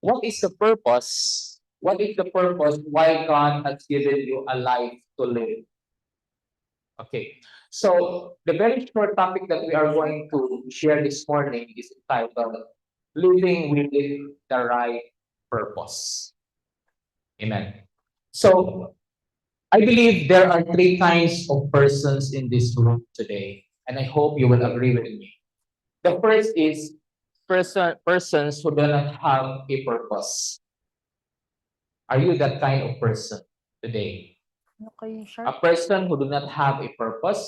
what is the purpose? What is the purpose why God has given you a life to live? Okay, so the very short topic that we are going to share this morning is entitled Living with the Right Purpose. Amen. So I believe there are three kinds of persons in this room today, and I hope you will agree with me. The first is persons who do not have a purpose. Are you that kind of person today? Okay, A sure. person who do not have a purpose.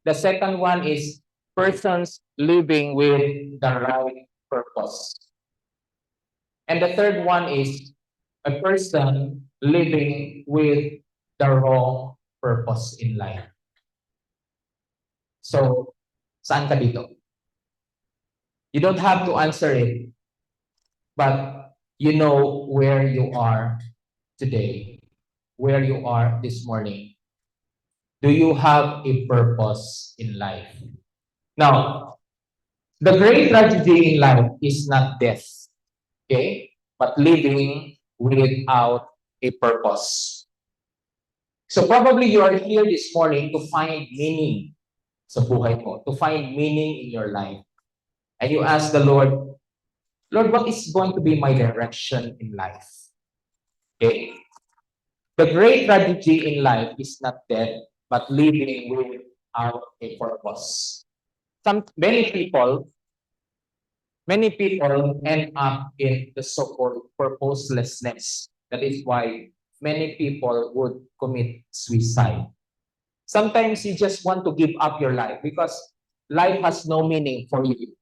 The second one is persons living with the right purpose. And the third one is a person living with the wrong purpose in life. So, saan ka dito? You don't have to answer it, but you know where you are today, where you are this morning. Do you have a purpose in life? Now, the great tragedy in life is not death, okay? But living without a purpose. So probably you are here this morning to find meaning sa buhay mo, to find meaning in your life. And you ask the Lord, Lord, what is going to be my direction in life? Okay? The great tragedy in life is not death, but living without a purpose. Many people end up in the so-called purposelessness. That is why many people would commit suicide. Sometimes you just want to give up your life because life has no meaning for you.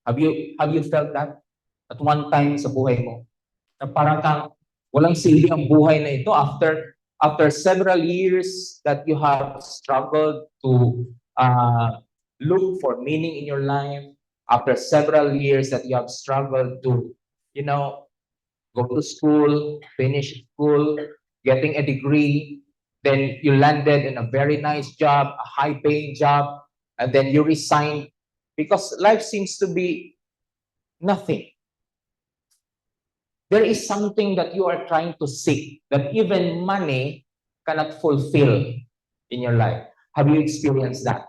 Have you felt that at one time sa buhay mo? Na parang kang walang silbi ang buhay na ito after several years that you have struggled to look for meaning in your life, after several years that you have struggled to, you know, go to school, finish school, getting a degree, then you landed in a very nice job, a high-paying job, and then you resigned because life seems to be nothing. There is something that you are trying to seek that even money cannot fulfill in your life. Have you experienced that?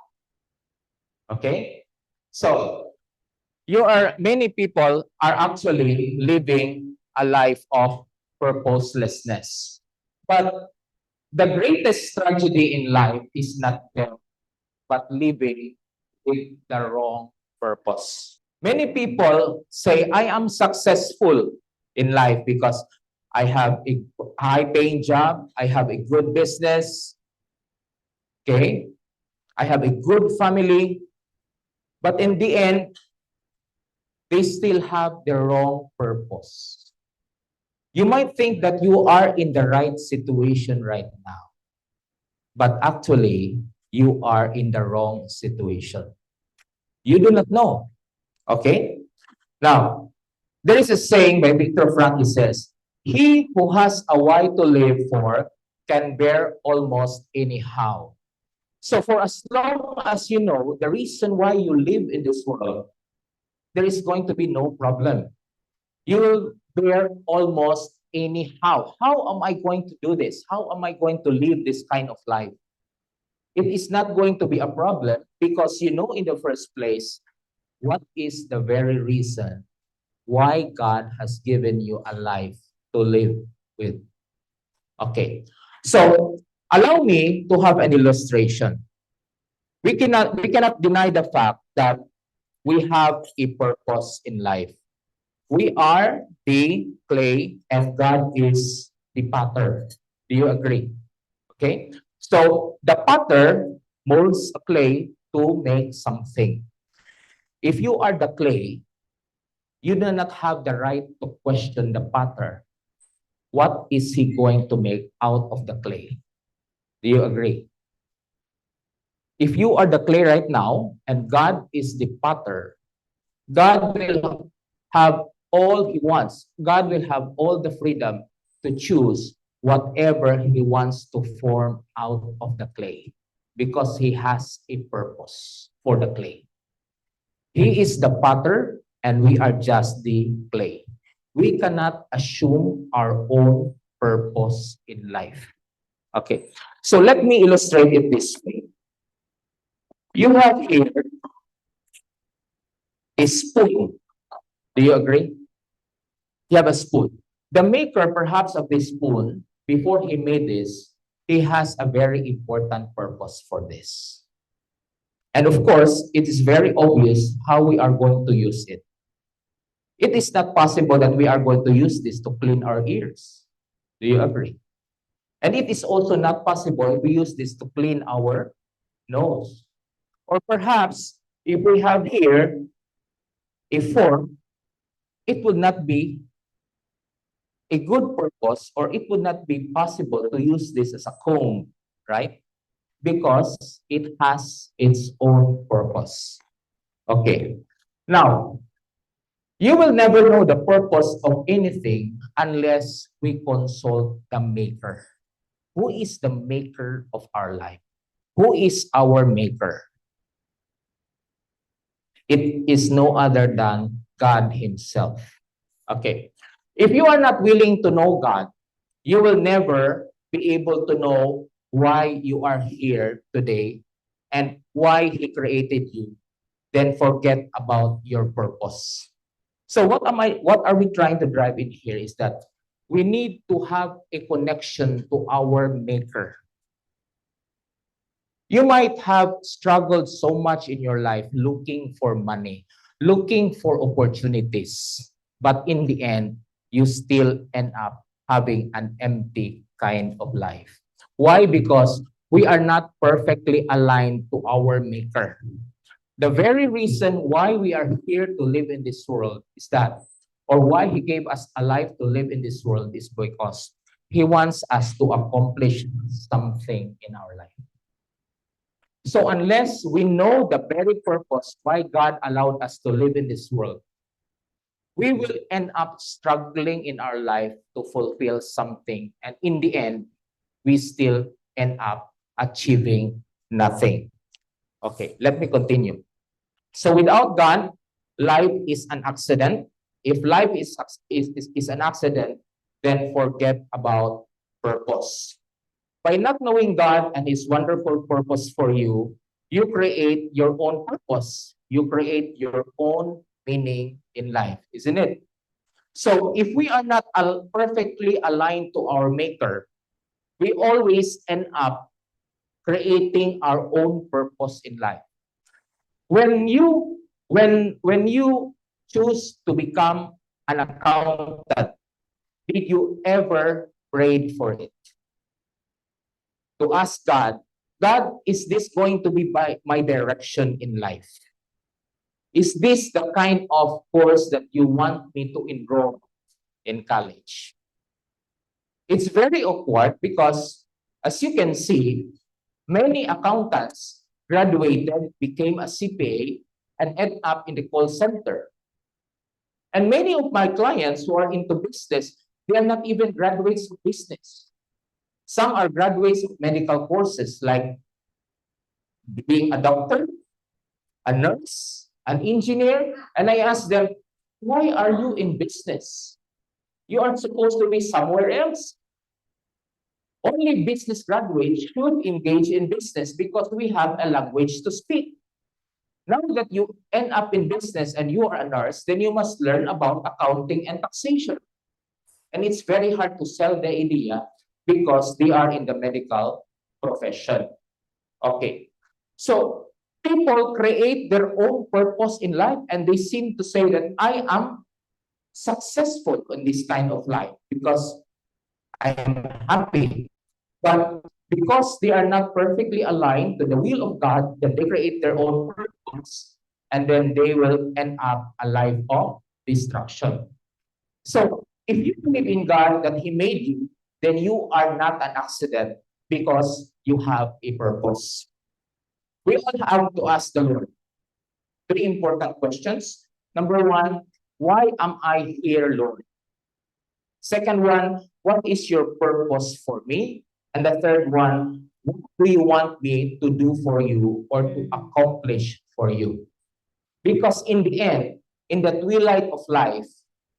Okay? So, many people are actually living a life of purposelessness. But the greatest tragedy in life is not death, but living with the wrong purpose. Many people say, I am successful in life because I have a high paying job, I have a good business, okay? I have a good family, but in the end, they still have the wrong purpose. You might think that you are in the right situation right now, but actually, you are in the wrong situation. You do not know. Okay? Now, there is a saying by Viktor Frankl. He says, he who has a why to live for can bear almost anyhow. So for as long as you know the reason why you live in this world, there is going to be no problem. You will bear almost anyhow. How am I going to do this? How am I going to live this kind of life? It is not going to be a problem because you know in the first place what is the very reason why God has given you a life to live with. Okay. So allow me to have an illustration. We cannot deny the fact that we have a purpose in life. We are the clay and God is the potter. Do you agree? Okay? So the potter molds a clay to make something. If you are the clay, you do not have the right to question the potter. What is he going to make out of the clay? Do you agree? If you are the clay right now and God is the potter, God will have all he wants. God will have all the freedom to choose whatever he wants to form out of the clay because he has a purpose for the clay. He is the potter and we are just the clay. We cannot assume our own purpose in life. Okay, so let me illustrate it this way. You have here a spoon. Do you agree? You have a spoon. The maker, perhaps, of this spoon, before he made this, he has a very important purpose for this. And of course, it is very obvious how we are going to use it. It is not possible that we are going to use this to clean our ears. Do you agree? And it is also not possible we use this to clean our nose. Or perhaps, if we have here a fork, it would not be a good purpose, or it would not be possible to use this as a comb, right? Because it has its own purpose. Okay. Now, you will never know the purpose of anything unless we consult the maker. Who is the maker of our life? Who is our maker? It is no other than God Himself. Okay. If you are not willing to know God, you will never be able to know why you are here today and why He created you. Then forget about your purpose. So what are we trying to drive in here is that we need to have a connection to our maker. You might have struggled so much in your life looking for money, looking for opportunities, but in the end, you still end up having an empty kind of life. Why? Because we are not perfectly aligned to our maker. The very reason why we are here to live in this world is that, or why He gave us a life to live in this world, is because He wants us to accomplish something in our life. So unless we know the very purpose why God allowed us to live in this world, we will end up struggling in our life to fulfill something. And in the end, we still end up achieving nothing. Okay, let me continue. So without God, life is an accident. If life is an accident, then forget about purpose. By not knowing God and His wonderful purpose for you, you create your own purpose. You create your own meaning in life, isn't it? So if we are not perfectly aligned to our Maker, we always end up creating our own purpose in life. When you choose to become an accountant, did you ever prayed for it? To ask God, God, is this going to be by my direction in life? Is this the kind of course that you want me to enroll in college? It's very awkward because, as you can see, many accountants graduated, became a CPA, and end up in the call center. And many of my clients who are into business, they are not even graduates of business. Some are graduates of medical courses like being a doctor, a nurse, an engineer. And I ask them, why are you in business? You aren't supposed to be somewhere else. Only business graduates should engage in business because we have a language to speak. Now that you end up in business and you are a nurse, then you must learn about accounting and taxation. And it's very hard to sell the idea because they are in the medical profession. Okay. So people create their own purpose in life and they seem to say that I am successful in this kind of life because I am happy. But because they are not perfectly aligned to the will of God, that they create their own purpose, and then they will end up a life of destruction. So if you believe in God that He made you, then you are not an accident because you have a purpose. We all have to ask the Lord three important questions. Number one, why am I here, Lord? Second one, what is your purpose for me? And the third one, what do you want me to do for you or to accomplish for you? Because in the end, in the twilight of life,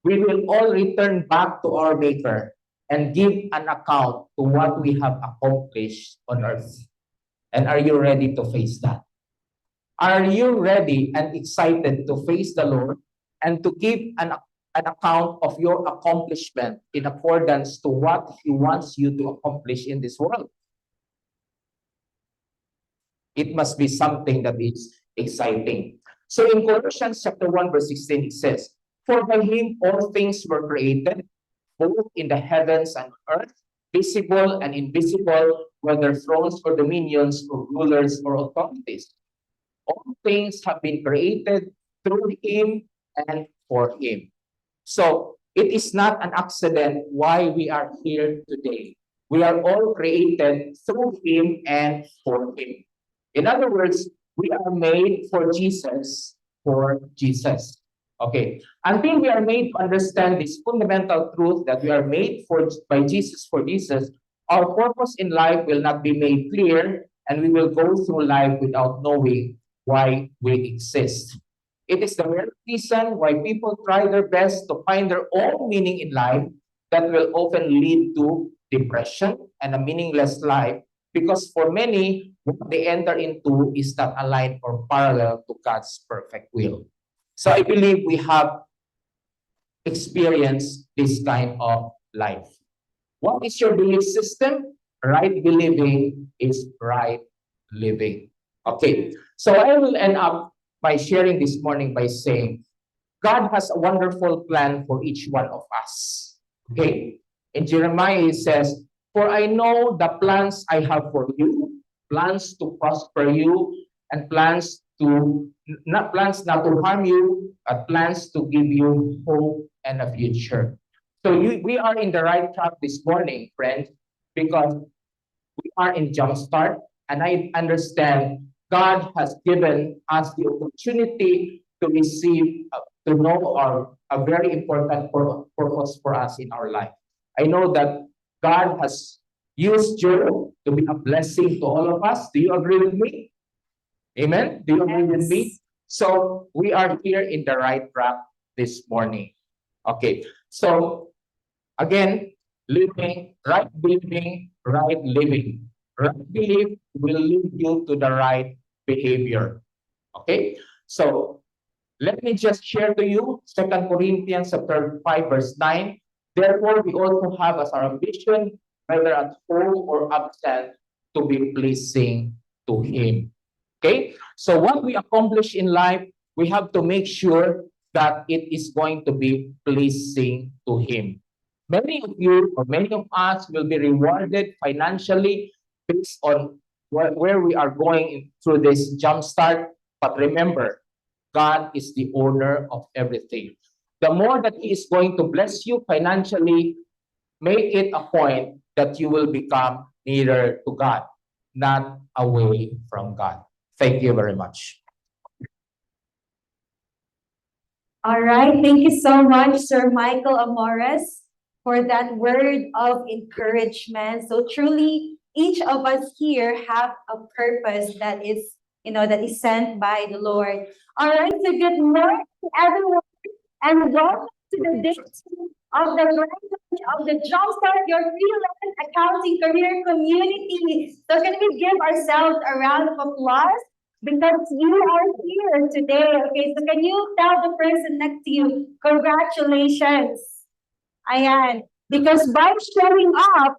we will all return back to our Maker and give an account to what we have accomplished on earth. And are you ready to face that? Are you ready and excited to face the Lord and to give an account of your accomplishment in accordance to what He wants you to accomplish in this world? It must be something that is exciting. So in Colossians chapter 1, verse 16, it says, "For by Him all things were created, both in the heavens and earth, visible and invisible, whether thrones or dominions or rulers or authorities. All things have been created through Him and for Him." So it is not an accident why we are here today. We are all created through Him and for Him. In other words, we are made for Jesus, for Jesus. Okay. Until we are made to understand this fundamental truth that we are made by Jesus for Jesus, our purpose in life will not be made clear, and we will go through life without knowing why we exist. It is the very reason why people try their best to find their own meaning in life that will often lead to depression and a meaningless life, because for many, what they enter into is not aligned or parallel to God's perfect will. So I believe we have experienced this kind of life. What is your belief system? Right believing is right living. Okay, so I will end up by sharing this morning by saying, God has a wonderful plan for each one of us. Okay, in Jeremiah it says, "For I know the plans I have for you, plans to prosper you, and plans not to harm you, but plans to give you hope and a future." So we are in the right track this morning, friends, because we are in Jumpstart, and I understand God has given us the opportunity to receive, to know a very important purpose for us in our life. I know that God has used Joe to be a blessing to all of us. Do you agree with me? Amen? Do you agree with me? So we are here in the right track this morning. Okay, so again, right believing, right living. Right belief will lead you to the right behavior. Okay, so let me just share to you 2 Corinthians chapter 5, verse 9. "Therefore, we also have as our ambition, whether at home or absent, to be pleasing to Him." Okay, so what we accomplish in life, we have to make sure that it is going to be pleasing to Him. Many of you or many of us will be rewarded financially based on where we are going through this jumpstart. But remember, God is the owner of everything. The more that He is going to bless you financially, make it a point that you will become nearer to God, not away from God. Thank you very much. All right. Thank you so much, Sir Michael Amores, for that word of encouragement. So truly, each of us here have a purpose that is, that is sent by the Lord. All right. So good morning, everyone, and welcome to the day of the Grand Launch of the Jumpstart Your Freelance Accounting Career Community. So can we give ourselves a round of applause? Because you are here today. Okay, so can you tell the person next to you, congratulations? Ayan. Because by showing up,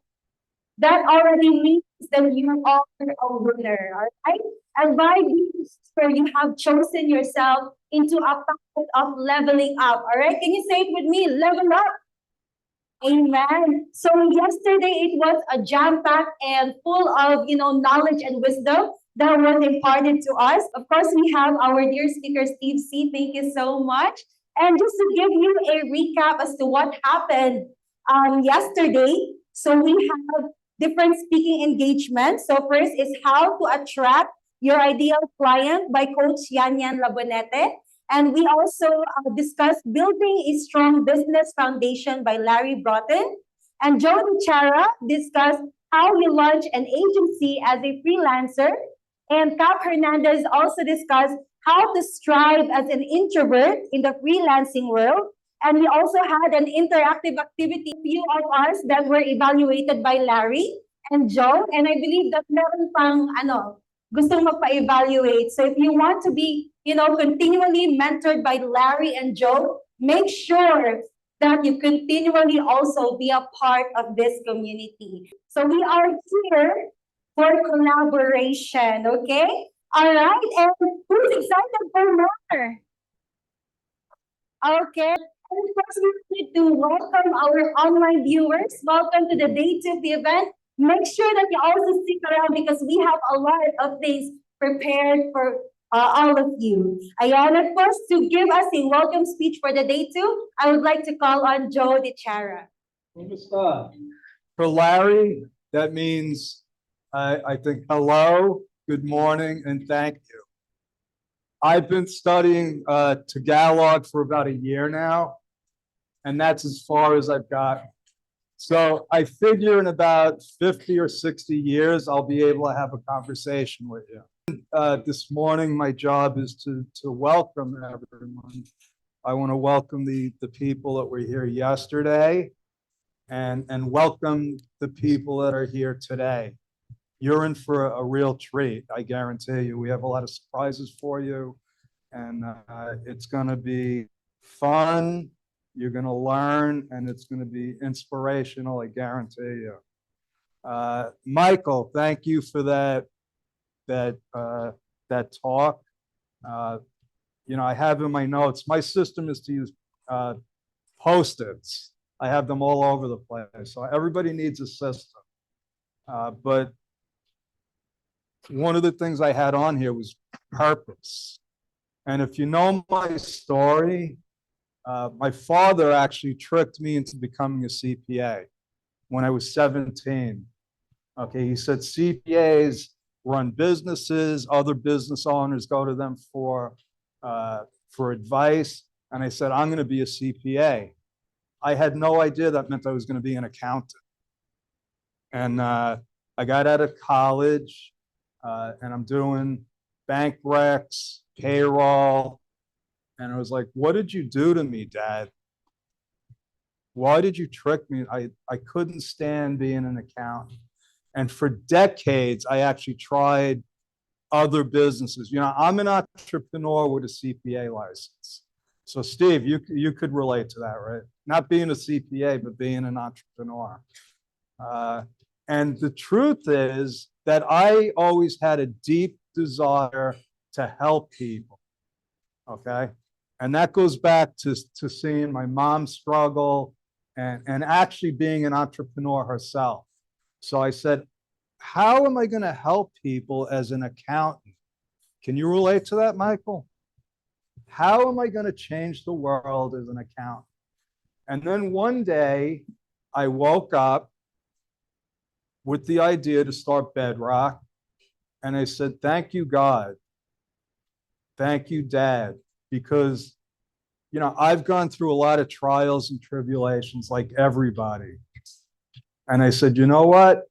that already means that you are a winner, all right? And by this, you have chosen yourself into a path of leveling up, all right? Can you say it with me? Level up. Amen. So yesterday it was a jam-packed and full of, knowledge and wisdom that was imparted to us. Of course, we have our dear speaker, Steve C. Thank you so much. And just to give you a recap as to what happened yesterday, so we have different speaking engagements. So first is how to attract your ideal client by Coach Yan Labonete. And we also discussed building a strong business foundation by Larry Broughton. And Joe Chara discussed how you launch an agency as a freelancer. And Cap Hernandez also discussed how to strive as an introvert in the freelancing world. And we also had an interactive activity. Few of us that were evaluated by Larry and Joe. And I believe that meron pang gustong magpa-evaluate. So if you want to be, continually mentored by Larry and Joe, make sure that you continually also be a part of this community. So we are here for collaboration, okay? All right, and who's excited for more? Okay, and of course, we need to welcome our online viewers. Welcome to the day 2 of the event. Make sure that you also stick around because we have a lot of things prepared for all of you. And of course, to give us a welcome speech for the day 2, I would like to call on Joe DiChara. For Larry, that means I think hello, good morning, and thank you. I've been studying Tagalog for about a year now, and that's as far as I've got. So I figure in about 50 or 60 years, I'll be able to have a conversation with you. This morning, my job is to welcome everyone. I want to welcome the people that were here yesterday and welcome the people that are here today. You're in for a real treat, I guarantee you. We have a lot of surprises for you, and it's going to be fun. You're going to learn, and it's going to be inspirational, I guarantee you. Michael, thank you for that talk. I have in my notes, my system is to use Post-its. I have them all over the place. So everybody needs a system. But one of the things I had on here was purpose. And if you know my story, my father actually tricked me into becoming a CPA when I was 17. Okay, he said CPAs run businesses, other business owners go to them for advice. And I said, I'm going to be a CPA. I had no idea that meant I was going to be an accountant. And I got out of college and I'm doing bank recs, payroll. And I was like, what did you do to me, Dad? Why did you trick me? I couldn't stand being an accountant. And for decades, I actually tried other businesses. I'm an entrepreneur with a CPA license. So Steve, you could relate to that, right? Not being a CPA, but being an entrepreneur. And the truth is that I always had a deep desire to help people, okay? And that goes back to seeing my mom struggle and actually being an entrepreneur herself. So I said, how am I going to help people as an accountant? Can you relate to that, Michael? How am I going to change the world as an accountant? And then one day I woke up with the idea to start Bedrock. And I said, thank you, God. Thank you, Dad. Because, I've gone through a lot of trials and tribulations like everybody. And I said, you know what?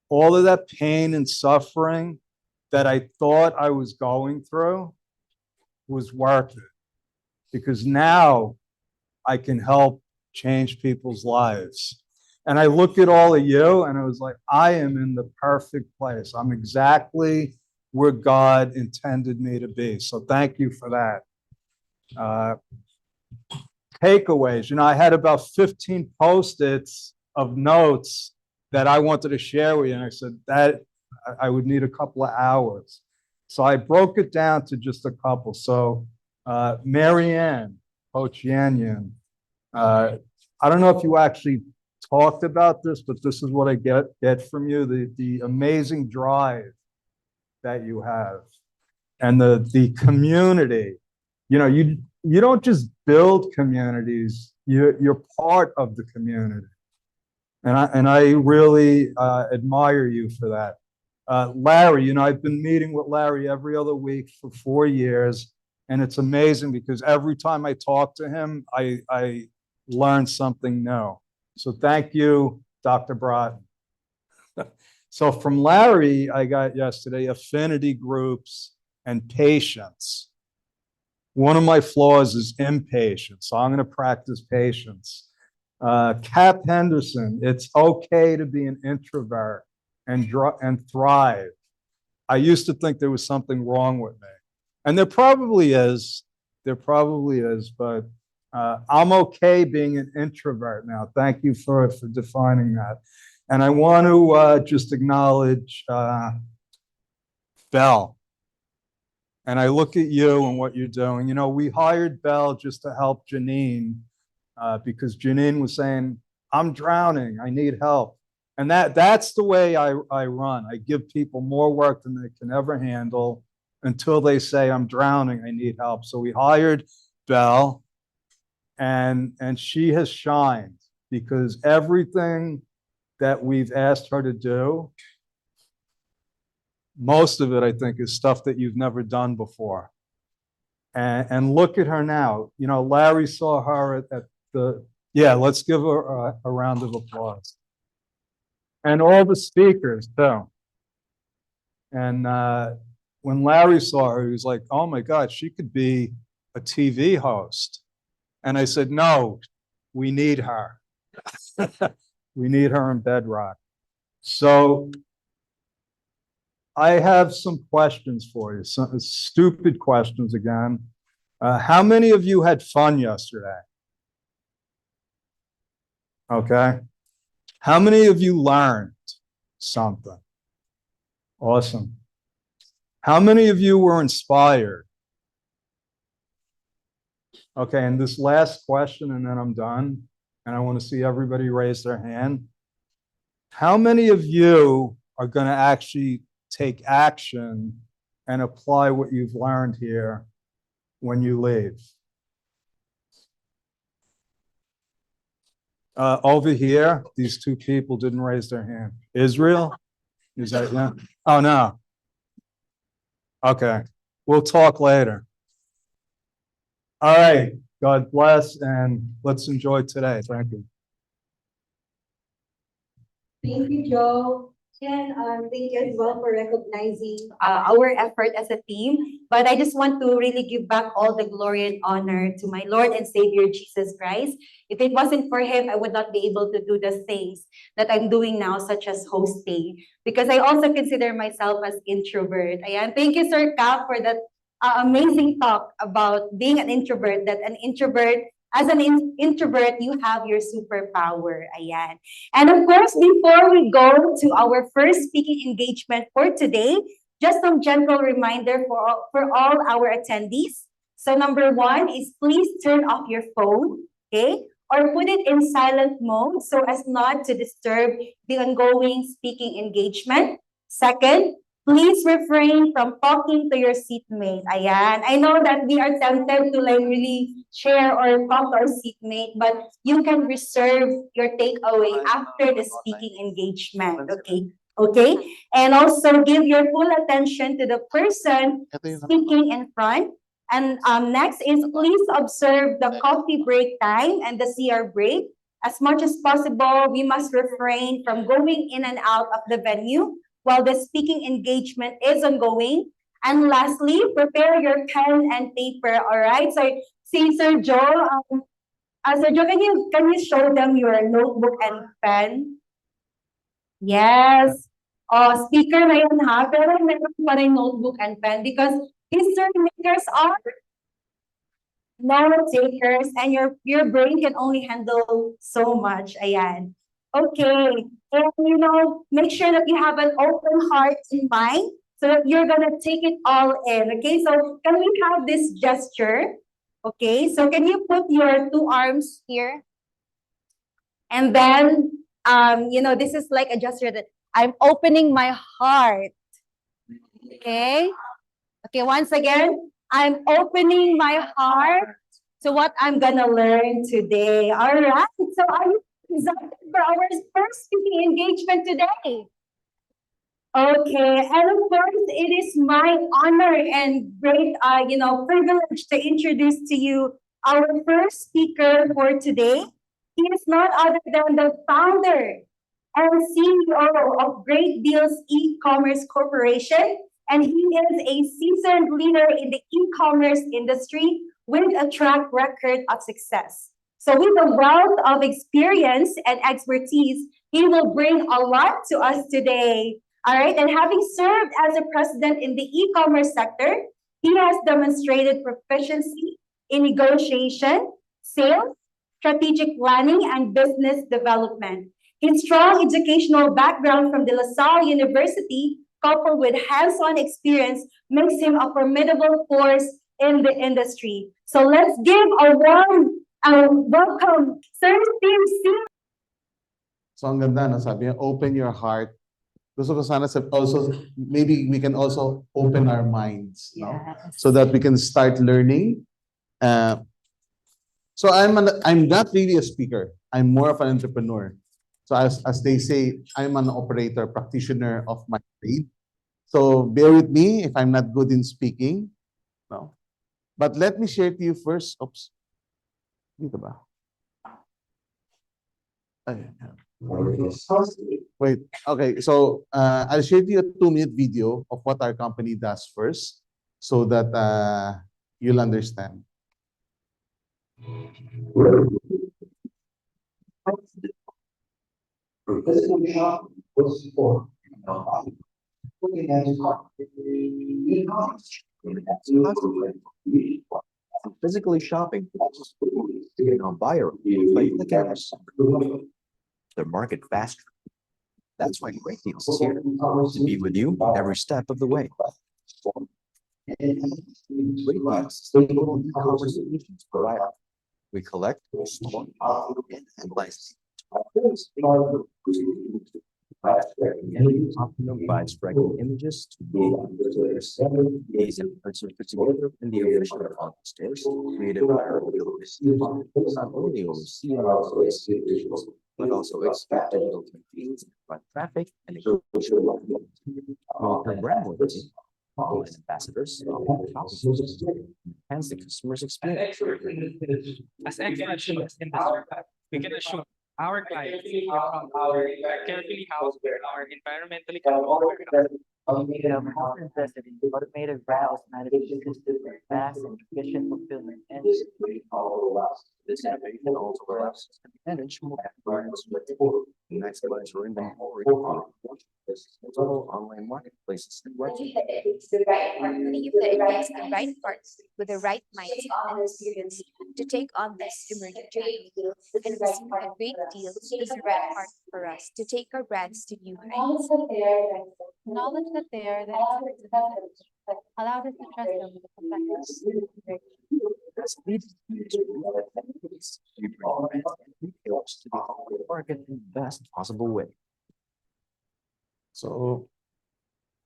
All of that pain and suffering that I thought I was going through was worth it. Because now I can help change people's lives. And I look at all of you and I was like, I am in the perfect place. I'm exactly where God intended me to be. So thank you for that. Takeaways. I had about 15 Post-its of notes that I wanted to share with you. And I said that I would need a couple of hours. So I broke it down to just a couple. So Marianne, Coach Yan, I don't know if you actually talked about this, but this is what I get from you, the amazing drive that you have and the community. You don't just build communities, you're part of the community. And I really admire you for that. Larry, I've been meeting with Larry every other week for 4 years. And it's amazing because every time I talk to him, I learn something new. So thank you, Dr. Broughton. So from Larry, I got yesterday affinity groups and patience. One of my flaws is impatience, so I'm going to practice patience. Cap Henderson, it's okay to be an introvert and thrive. I used to think there was something wrong with me, and there probably is. But I'm okay being an introvert now. Thank you for defining that. And I want to just acknowledge Belle. And I look at you and what you're doing. You know, we hired Belle just to help Janine because Janine was saying, I'm drowning, I need help. And that's the way I run. I give people more work than they can ever handle until they say, I'm drowning, I need help. So we hired Belle, and she has shined because everything that we've asked her to do, most of it, I think, is stuff that you've never done before. And look at her now. You know, Larry saw her at the, yeah, let's give her a round of applause. And all the speakers, too. And when Larry saw her, he was like, oh my God, she could be a TV host. And I said, no, we need her. We need her in Bedrock. So I have some questions for you, some stupid questions again. How many of you had fun yesterday? Okay. How many of you learned something? Awesome. How many of you were inspired? Okay, and this last question, and then I'm done. And I want to see everybody raise their hand. How many of you are going to actually take action and apply what you've learned here when you leave? Over here, these two people didn't raise their hand. Israel? Is that, yeah? Oh, no. Okay, we'll talk later. All right, God bless, and let's enjoy today. Thank you. Thank you, Joe. And thank you as well for recognizing our effort as a team. But I just want to really give back all the glory and honor to my Lord and Savior Jesus Christ. If it wasn't for him, I would not be able to do the things that I'm doing now, such as hosting, because I also consider myself as introvert. Ayan. Thank you, Sir Cap, for that amazing talk about being an introvert, that an introvert, as an introvert, you have your superpower. Ayan. And of course, before we go to our first speaking engagement for today, just some gentle reminder for all our attendees. So number one is please turn off your phone, okay? Or put it in silent mode so as not to disturb the ongoing speaking engagement. Second, please refrain from talking to your seatmate. Ayan. I know that we are tempted to like really share or talk to our seatmate, but you can reserve your takeaway after the speaking engagement. Okay. Okay. And also give your full attention to the person speaking in front. And next is please observe the coffee break time and the CR break. As much as possible, we must refrain from going in and out of the venue while the speaking engagement is ongoing. And lastly, prepare your pen and paper, all right? So, see, Sir Joe, Sir Joe, can you show them your notebook and pen? Yes. Speaker na yun ha, pero meron pa rin notebook and pen because history makers are note takers and your brain can only handle so much. Ayan. Okay. And you know, make sure that you have an open heart in mind so that you're gonna take it all in. Okay, so can we have this gesture? Okay, so can you put your two arms here? And then you know, this is like a gesture that I'm opening my heart. Okay. Okay, once again, I'm opening my heart to what I'm gonna learn today. All right. So are you excited for our first speaking engagement today? Okay, and of course, it is my honor and great, you know, privilege to introduce to you our first speaker for today. He is not other than the founder and CEO of Great Deals E-Commerce Corporation. and he is a seasoned leader in the e-commerce industry with a track record of success. So with a wealth of experience and expertise, he will bring a lot to us today. All right, and having served as a president in the e-commerce sector, he has demonstrated proficiency in negotiation, sales, strategic planning, and business development. His strong educational background from the LaSalle University, coupled with hands-on experience, makes him a formidable force in the industry. So let's give a warm welcome, Sir Steve C. So ang ganda, no? Sabi niya, open your heart. Gusto ko sana also, maybe we can also open our minds, no? So that we can start learning. So I'm not really a speaker. I'm more of an entrepreneur. So as they say, I'm an operator, practitioner of my trade. So bear with me if I'm not good in speaking, no? But let me share to you first. Oops. Dito ba? Ay, wait, okay. So I'll share to you a 2-minute video of what our company does first so that you'll understand. Physically shopping, buyer by clickers, the market faster. That's why Great Deals is here to be with you every step of the way. Great Deals is the global e-commerce solutions provider. We collect, store, and analyze. Provides fragment images to these inputs are put together in the official online stores created by our not only oversee but also expect digital campaigns by traffic and long-term brand loyalty. Online ambassadors enhance the customer's experience. As experts in this industry, we can assure our clients from our carefully housed, our environmentally controlled warehouses. We have also invested in automated warehouse management systems for fast and efficient fulfillment and security. This innovation also allows us to manage more environments with maximize our inventory on total online marketplaces and websites. It's the right part. Believe that it takes the right parts with the right mindset and experience to take on this emerging journey. And we see a great deal is the right part for us to take our brands to new heights. Knowledge that they are the experts in the industry allowed us to trust them with the professionals. As leaders in the industry, we bring brands and retailers to the market in the best possible way. So,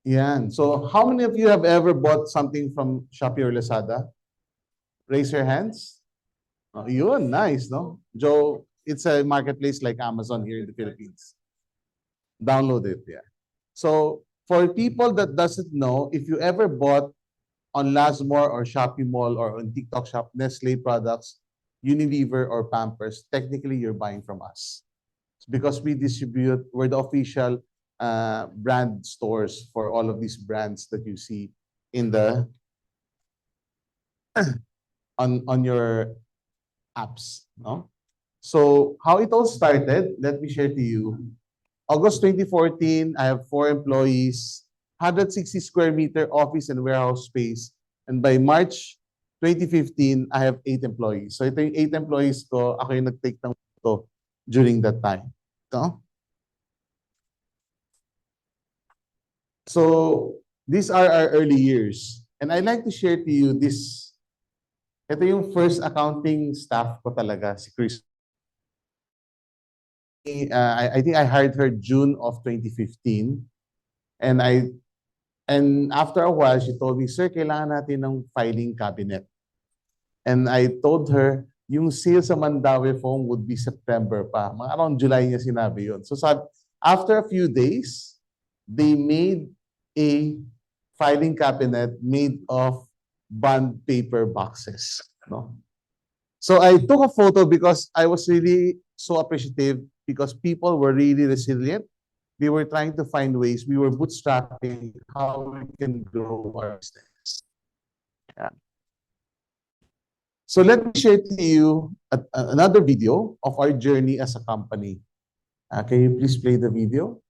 yan. So how many of you have ever bought something from Shopee or Lazada? Raise your hands. Oh, yun, nice, no? Joe, it's a marketplace like Amazon here in the Philippines. Download it, yeah. So for people that doesn't know, if you ever bought on Lazmore or Shopee Mall or on TikTok Shop, Nestle products, Unilever or Pampers, technically you're buying from us. It's because we distribute, we're the official brand stores for all of these brands that you see in the on your apps, no? So how it all started, let me share to you. August 2014, I have 4 employees, 160 square meter office and warehouse space. And by March 2015, I have 8 employees. So ito yung 8 employees ko, ako yung nag-take ng photo during that time. No? So these are our early years. And I'd like to share to you this. Ito yung first accounting staff ko talaga, si Chris. I think I hired her June of 2015. And after a while, she told me, sir, kailangan natin ng filing cabinet. And I told her, yung sale sa Mandawi phone would be September pa. Mga around July niya sinabi yun. So after a few days, they made a filing cabinet made of bond paper boxes. No? So I took a photo because I was really so appreciative because people were really resilient. they were trying to find ways, we were bootstrapping how we can grow our business. Yeah. So let me share to you another video of our journey as a company. Can you please play the video?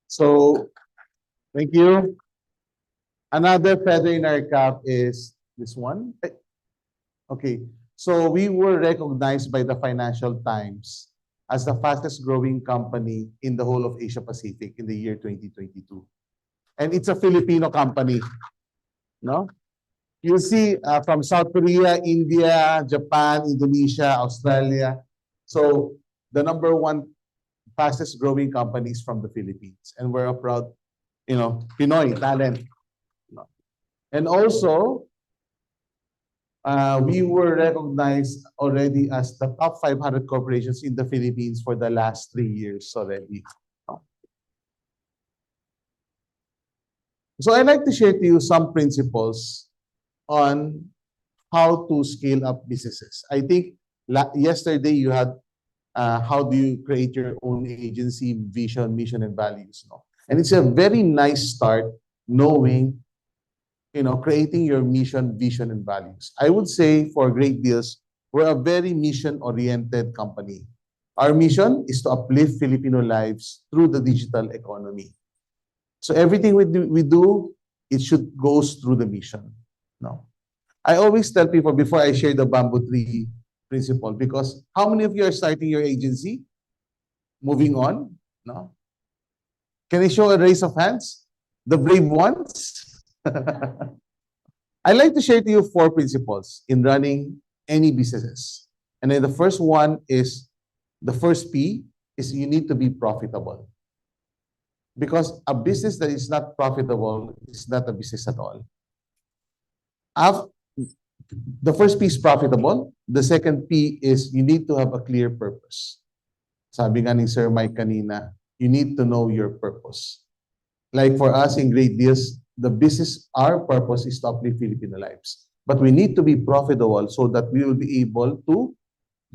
So, thank you. Another feather in our cap is this one. Okay, so we were recognized by the Financial Times as the fastest growing company in the whole of Asia Pacific in the year 2022. And it's a Filipino company, no? You see from South Korea, India, Japan, Indonesia, Australia. So the number one fastest growing company is from the Philippines. And we're a proud, Pinoy talent. And also, we were recognized already as the top 500 corporations in the Philippines for the last 3 years already. So I'd like to share to you some principles on how to scale up businesses. I think yesterday you had how do you create your own agency, vision, mission, and values. No? And it's a very nice start knowing, creating your mission, vision, and values. I would say for Great Deals, we're a very mission-oriented company. Our mission is to uplift Filipino lives through the digital economy. So everything we do, it should goes through the mission. No, I always tell people before I share the bamboo tree principle, because how many of you are starting your agency? Moving on, no? Can I show a raise of hands? The brave ones? I'd like to share to you 4 principles in running any businesses. And then the first one is, the first P is you need to be profitable. Because a business that is not profitable is not a business at all. The first P is profitable. The second P is you need to have a clear purpose. Sabi nga ni Sir Mike kanina, you need to know your purpose. Like for us in Great Deals, the business, our purpose is to uplift Filipino lives. But we need to be profitable so that we will be able to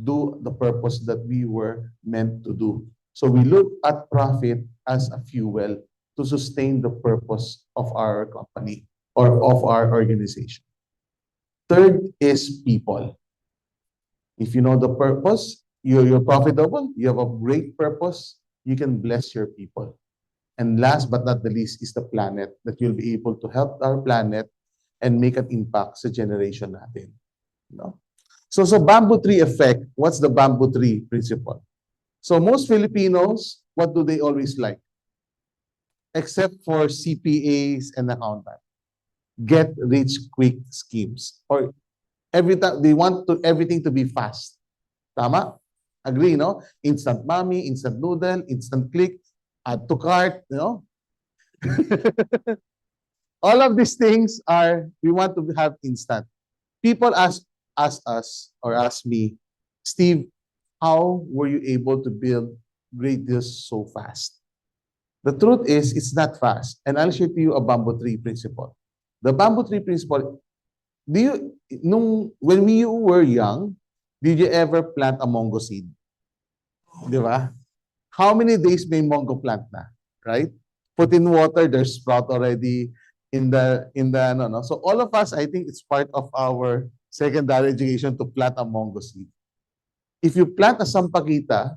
do the purpose that we were meant to do. So we look at profit as a fuel to sustain the purpose of our company or of our organization. Third is people. If you know the purpose, you're profitable, you have a great purpose, you can bless your people. And last but not the least is the planet, that you'll be able to help our planet and make an impact sa generation natin. No? So bamboo tree effect, what's the bamboo tree principle? So most Filipinos, what do they always like? Except for CPAs and accountants. Get rich quick schemes. Or every time they want everything to be fast. Tama? Agree, no? Instant mommy, instant noodle, instant click, add to cart, All of these things we want to have instant. People ask us or ask me, Steve, how were you able to build Great Deals so fast? The truth is, it's not fast. And I'll share to you a bamboo tree principle. The bamboo tree principle, when we were young, did you ever plant a mango seed? Di ba? How many days may mango plant na? Right? Put in water, there's sprout already no. So all of us, I think it's part of our secondary education to plant a mango seed. If you plant a sampaguita,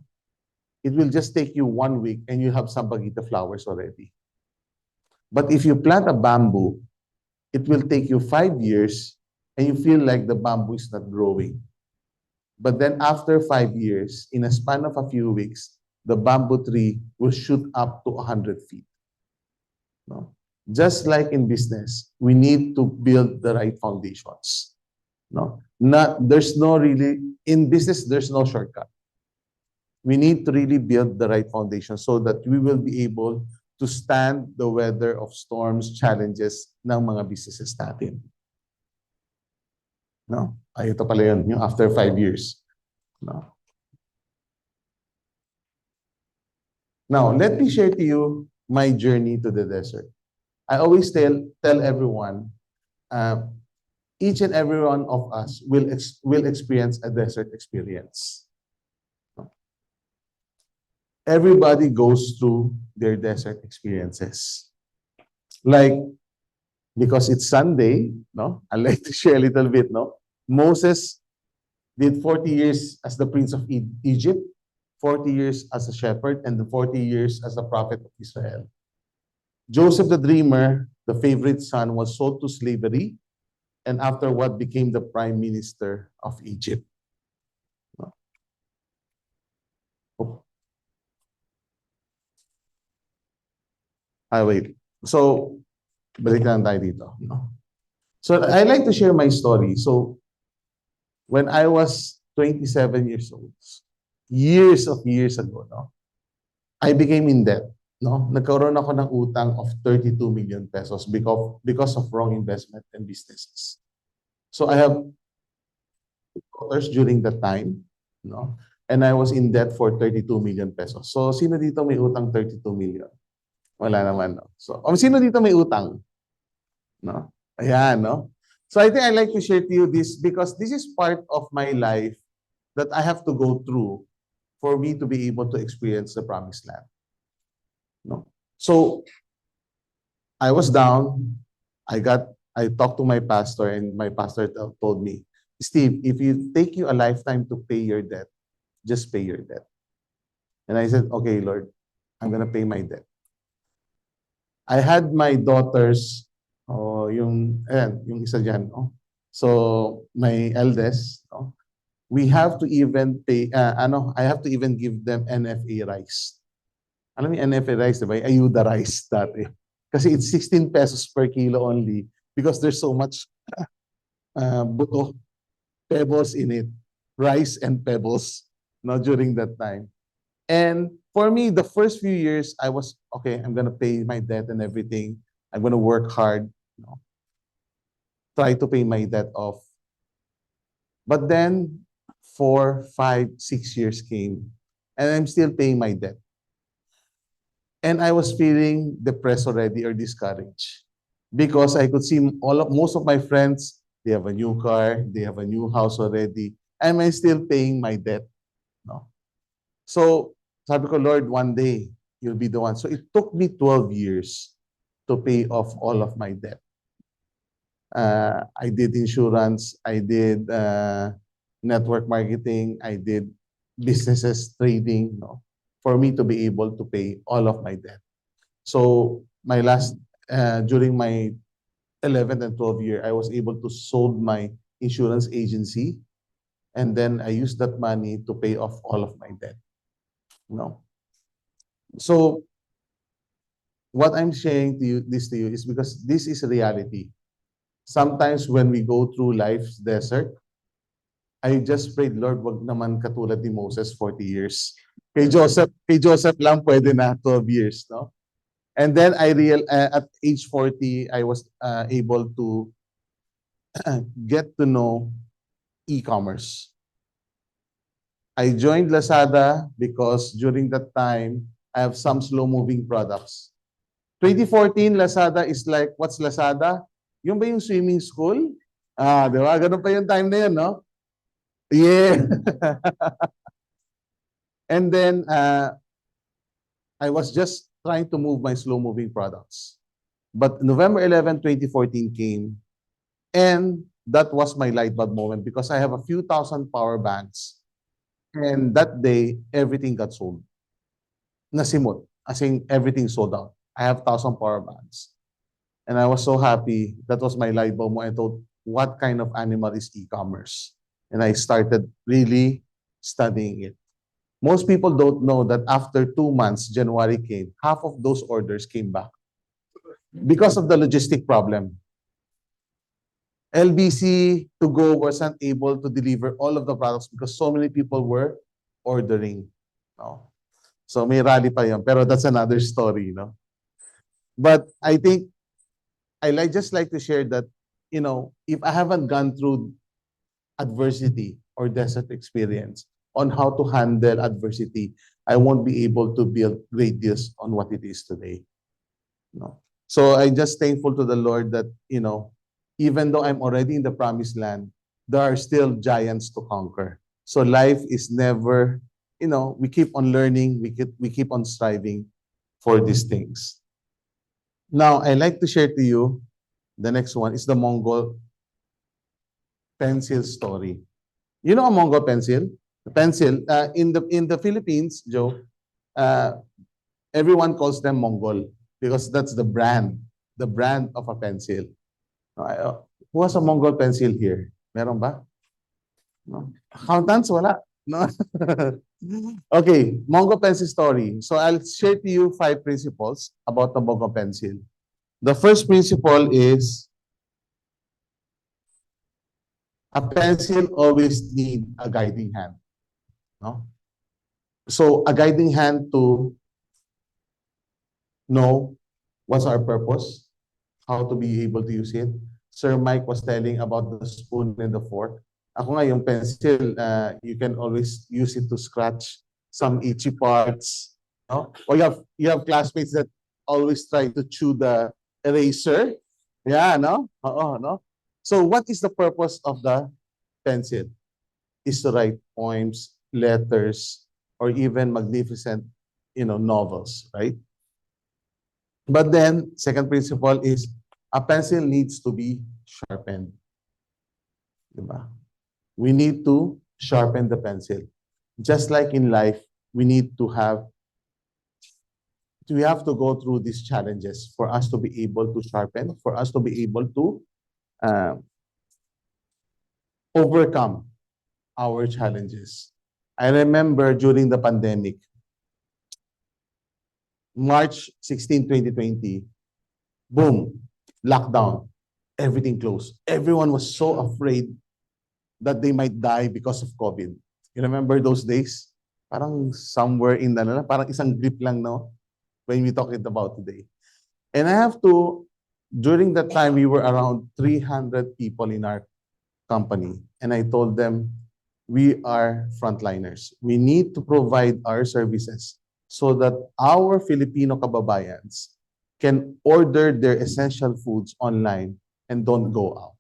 it will just take you 1 week and you have sampaguita flowers already. But if you plant a bamboo, it will take you 5 years and you feel like the bamboo is not growing. But then after 5 years, in a span of a few weeks, the bamboo tree will shoot up to 100 feet. No? Just like in business, we need to build the right foundations. No? There's no really, in business, there's no shortcut. We need to really build the right foundation so that we will be able to stand the weather of storms, challenges ng mga businesses natin. No? Ay, ito pala yun, yung after 5 years. No? Now, let me share to you my journey to the desert. I always tell everyone, each and every one of us will experience a desert experience. Everybody goes through their desert experiences. Like, because it's Sunday, no? I like to share a little bit, no? Moses did 40 years as the prince of Egypt, 40 years as a shepherd, and 40 years as a prophet of Israel. Joseph the dreamer, the favorite son, was sold to slavery, and afterward became the prime minister of Egypt. Wait. So, balik lang tayo dito. No? So, I like to share my story. So, when I was 27 years old, years ago, no, I became in debt. No? Nagkaroon ako ng utang of 32 million pesos because of wrong investment and businesses. So, I have daughters during that time, no? And I was in debt for 32 million pesos. So, sino dito may utang 32 million? Wala naman, no? So, sino dito may utang? No? Ayan, no? So, I think I like to share to you this because this is part of my life that I have to go through for me to be able to experience the promised land. No? So, I was down. I talked to my pastor and my pastor told me, Steve, if it take you a lifetime to pay your debt, just pay your debt. And I said, okay, Lord, I'm gonna pay my debt. I had my daughters, yung isa dyan, no? So, my eldest, no? We have to even pay, I have to even give them NFA rice. Alam mo yung NFA rice, diba? Ayuda rice dati. Kasi it's 16 pesos per kilo only because there's so much buto, pebbles in it, rice and pebbles, no, during that time. And for me, the first few years, I was, okay, I'm going to pay my debt and everything. I'm going to work hard, you know, try to pay my debt off. But then 4, 5, 6 years came and I'm still paying my debt. And I was feeling depressed already or discouraged because I could see most of my friends, they have a new car, they have a new house already, and I'm still paying my debt. No? So, sabi ko, Lord, one day, you'll be the one. So, it took me 12 years to pay off all of my debt. I did insurance, I did network marketing, I did businesses, trading, no, for me to be able to pay all of my debt. So, my last, during my 11th and 12th year, I was able to sold my insurance agency, and then I used that money to pay off all of my debt. No. So, what I'm sharing to you is because this is reality. Sometimes when we go through life's desert, I just prayed, Lord, wag naman katulad ni Moses 40 years. Kay Joseph lang pwede na 12 years, no? And then at age 40, I was able to get to know e-commerce. I joined Lazada because during that time, I have some slow-moving products. 2014, Lazada is like, what's Lazada? Yung ba yung swimming school? Di ba? Ganun pa yung time na yun, no? Yeah. And then, I was just trying to move my slow-moving products. But November 11, 2014 came, and that was my light bulb moment because I have a few thousand power banks. And that day, everything got sold. Nasimot. As in, everything sold out. I have 1,000 power banks. And I was so happy. That was my light bulb moment. I thought, what kind of animal is e-commerce? And I started really studying it. Most people don't know that after 2 months, January came, half of those orders came back because of the logistic problem. LBC to go wasn't able to deliver all of the products because so many people were ordering. No? So may rally pa yun, pero that's another story, no? But I think just like to share that, if I haven't gone through adversity or desert experience on how to handle adversity, I won't be able to build great deals on what it is today. No. So I'm just thankful to the Lord that, even though I'm already in the promised land, there are still giants to conquer. So life is never, we keep on learning, we keep on striving for these things. Now, I'd like to share to you, the next one is the Mongol pencil story. You know a Mongol pencil? The pencil, in the Philippines, Joe, everyone calls them Mongol because that's the brand of a pencil. Who has a Mongol pencil here? Meron ba? No. Accountants, wala. No. Okay, Mongol pencil story. So I'll share to you 5 principles about the Mongol pencil. The first principle is a pencil always need a guiding hand. No? So a guiding hand to know what's our purpose, how to be able to use it. Sir Mike was telling about the spoon and the fork. Ako nga, yung pencil, you can always use it to scratch some itchy parts. No? Or you have classmates that always try to chew the eraser. Yeah, no? No? So what is the purpose of the pencil? Is to write poems, letters, or even magnificent, novels, right? But then, second principle is a pencil needs to be sharpened. Diba? We need to sharpen the pencil. Just like in life, we have to go through these challenges for us to be able to sharpen, for us to be able to overcome our challenges. I remember during the pandemic, March 16, 2020, boom, lockdown, everything closed. Everyone was so afraid that they might die because of COVID. You remember those days? Parang somewhere in parang isang grip lang, no? When we talk it about today. And I have to, during that time, we were around 300 people in our company. And I told them, we are frontliners. We need to provide our services so that our Filipino kababayans can order their essential foods online and don't go out.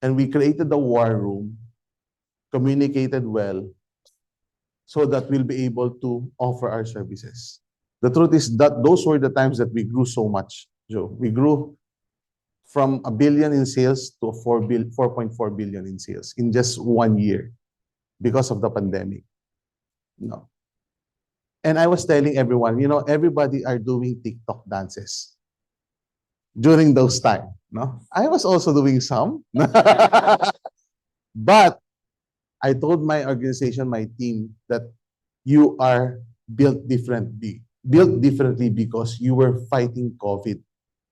And we created the war room, communicated well, so that we'll be able to offer our services. The truth is that those were the times that we grew so much, Joe. We grew from $1 billion in sales to 4.4 billion in sales in just 1 year because of the pandemic. No. And I was telling everyone, everybody are doing TikTok dances during those times. No, I was also doing some. But I told my organization, my team, that you are built differently because you were fighting COVID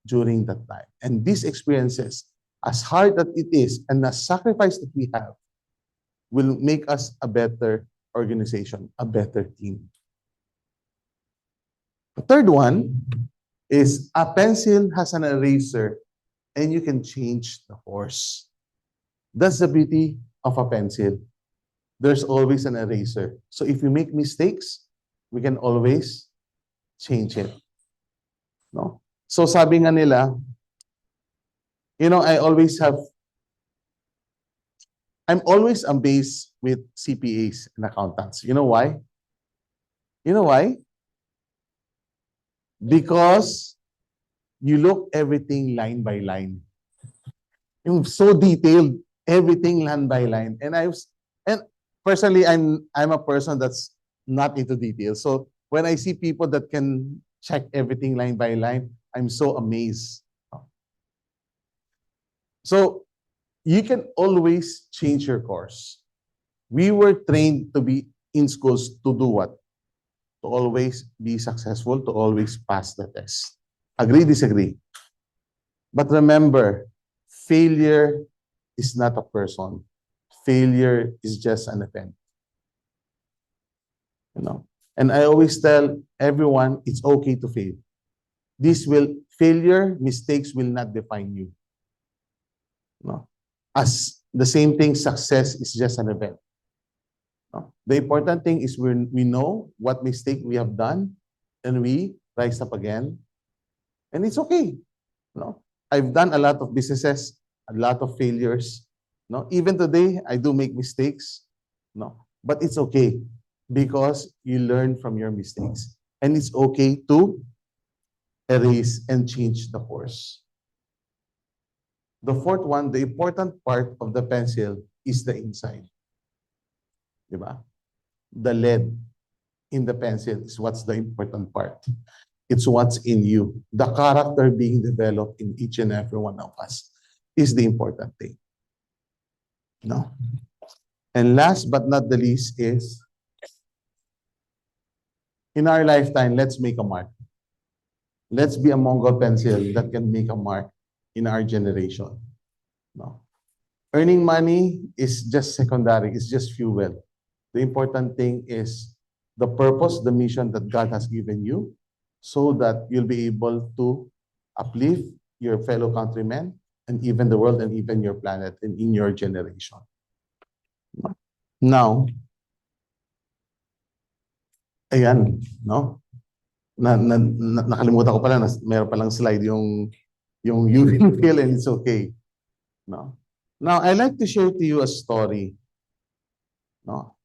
during that time. And these experiences, as hard as it is and the sacrifice that we have, will make us a better organization, a better team. The third one is a pencil has an eraser and you can change the horse. That's the beauty of a pencil. There's always an eraser. So if you make mistakes, we can always change it. No? So sabi nga nila, I'm always amazed with CPAs and accountants. You know why? You know why? Because you look everything line by line. Yung so detailed, everything line by line. And personally, I'm a person that's not into details. So when I see people that can check everything line by line, I'm so amazed. So you can always change your course. We were trained to be in schools to do what? To always be successful, to always pass the test. Agree, disagree? But remember, failure is not a person. Failure is just an event. And I always tell everyone it's okay to fail. Failure, mistakes will not define you. No. As the same thing, success is just an event. No. The important thing is we know what mistake we have done and we rise up again. And it's okay. No. I've done a lot of businesses, a lot of failures. No. Even today, I do make mistakes. No. But it's okay because you learn from your mistakes. And it's okay to erase and change the course. The fourth one, the important part of the pencil is the inside. Diba? The lead in the pencil is what's the important part. It's what's in you. The character being developed in each and every one of us is the important thing. No? And last but not the least is, in our lifetime, let's make a mark. Let's be a Mongol pencil that can make a mark in our generation. No. Earning money is just secondary, it's just fuel. The important thing is the purpose, the mission that God has given you so that you'll be able to uplift your fellow countrymen and even the world and even your planet and in your generation. Now, ayan, no? Nakalimutan ko pala, meron palang slide yung you will feel and it's okay. No? Now, I'd like to share to you a story. No?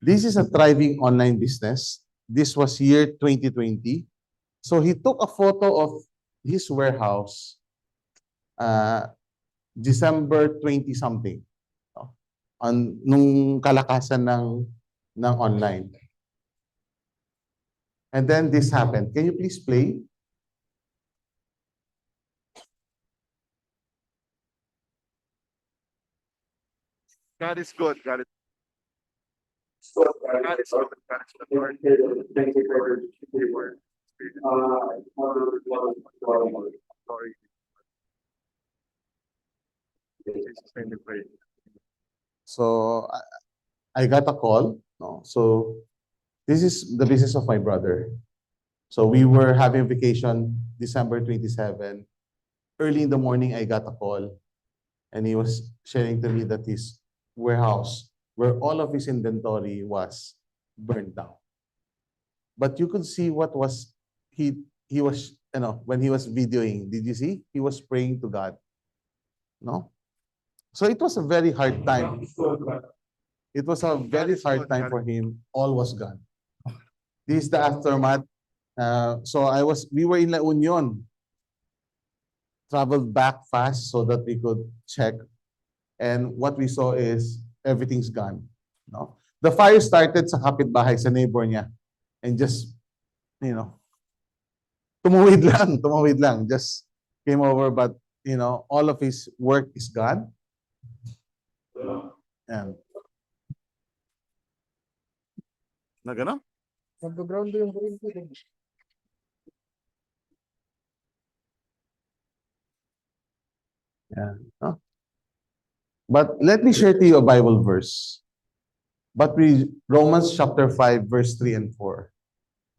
This is a thriving online business. This was year 2020. So he took a photo of his warehouse December 20 something. No? Nung kalakasan ng online. And then this happened. Can you please play? God is good. God is good. God is good. God is good. Thank you for your word. Sorry. So I got a call. No? So this is the business of my brother. So we were having vacation December 27. Early in the morning, I got a call. And he was sharing to me that his warehouse, where all of his inventory was burned down. But you could see what was, he was, when he was videoing, did you see? He was praying to God. No? So it was a very hard time. It was a very hard time for him. All was gone. This is the aftermath. So we were in La Union. Traveled back fast so that we could check. And what we saw is everything's gone. No? The fire started sa kapitbahay, sa neighbor niya. And just, tumuwid lang. Just came over, but, all of his work is gone. And, na gano'n? Nag-ground yung yeah. No? But let me share to you a Bible verse. Romans chapter 5, verse 3 and 4.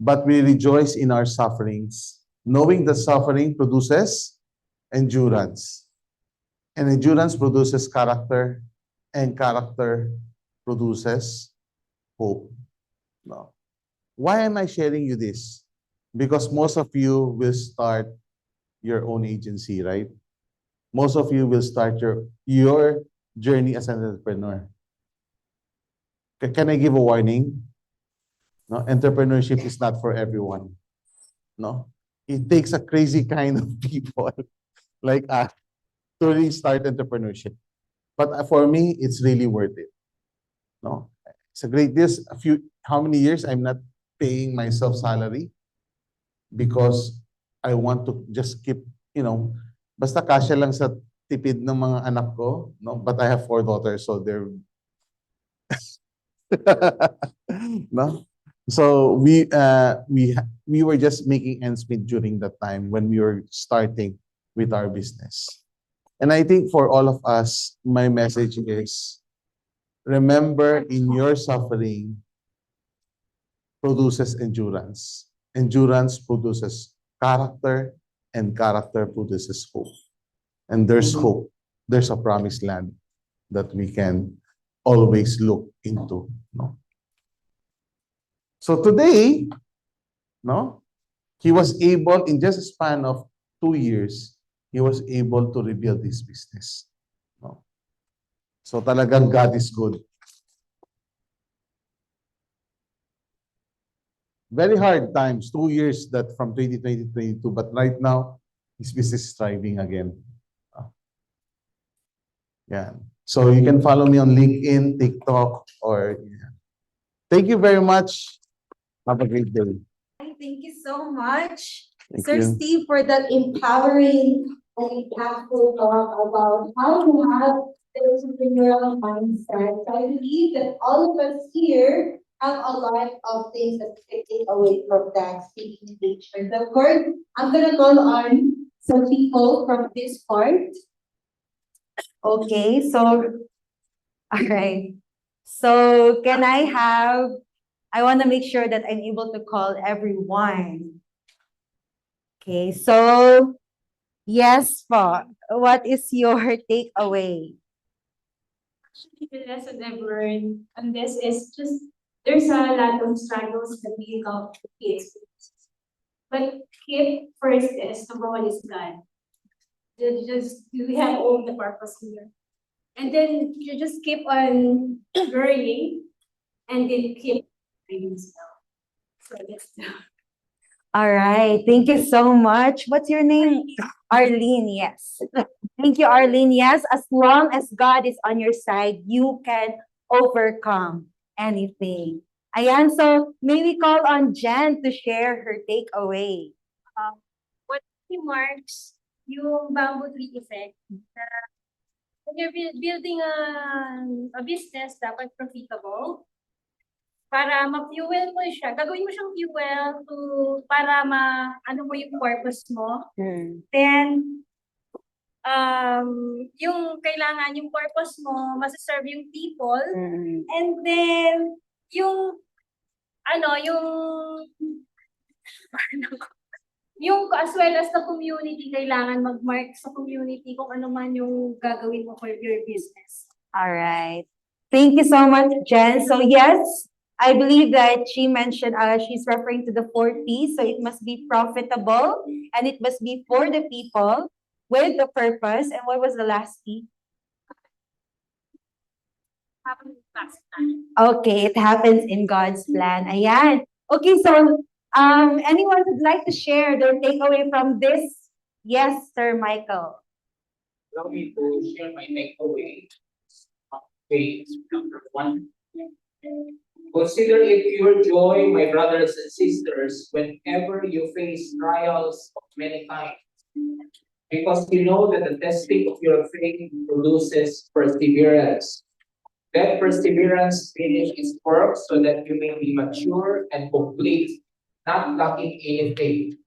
But we rejoice in our sufferings, knowing that suffering produces endurance. And endurance produces character, and character produces hope. No. Why am I sharing you this? Because most of you will start your own agency, right? Most of you will start your journey as an entrepreneur. Can I give a warning? No, entrepreneurship is not for everyone. No, it takes a crazy kind of people like us to really start entrepreneurship. But for me, it's really worth it. No, it's a great. How many years I'm not paying myself salary because I want to just keep, basta kasya lang sa tipid ng mga anak ko, no? But I have 4 daughters, so they're no. So we were just making ends meet during that time when we were starting with our business. And I think for all of us, my message is, remember, in your suffering produces endurance. Endurance produces character, and character produces hope. And there's hope. There's a promised land that we can always look into. No? So today, no, he was able, in just a span of 2 years, he was able to rebuild his business. No? So talagang God is good. Very hard times, 2 years that from 2020 to 2022, but right now, his business is thriving again. Yeah. So you can follow me on LinkedIn, TikTok, or yeah. Thank you very much. Have a great day. Thank you so much, Thank Sir you. Steve, for that empowering and impactful talk about how to have the entrepreneurial mindset. So I believe that all of us here have a lot of things that we can take away from that speaking engagement. Of course, I'm gonna call on some people from this part. Okay, so all right. So I want to make sure that I'm able to call everyone. Okay, so yes po. What is your takeaway? Actually, the lesson I've learned on this is just there's a lot of struggles that we encounter with kids. But keep first is number one is God. We have all the purpose here. And then you just keep on learning and then keep learning still. So that's All right, thank you so much. What's your name? Arlene, yes. Thank you, Arlene. Yes, as long as God is on your side, you can overcome anything. Ayan, so may we call on Jen to share her takeaway. what remarks yung bamboo tree effect. When you're building a business, dapat profitable. Para ma-fuel mo siya, gagawin mo siyang fuel para ano mo yung purpose mo. Then, yung kailangan yung purpose mo, masaserve yung people. And then, yung as well as the community, kailangan mag-mark sa community kung ano man yung gagawin mo for your business. All right. Thank you so much, Jen. So yes, I believe that she mentioned, she's referring to the 4 P's. So it must be profitable and it must be for the people with the purpose. And what was the last P? Okay, it happens in God's plan. Ayan. Okay, so anyone would like to share their takeaway from this? Yes, Sir Michael. Allow me to share my takeaway. Page number 1. Consider it pure joy, my brothers and sisters, whenever you face trials of many kinds, because you know that the testing of your faith produces perseverance. Let perseverance finish its work so that you may be mature and complete, not lacking anything.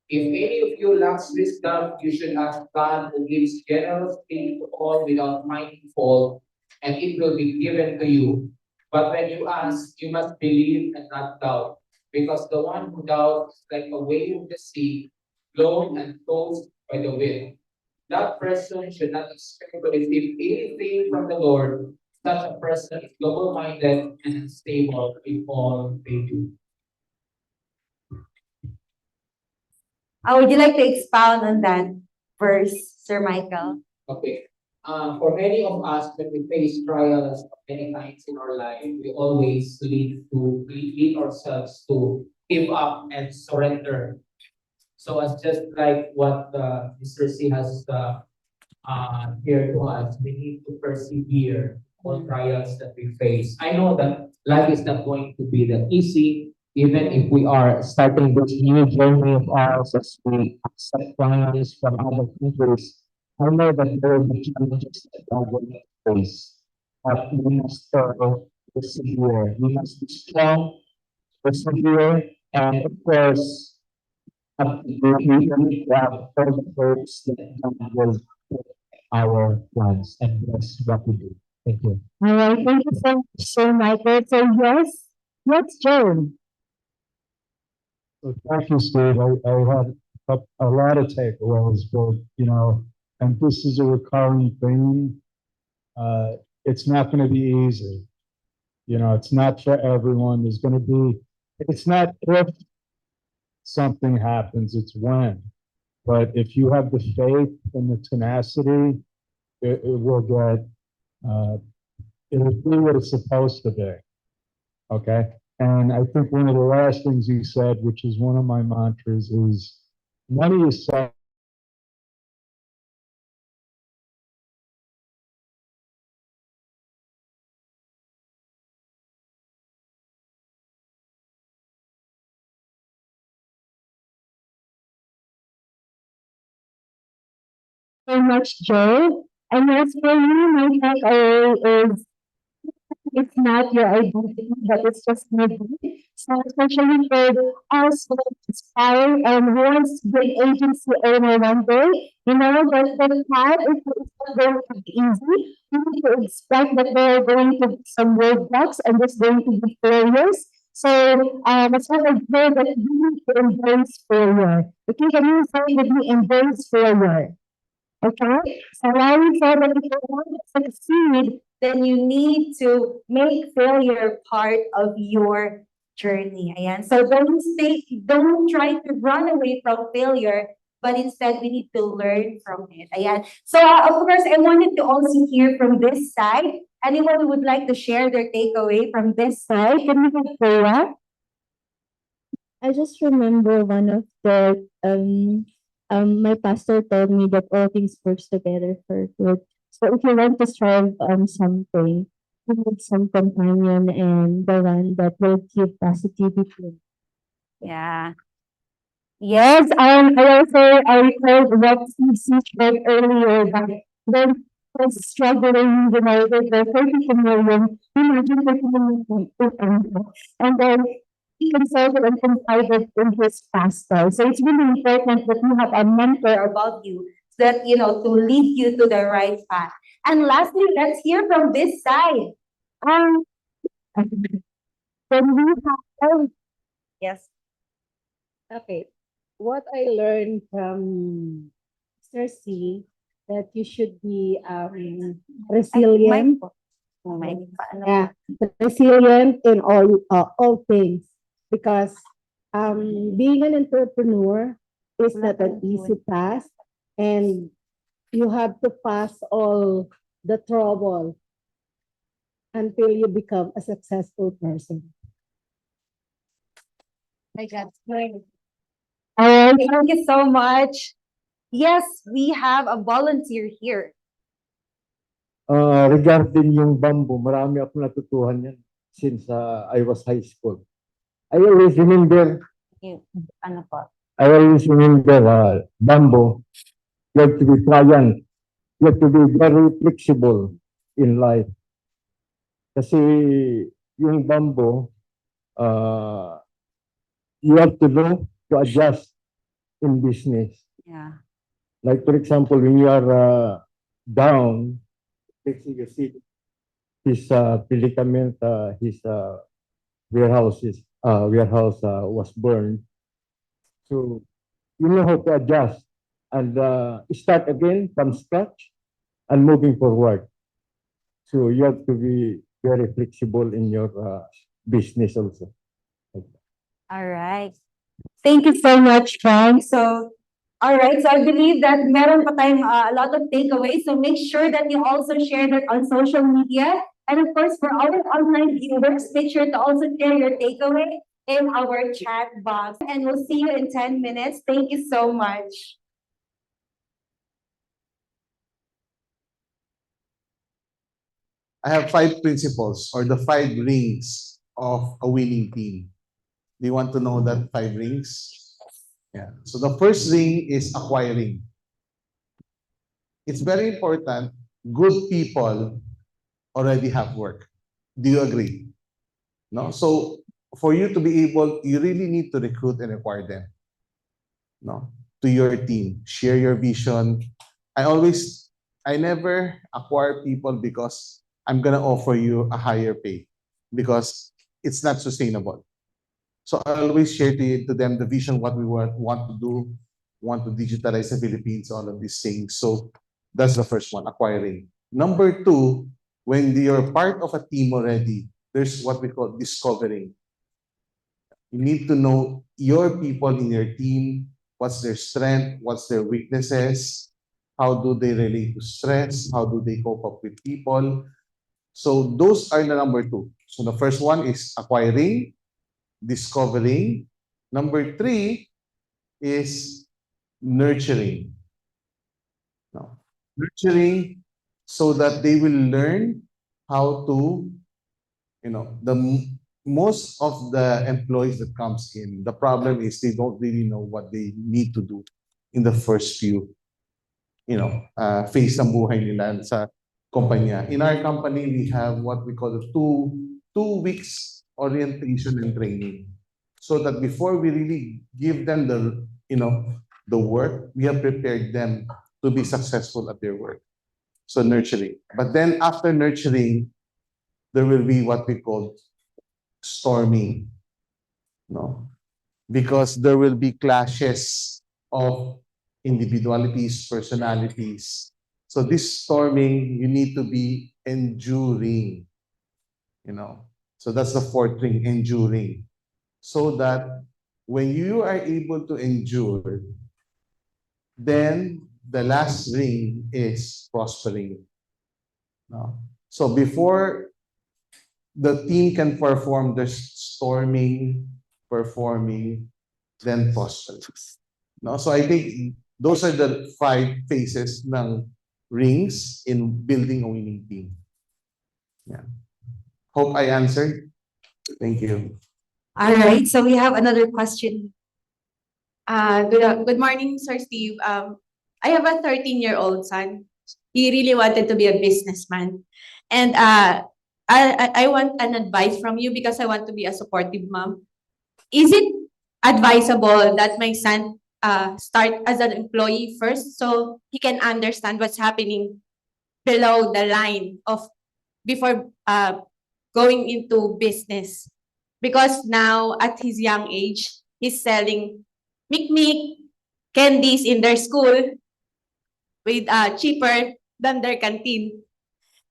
If any of you lacks wisdom, you should ask God, who gives generously to all without finding fault, and it will be given to you. But when you ask, you must believe and not doubt, because the one who doubts is like a wave of the sea, blown and tossed by the wind. That person should not expect to receive anything from the Lord. Such a person is double-minded and unstable in all they do. Would you like to expound on that verse, Sir Michael? Okay. For many of us, when we face trials of many kinds in our life, we always lead ourselves to give up and surrender. So as just like what Mr. C has here to us, we need to persevere all trials that we face. I know that life is not going to be that easy, even if we are starting this new journey of ours as we accept clients from other countries. I know that there will be challenges that are going to face, but we must persevere. We must be strong, persevere, and of course, we need to have all the hopes that God will put our plans and bless what we do. Thank you. All right, thank you so much, Sir Michael. So yes, Joe. So thank you, Steve. I had a lot of takeaways, but and this is a recurring theme. It's not going to be easy. It's not for everyone. It's not if something happens, it's when. But if you have the faith and the tenacity, it will it'll be what it's supposed to be. Okay. And I think one of the last things you said, which is one of my mantras, is money is so So much, Joe. And as for you, my takeaway is it's not your identity, but it's just maybe. So especially for us who aspire and who wants to be agency owner one day, the path is not going to be easy. You need to expect that there are going to be some roadblocks and there's going to be failures. So as well as there that you need to embrace failure. Okay, can you say with me embrace failure? Okay, so while we said that if you want to succeed, then you need to make failure part of your journey. Ayan. So don't try to run away from failure, but instead we need to learn from it. Ayan. So of course, I wanted to also hear from this side. Anyone who would like to share their takeaway from this side? Can we have Kora? I just remember one of the my pastor told me that all things works together for good. So if you want to strive on something, you need some companion and the one that will give positivity. Yeah. Yes, I recalled what Steve said earlier that when I was struggling, with the 32 million, imagine 30 million and then he consulted and confided in his pastor. So it's really important that you have a mentor above you that, to lead you to the right path. And lastly, let's hear from this side. Um, then we have, yes. Okay. What I learned from Mr. C that you should be resilient. Yeah, resilient in all things because being an entrepreneur is not an easy task and you have to pass all the trouble until you become a successful person. My God. All right, thank you so much. Yes, we have a volunteer here. Regarding yung bamboo, marami ako natutuhan yan since I was high school. I always remember, bamboo, you have to be pliant, you have to be very flexible in life. Kasi yung bamboo, you have to know to adjust in business. Yeah. Like for example, when you are down, you see his predicament, his warehouse was burned. So you know how to adjust and start again from scratch and moving forward. So you have to be very flexible in your business also. All right. Thank you so much, Frank. So All right, so I believe that meron pa tayong a lot of takeaways. So make sure that you also share that on social media. And of course, for our online viewers, make sure to also share your takeaway in our chat box. And we'll see you in 10 minutes. Thank you so much. I have 5 principles or the 5 rings of a winning team. Do you want to know that 5 rings? Yeah. So the first ring is acquiring. It's very important. Good people already have work. Do you agree? No? So for you to be able, you really need to recruit and acquire them. No? To your team. Share your vision. I never acquire people because I'm gonna offer you a higher pay because it's not sustainable. So I always share to them the vision, what we want to do, want to digitalize the Philippines, all of these things. So that's the first one, acquiring. Number 2, when you're part of a team already, there's what we call discovering. You need to know your people in your team, what's their strength, what's their weaknesses, how do they relate to stress, how do they cope up with people. So those are the number 2. So the first one is acquiring, discovering. Number 3 is nurturing. No. Nurturing so that they will learn how to, most of the employees that comes in, the problem is they don't really know what they need to do in the first few, phase ng buhay nila sa kumpanya. In our company, we have what we call the two weeks orientation and training. So that before we really give them the work, we have prepared them to be successful at their work. So nurturing. But then after nurturing, there will be what we call storming. No? Because there will be clashes of individualities, personalities. So this storming, you need to be enduring. So that's the 4th ring, enduring. So that when you are able to endure, then the last ring is prospering. No? So before the team can perform, there's storming, performing, then prospering. No? So I think those are the 5 phases ng rings in building a winning team. Yeah. Hope I answered. Thank you. All right, so we have another question. Good morning, Sir Steve. I have a 13-year-old son. He really wanted to be a businessman. And I want an advice from you because I want to be a supportive mom. Is it advisable that my son start as an employee first so he can understand what's happening below the line of before going into business? Because now at his young age, he's selling Mic candies in their school with cheaper than their canteen.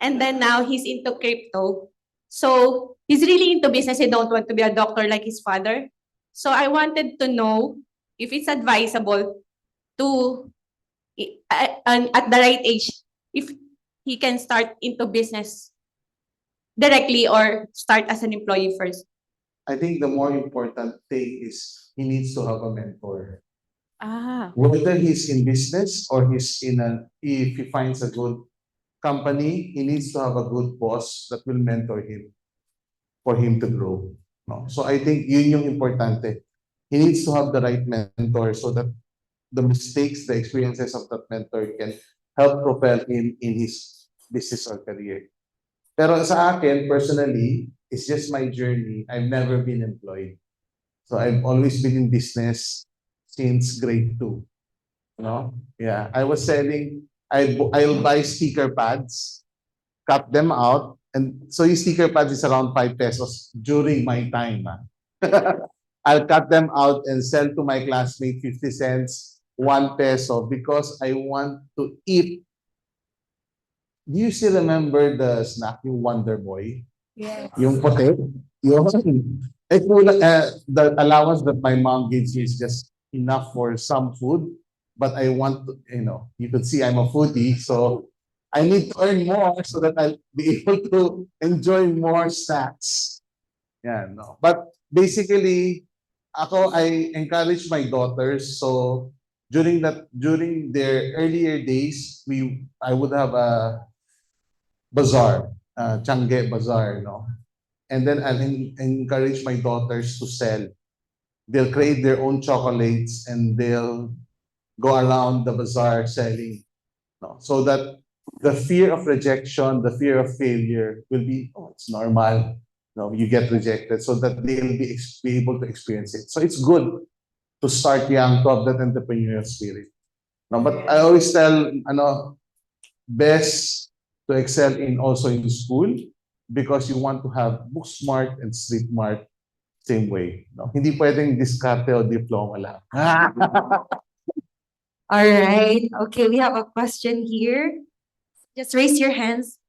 And then now he's into crypto. So he's really into business. He don't want to be a doctor like his father. So I wanted to know if it's advisable to, at the right age, if he can start into business directly or start as an employee first. I think the more important thing is he needs to have a mentor. Ah. Whether he's in business or if he finds a good company, he needs to have a good boss that will mentor him for him to grow. No? So I think yun yung importante. He needs to have the right mentor so that the mistakes, the experiences of that mentor can help propel him in his business or career. Pero sa akin, personally, it's just my journey. I've never been employed. So I've always been in business since grade 2. Yeah. I was selling, I'll buy sticker pads, cut them out, and so yung sticker pads is around 5 pesos during my time. I'll cut them out and sell to my classmate 50 cents, 1 peso, because I want to eat. Do you still remember the snack, yung Wonder Boy? Yes. Yung puti? Yung, the allowance that my mom gives me is just enough for some food, but I want to, you could see I'm a foodie, so I need to earn more so that I'll be able to enjoy more snacks. Yeah, no. But basically, I encourage my daughters. So during their earlier days, I would have a bazaar, Changge bazaar, and then I'll encourage my daughters to sell. They'll create their own chocolates and they'll go around the bazaar selling. So that the fear of rejection, the fear of failure will be, it's normal. You get rejected, so that they'll be able to experience it. So it's good to start young, to have that entrepreneurial spirit. No, but I always tell, best to excel also in school, because you want to have book smart and street smart same way. No? Hindi pwedeng diskarte o diploma lang. All right. Okay, we have a question here. Just raise your hands.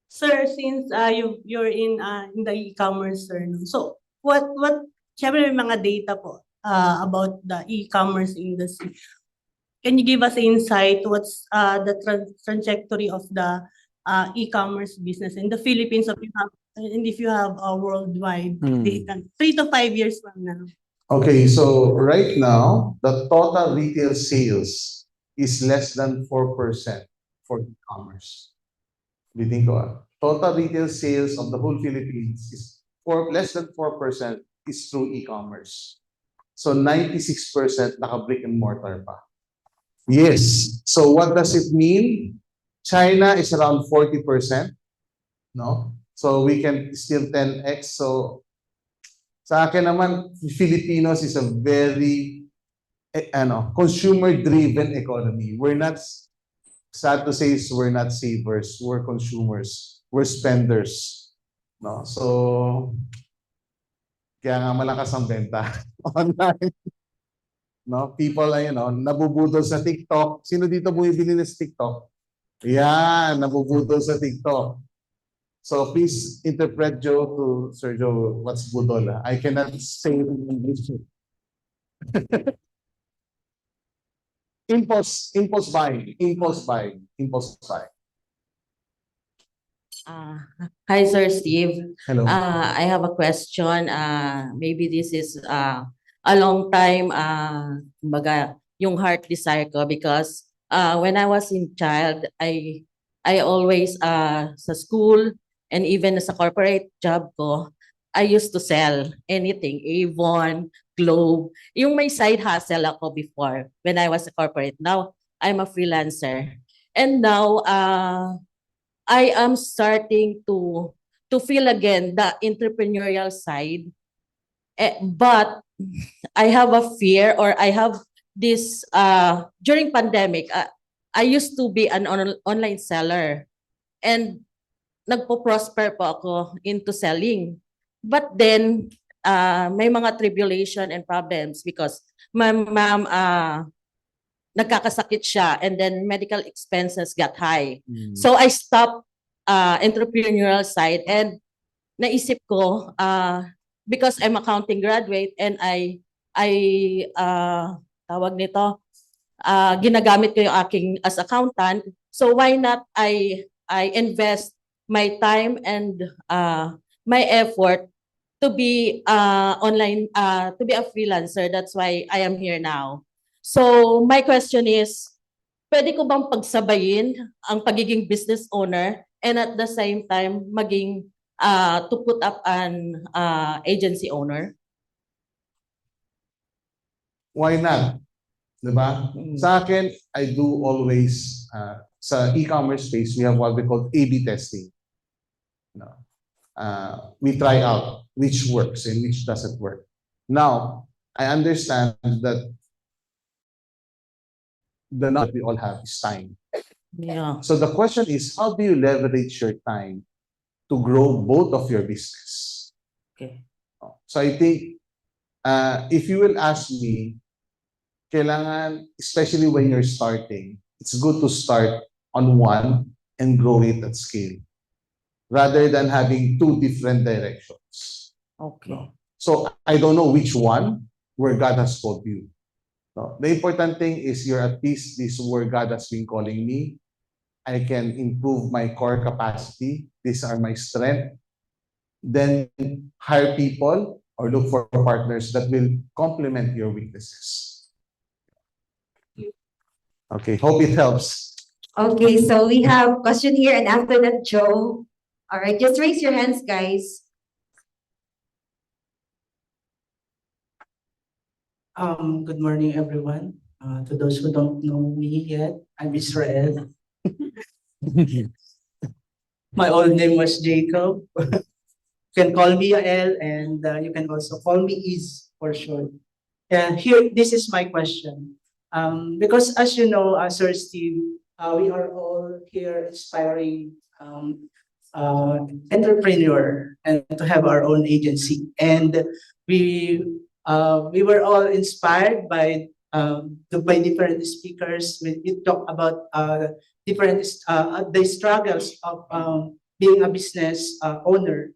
Sir, since you're in the e-commerce, sir, no? So what syempre may mga data po about the e-commerce industry. Can you give us insight what's the trajectory of the e-commerce business in the Philippines, if you have a worldwide data, 3 to 5 years from now? Okay, so right now, the total retail sales is less than 4% for e-commerce. Total retail sales of the whole Philippines is less than 4% is through e-commerce. So 96% naka-brick and mortar pa. Yes. So what does it mean? China is around 40%. No? So we can still 10x. So sa akin naman, Filipinos is a very consumer-driven economy. We're not, sad to say, we're not savers. We're consumers. We're spenders. No? So, kaya nga malakas ang benta online. No? People ay, nabubudol sa TikTok. Sino dito bumibili ng TikTok? Yan, nabubudol sa TikTok. So please interpret Joe to Sir Joe, what's budol? I cannot say it in English. Impulse buying. Hi, Sir Steve. Hello. I have a question. Maybe this is a long time, kumbaga, yung heart desire ko, because when I was in child, I always sa school and even sa corporate job ko, I used to sell anything, Avon, Globe. Yung may side hustle ako before when I was a corporate. Now, I'm a freelancer. And now, I am starting to feel again the entrepreneurial side. But I have a fear, or I have this, during pandemic, I used to be an online seller. And nagpo-prosper po ako into selling. But then, may mga tribulation and problems because ma'am, nagkakasakit siya and then medical expenses got high. So I stopped entrepreneurial side and naisip ko, because I'm accounting graduate and I tawag nito, ginagamit ko yung aking as accountant. So why not I invest my time and my effort to be online, to be a freelancer. That's why I am here now. So my question is, pwede ko bang pagsabayin ang pagiging business owner and at the same time maging to put up an agency owner? Why not? Diba? Sa akin, I do always, sa e-commerce space, we have what we call A/B testing. We try out which works and which doesn't work. Now, I understand that the knowledge we all have is time. Yeah. So the question is, how do you leverage your time to grow both of your business? Okay. So I think, if you will ask me, kailangan, especially when you're starting, it's good to start on one and grow it at scale, rather than having two different directions. Okay. So I don't know which one where God has called you. No? The important thing is you're at peace. This is where God has been calling me. I can improve my core capacity. These are my strengths. Then hire people or look for partners that will complement your weaknesses. Okay, hope it helps. Okay, so we have question here, and after that, Joe. All right, just raise your hands, guys. Good morning, everyone. To those who don't know me yet, I'm Israel. My old name was Jacob. You can call me Yael, and you can also call me Iz for short. And here, this is my question. Because as you know, Sir Steve, we are all here inspiring entrepreneur and to have our own agency. And we were all inspired by different speakers. We talk about different the struggles of being a business owner.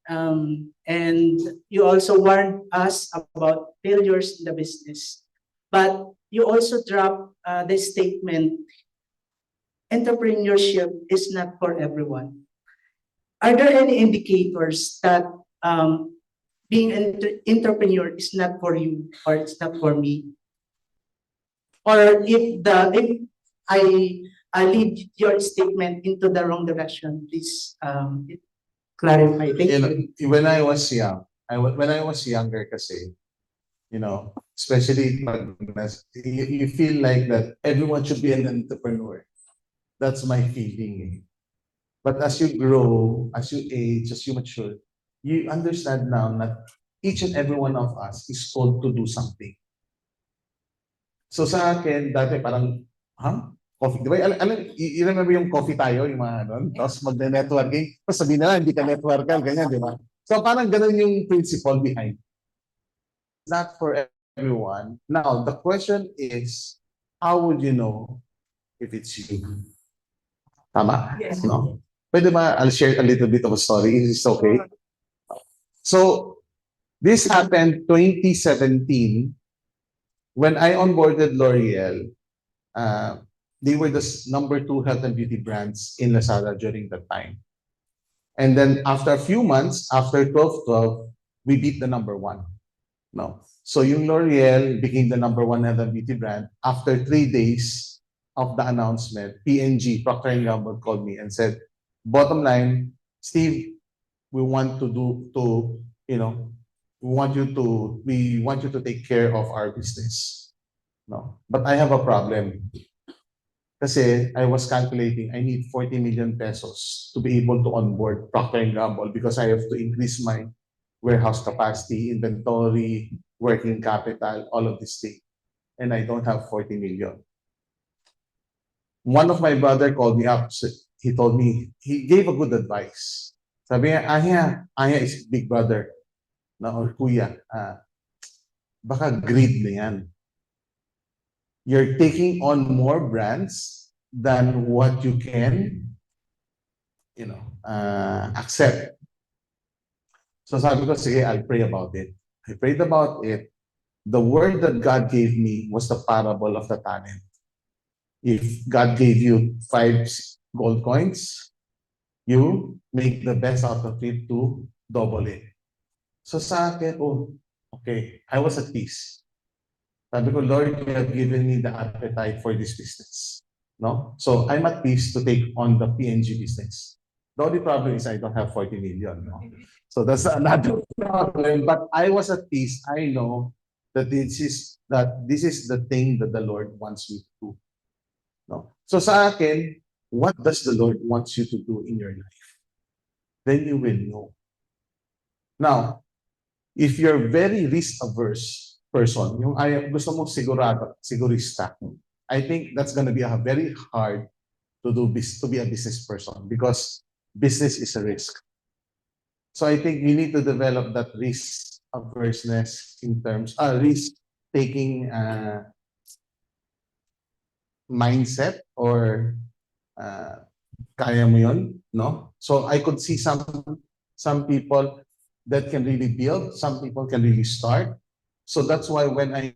And you also warned us about failures in the business. But you also dropped the statement, entrepreneurship is not for everyone. Are there any indicators that being an entrepreneur is not for you or it's not for me? Or if I lead your statement into the wrong direction, please clarify. Thank you. When I was young, when I was younger kasi, especially you feel like that everyone should be an entrepreneur. That's my feeling. But as you grow, as you age, as you mature, you understand now that each and every one of us is called to do something. So sa akin, dati parang, coffee, di ba? You remember yung coffee tayo, yung mga ano, tapos magne-networking, tapos sabihin na hindi ka networker, ganyan, di ba? So parang ganun yung principle behind. Not for everyone. Now, the question is, how would you know if it's you? Tama? Yes. No? Pwede ba, I'll share a little bit of a story. Is this okay? So, this happened 2017 when I onboarded L'Oreal. They were the number 2 health and beauty brands in Lazada during that time. And then after a few months, after 12/12, we beat the number 1. No. So yung L'Oreal became the number 1 health and beauty brand. After 3 days of the announcement, P&G, Procter & Gamble, called me and said, bottom line, Steve, we want you to take care of our business. No. But I have a problem. Kasi I was calculating, I need 40 million pesos to be able to onboard Procter & Gamble because I have to increase my warehouse capacity, inventory, working capital, all of this thing. And I don't have 40 million. One of my brother called me up. He told me, he gave a good advice. Sabi niya, Aya is big brother. Or kuya, baka greed na yan. You're taking on more brands than what you can, accept. So sabi ko, sige, I'll pray about it. I prayed about it. The word that God gave me was the parable of the talent. If God gave you 5 gold coins, you make the best out of it to double it. So sa akin, okay, I was at peace. Sabi ko, Lord, you have given me the appetite for this business. No? So I'm at peace to take on the P&G business. The only problem is I don't have 40 million. No? So that's another problem. But I was at peace. I know that this is the thing that the Lord wants me to do. No? So sa akin, what does the Lord wants you to do in your life? Then you will know. Now, if you're very risk-averse person, yung gusto mong sigurista, I think that's going to be very hard to be a business person because business is a risk. So I think you need to develop that risk averseness in terms risk-taking mindset or kaya mo yun, no? So I could see some people that can really build, some people can really start, So that's why when I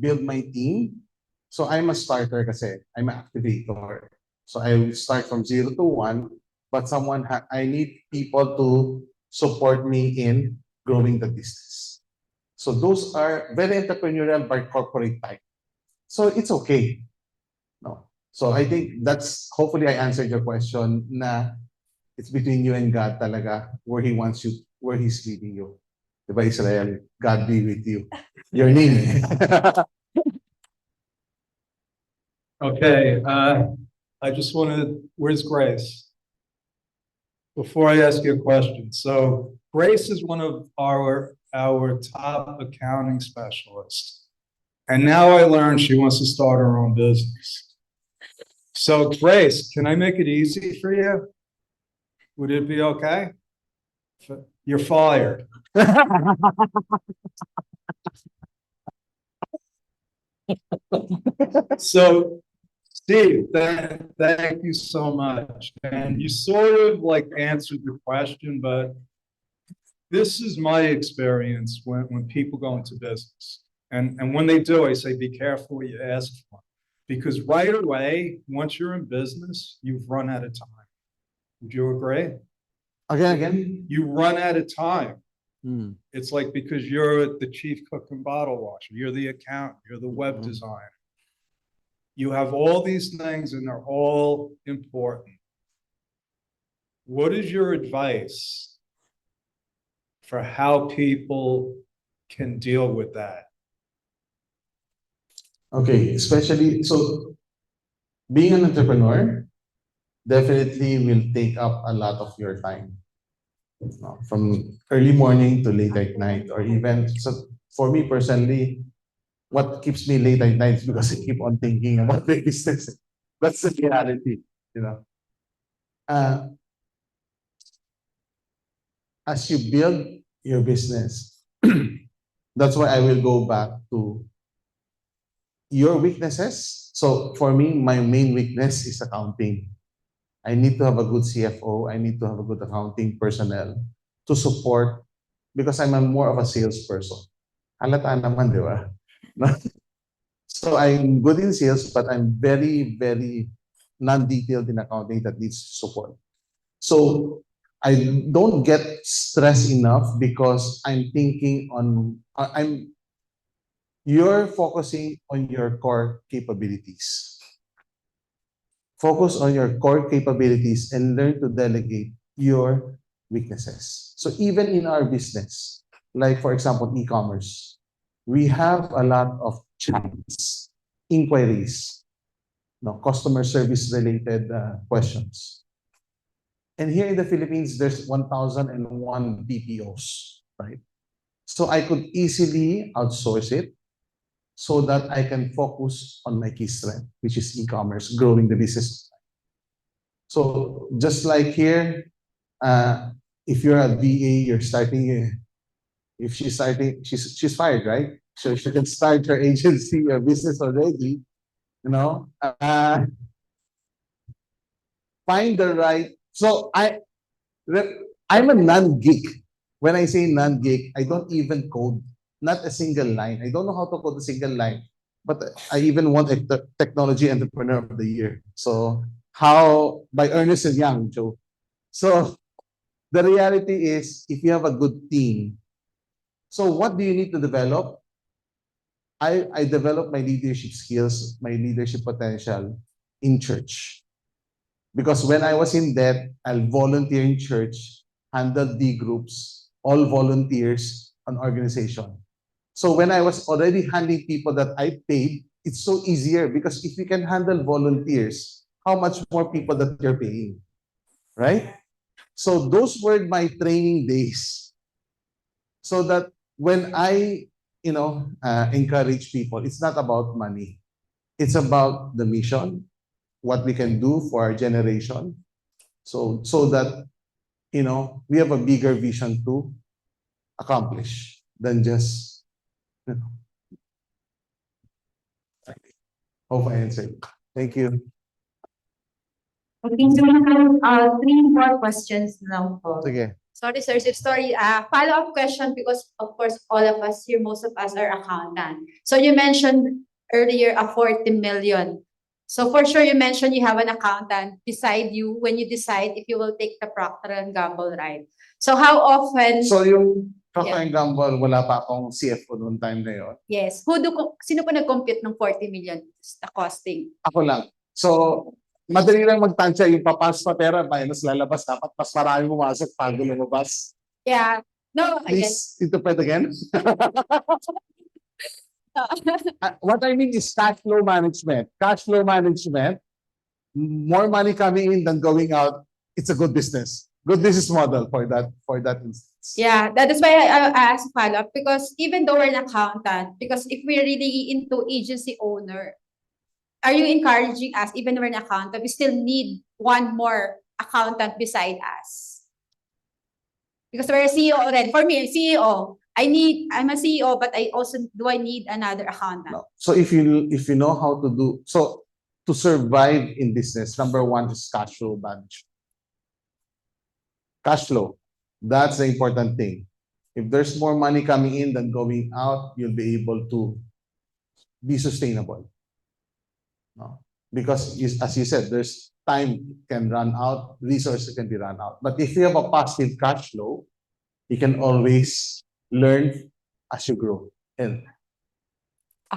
build my team, so I'm a starter kasi, I'm an activator. So I will start from 0 to 1, but I need people to support me in growing the business. So those are very entrepreneurial but corporate type. So it's okay. No. So I think hopefully I answered your question na it's between you and God talaga where He wants you, where He's leading you. Diba Israel? God be with you. Your name. Okay, I just wanted, where's Grace? Before I ask you a question, so Grace is one of our top accounting specialists. And now I learned she wants to start her own business. So Grace, can I make it easy for you? Would it be okay? You're fired. So, Steve, thank you so much. And you sort of like answered the question, but this is my experience when people go into business. And when they do, I say, be careful what you ask for. Because right away, once you're in business, you've run out of time. Would you agree? Again? You run out of time. Hmm. It's like because you're the chief cook and bottle washer, you're the accountant, you're the web designer. You have all these things and they're all important. What is your advice for how people can deal with that? Okay, especially, so being an entrepreneur definitely will take up a lot of your time. From early morning to late at night, or even, so for me personally, what keeps me late at night is because I keep on thinking about the business. That's the reality, you know. As you build your business, that's why I will go back to your weaknesses. So for me, my main weakness is accounting. I need to have a good CFO. I need to have a good accounting personnel to support because I'm more of a salesperson. Halata naman, di ba? So I'm good in sales, but I'm very, very non-detailed in accounting that needs support. So I don't get stressed enough because I'm thinking on, you're focusing on your core capabilities. Focus on your core capabilities and learn to delegate your weaknesses. So even in our business, like for example, e-commerce, we have a lot of chats, inquiries, customer service related questions. And here in the Philippines, there's 1,001 BPOs, right? So I could easily outsource it so that I can focus on my key strength, which is e-commerce, growing the business. So just like here, if you're a VA, you're starting, if she's starting, she's fired, right? So she can start her agency or business already, find the right, so I'm a non-geek. When I say non-geek, I don't even code, not a single line. I don't know how to code a single line, but I even won a technology entrepreneur of the year. So by Ernest and Young, Joe. So the reality is, if you have a good team, so what do you need to develop? I developed my leadership skills, my leadership potential in church. Because when I was in debt, I'll volunteer in church, handle D groups, all volunteers, an organization. So when I was already handling people that I paid, it's so easier because if you can handle volunteers, how much more people that you're paying, right? So those were my training days. So that when I, encourage people, it's not about money. It's about the mission, what we can do for our generation. So that, we have a bigger vision to accomplish than just, Hope I answered. Thank you. Okay, so we have 3 more questions now po. Sige. Sorry, sir. Sorry. Follow-up question because, of course, all of us here, most of us are accountant. So you mentioned earlier a 40 million. So for sure, you mentioned you have an accountant beside you when you decide if you will take the Procter and Gamble, right? So how often? So yung Procter and Gamble, wala pa akong CFO noong time na yun. Yes. Sino po nag-compute ng 40 million, the costing? Ako lang. So, madali lang magtansya yung papasok pa pera minus lalabas. Dapat mas marami pumasok bago lumabas. Yeah. No, Please, interpret again. What I mean is cash flow management. Cash flow management, more money coming in than going out, it's a good business. Good business model for that instance. Yeah, that is why I asked follow-up because even though we're an accountant, because if we're really into agency owner, are you encouraging us, even though we're an accountant, we still need one more accountant beside us? Because we're a CEO already. For me, CEO. I'm a CEO, but do I need another accountant? No. So if you know how to do, so to survive in business, number one is cash flow management. Cash flow, that's the important thing. If there's more money coming in than going out, you'll be able to be sustainable. No? Because as you said, there's time can run out, resources can be run out. But if you have a positive cash flow, you can always learn as you grow. And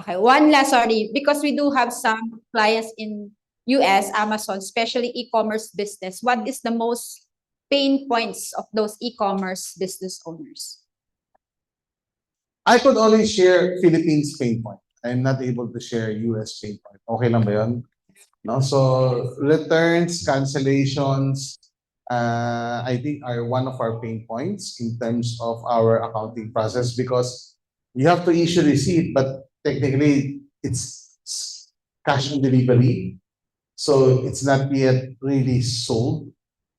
okay, one last, sorry, because we do have some clients in US, Amazon, especially e-commerce business. What is the most pain points of those e-commerce business owners? I could only share Philippines pain point. I'm not able to share US pain point. Okay lang ba yun? No? So returns, cancellations, I think are one of our pain points in terms of our accounting process because you have to issue receipt, but technically it's cash on delivery. So it's not yet really sold.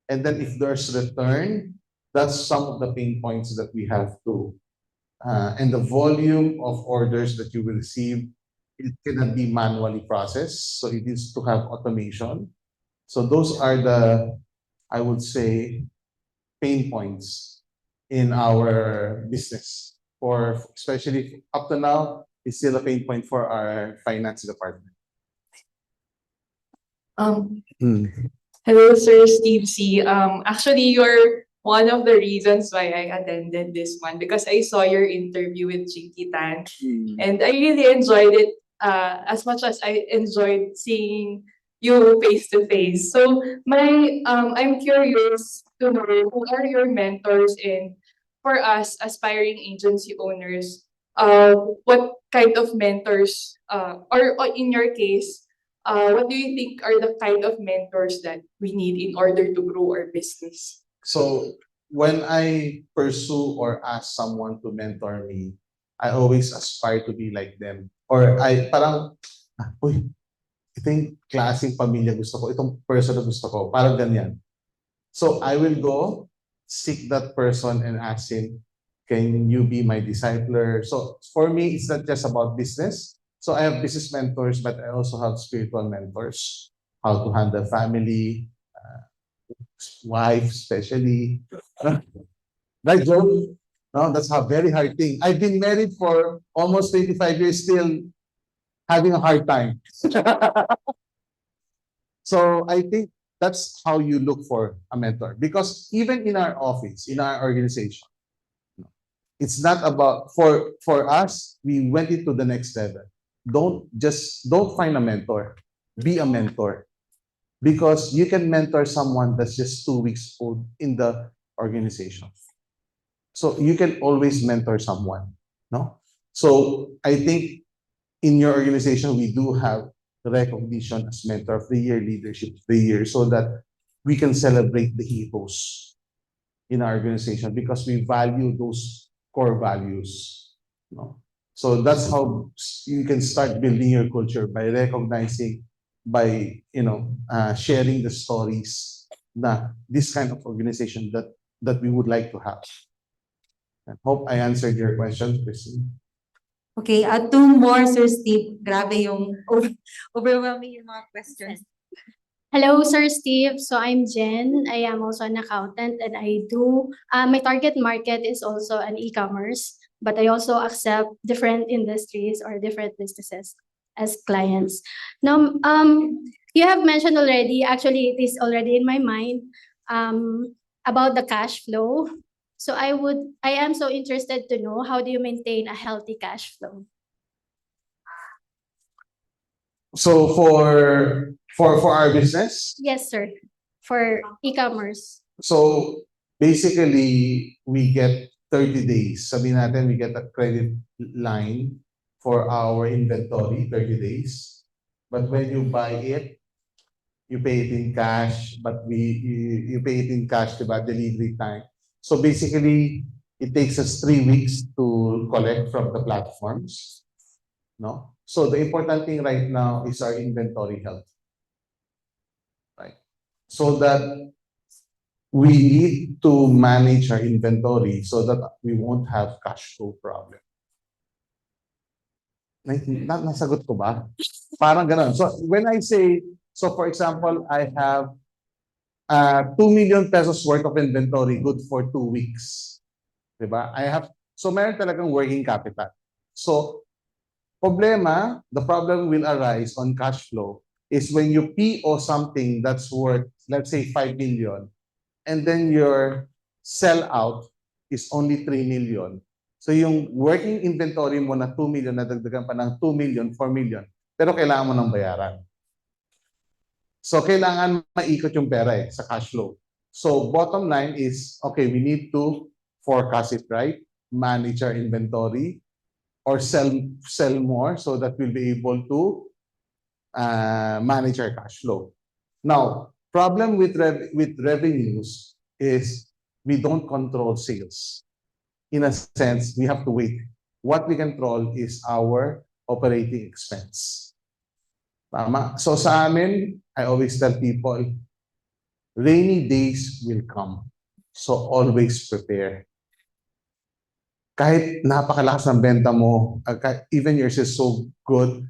And then if there's return, that's some of the pain points that we have to. And the volume of orders that you will receive, it cannot be manually processed. So it needs to have automation. So those are the, I would say, pain points in our business. For especially up to now, it's still a pain point for our finance department. Hello, Sir Steve C. Actually, you're one of the reasons why I attended this one because I saw your interview with Chinky Tan, and I really enjoyed it as much as I enjoyed seeing you face to face. So I'm curious to know who are your mentors, and for us aspiring agency owners, what kind of mentors, or in your case, what do you think are the kind of mentors that we need in order to grow our business? So when I pursue or ask someone to mentor me, I always aspire to be like them. Or I parang, uy, ito yung klaseng pamilya gusto ko, itong person na gusto ko, parang ganyan. So I will go seek that person and ask him, can you be my discipler? So for me, it's not just about business. So I have business mentors, but I also have spiritual mentors. How to handle family, wife especially. Right, Joe? No, that's a very hard thing. I've been married for almost 25 years, still having a hard time. So I think that's how you look for a mentor. Because even in our office, in our organization, it's not about, for us, we went into the next level. Don't find a mentor, be a mentor. Because you can mentor someone that's just 2 weeks old in the organization. So you can always mentor someone, no? So I think in your organization, we do have recognition as Mentor of the Year, Leadership of the Year, so that we can celebrate the ethos in our organization because we value those core values, no? So that's how you can start building your culture, by recognizing, by sharing the stories na this kind of organization that we would like to have. I hope I answered your question, Christine. Okay, two more, Sir Steve. Grabe yung overwhelming yung mga questions. Hello, Sir Steve. So I'm Jen. I am also an accountant and I do, my target market is also an e-commerce, but I also accept different industries or different businesses as clients. Now, you have mentioned already, actually it is already in my mind, about the cash flow. So I am so interested to know, how do you maintain a healthy cash flow? So for our business, Yes, sir. For e-commerce. so basically we get 30 days. Sabihin natin we get a credit line for our inventory, 30 days. But when you buy it, you pay it in cash, but you pay it in cash, diba? Delivery time. So basically, it takes us 3 weeks to collect from the platforms. No? So the important thing right now is our inventory health. Right? So that we need to manage our inventory so that we won't have cash flow problem. Nasagot ko ba? Parang ganun. So when I say, so for example, I have 2 million pesos worth of inventory, good for 2 weeks. Diba? So meron talagang working capital. So the problem will arise on cash flow is when you PO something that's worth, let's say 5 million, and then your sell out is only 3 million. So yung working inventory mo na 2 million, nadagdagan pa ng 2 million, 4 million, pero kailangan mo ng bayaran. So kailangan maikot yung pera sa cash flow. So bottom line is, okay, we need to forecast it right, manage our inventory, or sell more so that we'll be able to manage our cash flow. Now, problem with revenues is we don't control sales. In a sense, we have to wait. What we control is our operating expense. Tama? So sa amin, I always tell people, rainy days will come. So always prepare. Kahit napakalakas ng benta mo, even yours is so good,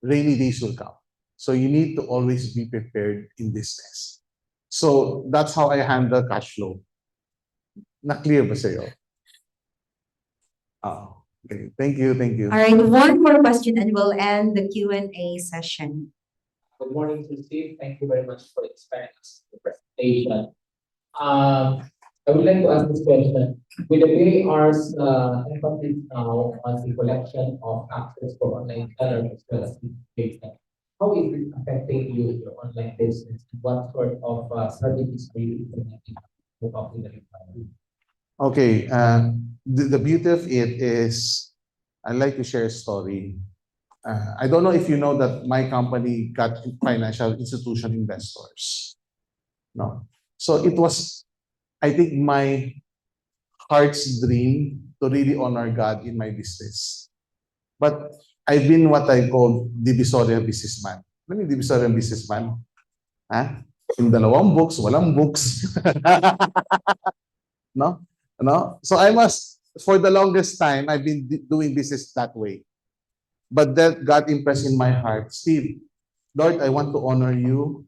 rainy days will come. So you need to always be prepared in business. So that's how I handle cash flow. Na-clear ba sa'yo? Okay. Thank you. All right, one more question and we'll end the Q&A session. Good morning to Steve. Thank you very much for inspiring us in the presentation. I would like to ask this question. With the VAR's emphasis now on the collection of access for online sellers as well as data, how is it affecting you in your online business? What sort of strategies are you implementing to cope with the requirement? Okay. The beauty of it is, I'd like to share a story. I don't know if you know that my company got financial institution investors. No. So it was, I think, my heart's dream to really honor God in my business. But I've been what I call divisoria businessman. Ano yung divisoria businessman? Ha? Yung dalawang books, walang books. No? So I must, for the longest time, I've been doing business that way. But that God impressed in my heart, Steve, Lord, I want to honor you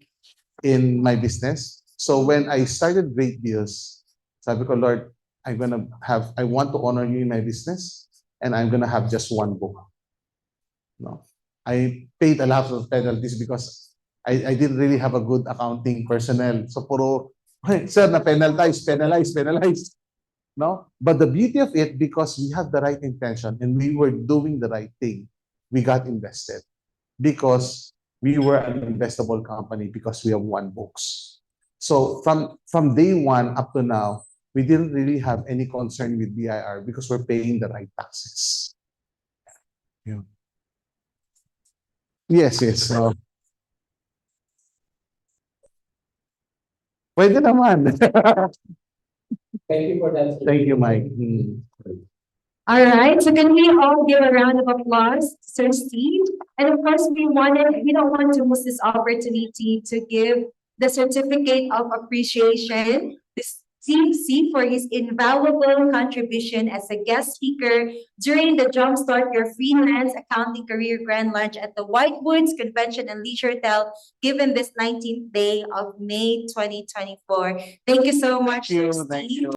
in my business. So when I started Great Deals, sabi ko, Lord, I want to honor you in my business, and I'm gonna have just one book. No, I paid a lot of penalties because I didn't really have a good accounting personnel. So puro, sir, na penalize. No, but the beauty of it, because we had the right intention and we were doing the right thing, we got invested because we were an investable company because we have one books. So from day one up to now, we didn't really have any concern with BIR because we're paying the right taxes. Yeah. Yes. Pwede naman. Thank you for that. Thank you, Mike. All right, so can we all give a round of applause to Sir Steve? And of course, we don't want to miss this opportunity to give the certificate of appreciation, this Steve C. for his invaluable contribution as a guest speaker during the Jumpstart Your Freelance Accounting Career Grand Launch at the Whitewoods Convention and Leisure Hotel, given this 19th day of May 2024. Thank you so much, Sir Steve.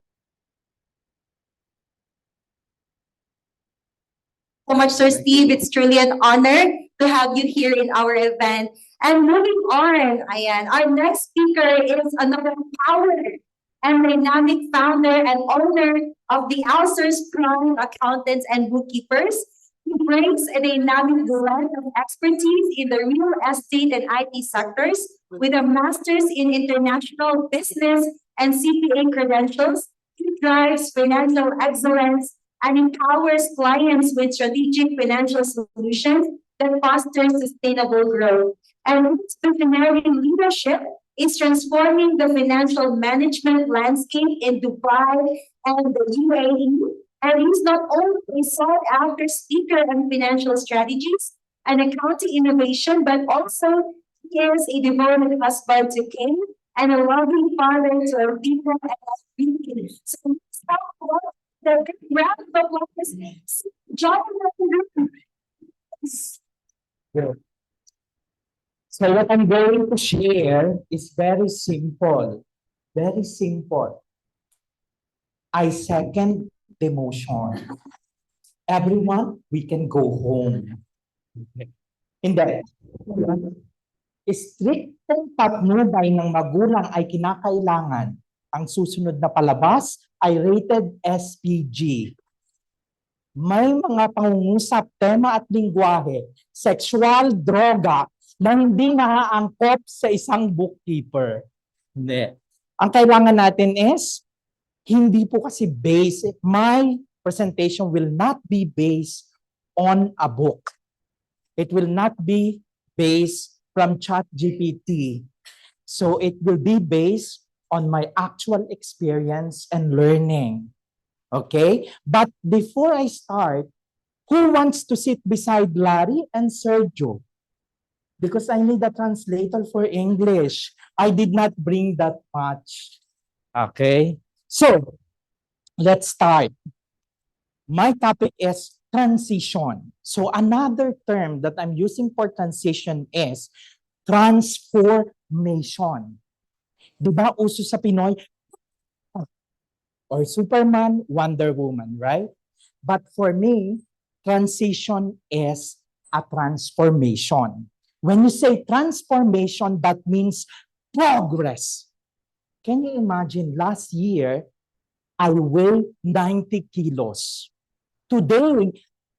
So much, Sir Steve. It's truly an honor to have you here in our event. And moving on, ayan, our next speaker is another empowered and dynamic founder and owner of the Outsource Prime Accountants and Bookkeepers. He brings a dynamic blend of expertise in the real estate and IT sectors with a master's in international business and CPA credentials. He drives financial excellence and empowers clients with strategic financial solutions that foster sustainable growth. And his visionary leadership is transforming the financial management landscape in Dubai and the UAE. And he's not only a sought-after speaker on financial strategies and accounting innovation, but also he is a devoted husband to King and a loving father to our people and our community. So let's talk about the big round of applause. John. So what I'm going to share is very simple. Very simple. I second the motion. Everyone, we can go home. Hindi. Striktong patnubay ng magulang ay kinakailangan. Ang susunod na palabas ay rated SPG. May mga pangungusap, tema at lingwahe, sexual, droga, na hindi naaangkop sa isang bookkeeper. Hindi. Ang kailangan natin is, hindi po kasi based, my presentation will not be based on a book. It will not be based from ChatGPT. So it will be based on my actual experience and learning. Okay? But before I start, who wants to sit beside Larry and Sergio? Because I need a translator for English. I did not bring that much. Okay? So, let's start. My topic is transition. So, another term that I'm using for transition is transformation. Diba uso sa Pinoy? Or Superman, Wonder Woman, right? But for me, transition is a transformation. When you say transformation, that means progress. Can you imagine last year, I weighed 90 kilos. Today,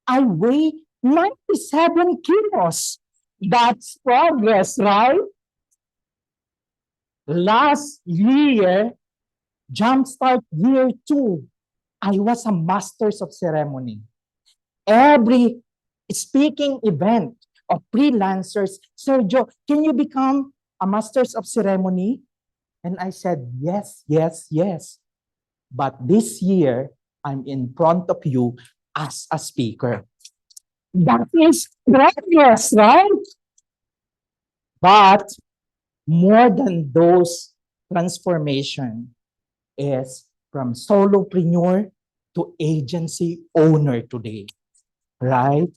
I weigh 97 kilos. That's progress, right? Last year, Jumpstart year 2, I was a Masters of Ceremony. Every speaking event of freelancers, Sergio, can you become a Masters of Ceremony? And I said, yes, yes, yes. But this year, I'm in front of you as a speaker. That is progress, right? But more than those transformation is from solopreneur to agency owner today, right?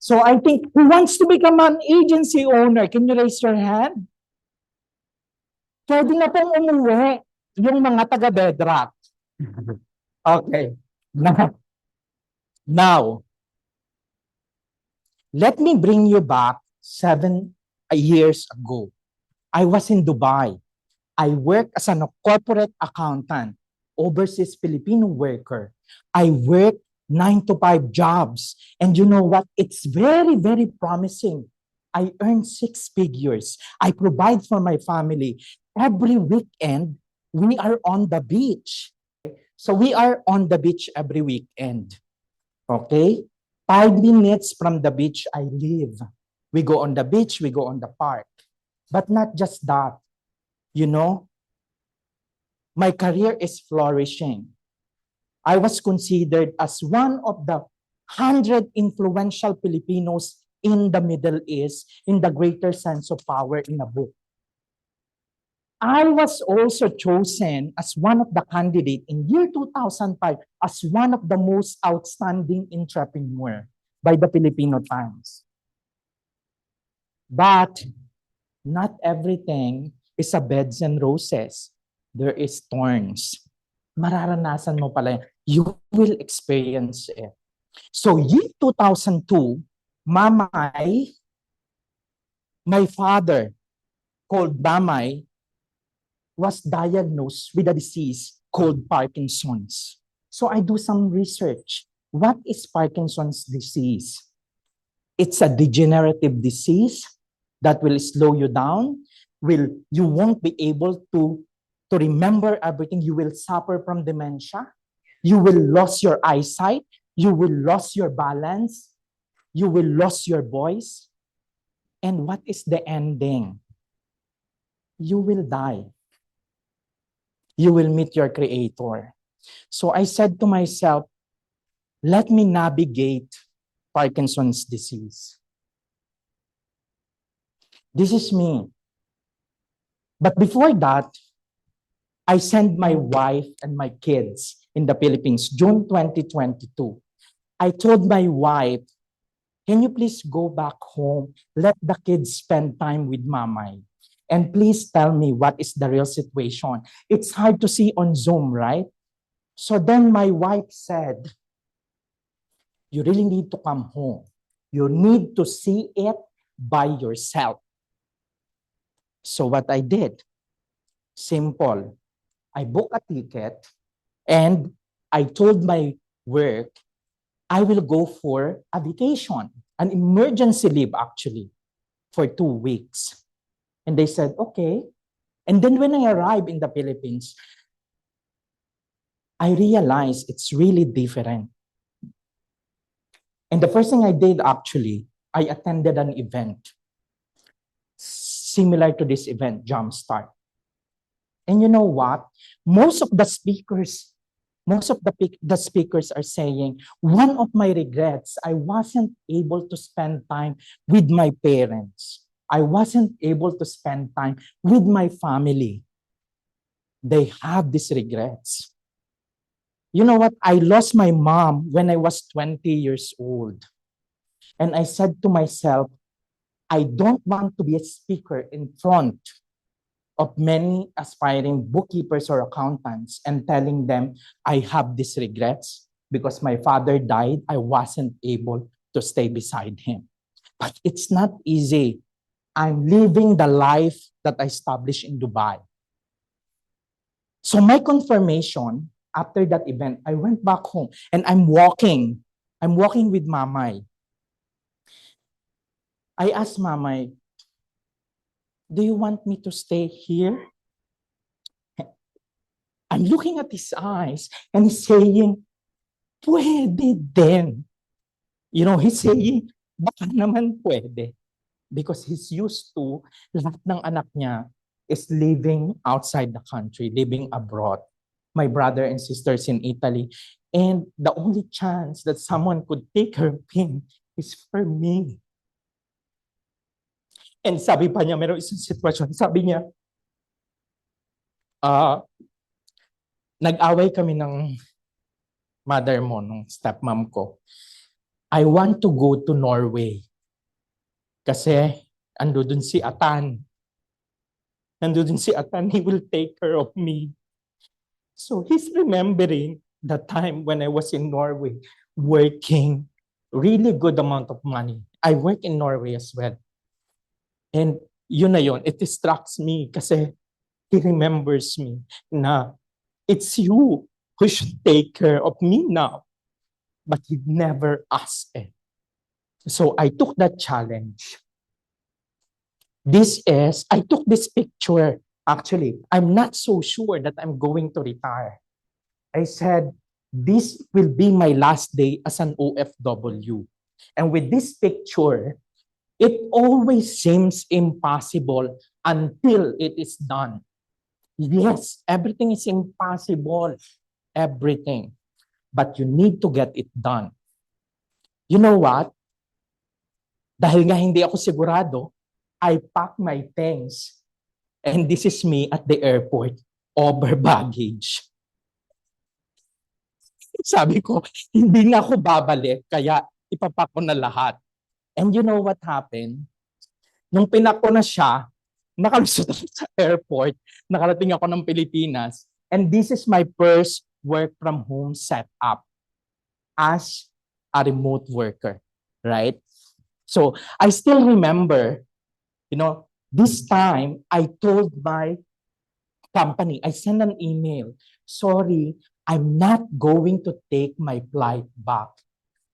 So I think, who wants to become an agency owner? Can you raise your hand? Pwede na pong umuwi yung mga taga-bedrock. Okay. Now, let me bring you back 7 years ago. I was in Dubai. I worked as a corporate accountant, overseas Filipino worker. I worked 9-to-5 jobs. And you know what? It's very, very promising. I earn 6 figures. I provide for my family. Every weekend, we are on the beach. So we are on the beach every weekend. Okay? 5 minutes from the beach, I live. We go on the beach, we go on the park. But not just that. You know, my career is flourishing. I was considered as one of the 100 influential Filipinos in the Middle East in the greater sense of power in a book. I was also chosen as one of the candidates in year 2005 as one of the most outstanding entrepreneur by the Filipino Times. But not everything is a beds and roses. There is thorns. Mararanasan mo pala yan. You will experience it. So year 2002, Mamay, my father called Mamay, was diagnosed with a disease called Parkinson's. So I do some research. What is Parkinson's disease? It's a degenerative disease that will slow you down. You won't be able to remember everything. You will suffer from dementia. You will lose your eyesight. You will lose your balance. You will lose your voice. And what is the ending? You will die. You will meet your creator. So I said to myself, let me navigate Parkinson's disease. This is me. But before that, I sent my wife and my kids in the Philippines, June 2022. I told my wife, can you please go back home? Let the kids spend time with Mamay. And please tell me what is the real situation. It's hard to see on Zoom, right? So then my wife said, you really need to come home. You need to see it by yourself. So what I did, simple. I booked a ticket and I told my work, I will go for a vacation, an emergency leave actually, for 2 weeks. And they said, okay. And then when I arrived in the Philippines, I realized it's really different. And the first thing I did actually, I attended an event similar to this event, Jumpstart. And you know what? Most of the speakers are saying, one of my regrets, I wasn't able to spend time with my parents. I wasn't able to spend time with my family. They have these regrets. You know what? I lost my mom when I was 20 years old. And I said to myself, I don't want to be a speaker in front of many aspiring bookkeepers or accountants and telling them I have these regrets because my father died. I wasn't able to stay beside him. But it's not easy. I'm living the life that I established in Dubai. So my confirmation after that event, I went back home and I'm walking. I'm walking with Mamay. I asked Mamay, do you want me to stay here? I'm looking at his eyes and he's saying, pwede din. You know, he's saying, baka naman pwede. Because he's used to, lahat ng anak niya is living outside the country, living abroad. My brother and sisters in Italy. And the only chance that someone could take care of him is for me. And sabi pa niya, meron isang sitwasyon, sabi niya, nag-away kami ng mother mo, ng stepmom ko. I want to go to Norway. Kasi ando dun si Atan. Ando dun si Atan, he will take care of me. So he's remembering the time when I was in Norway, working really good amount of money. I work in Norway as well. And yun na yun, it distracts me kasi he remembers me na it's you who should take care of me now. But he never asked it. So I took that challenge. I took this picture. Actually, I'm not so sure that I'm going to retire. I said, this will be my last day as an OFW. And with this picture, it always seems impossible until it is done. Yes, everything is impossible. Everything. But you need to get it done. You know what? Dahil nga hindi ako sigurado, I packed my things And this is me at the airport, over baggage. Sabi ko, hindi na ako babalik, kaya ipapak ko na lahat. And you know what happened? Nung pinak ko na siya, nakalusot ako sa airport, nakarating ako ng Pilipinas, and this is my first work from home setup as a remote worker, right? So I still remember, this time I told my company, I sent an email, sorry, I'm not going to take my flight back.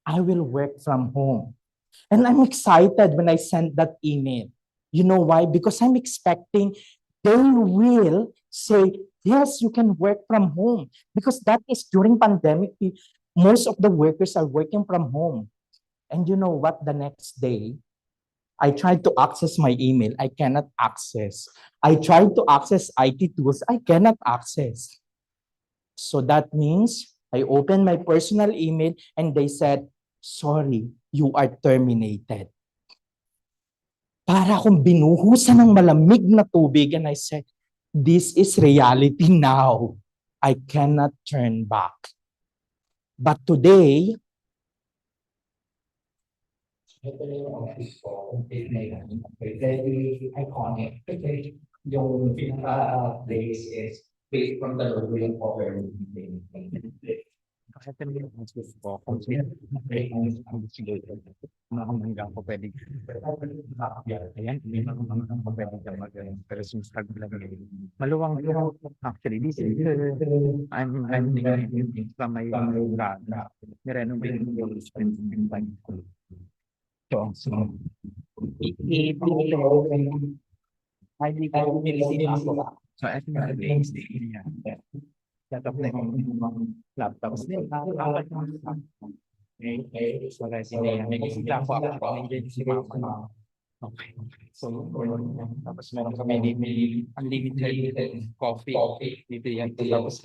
I will work from home. And I'm excited when I sent that email. You know why? Because I'm expecting they will say, yes, you can work from home. Because that is during pandemic, most of the workers are working from home. And you know what? The next day, I tried to access my email. I cannot access. I tried to access IT tools. I cannot access. So that means I opened my personal email and they said, sorry, you are terminated. Para akong binuhusan ng malamig na tubig, and I said, this is reality now. I cannot turn back. But today, very iconic. Yung place is based from the logo yung cover. Ito na yung answers ko. Kung sino ang hanggang ko pwede. Ayan, hindi naman ko pwede ka mag-ayon. Pero since tag-vlog maluwang actually, this is I'm thinking from my brother. Nirenovate yung spending time ko. So, hindi ko nilisip ako. So, ito na yung set up na yung laptops nila. Okay. So, guys, nag-isita ko ako. Nandiyan si mama. Okay. So, tapos meron kami unlimited coffee. Dito yan. Tapos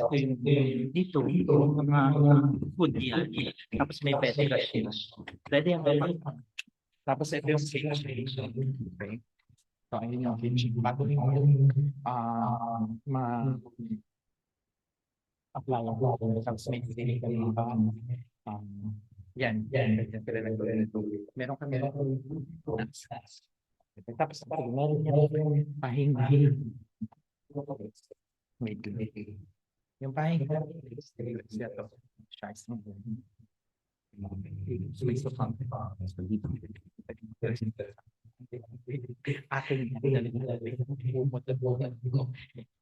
dito, yung mga food yan. Tapos may petty rush yun. Pwede yung tapos ito yung station. Okay. So, ayun yung kitchen. Bago yung apply ang tapos may sili ka ng yan. Meron kami tapos meron yung pahinga. Yung pahinga ito.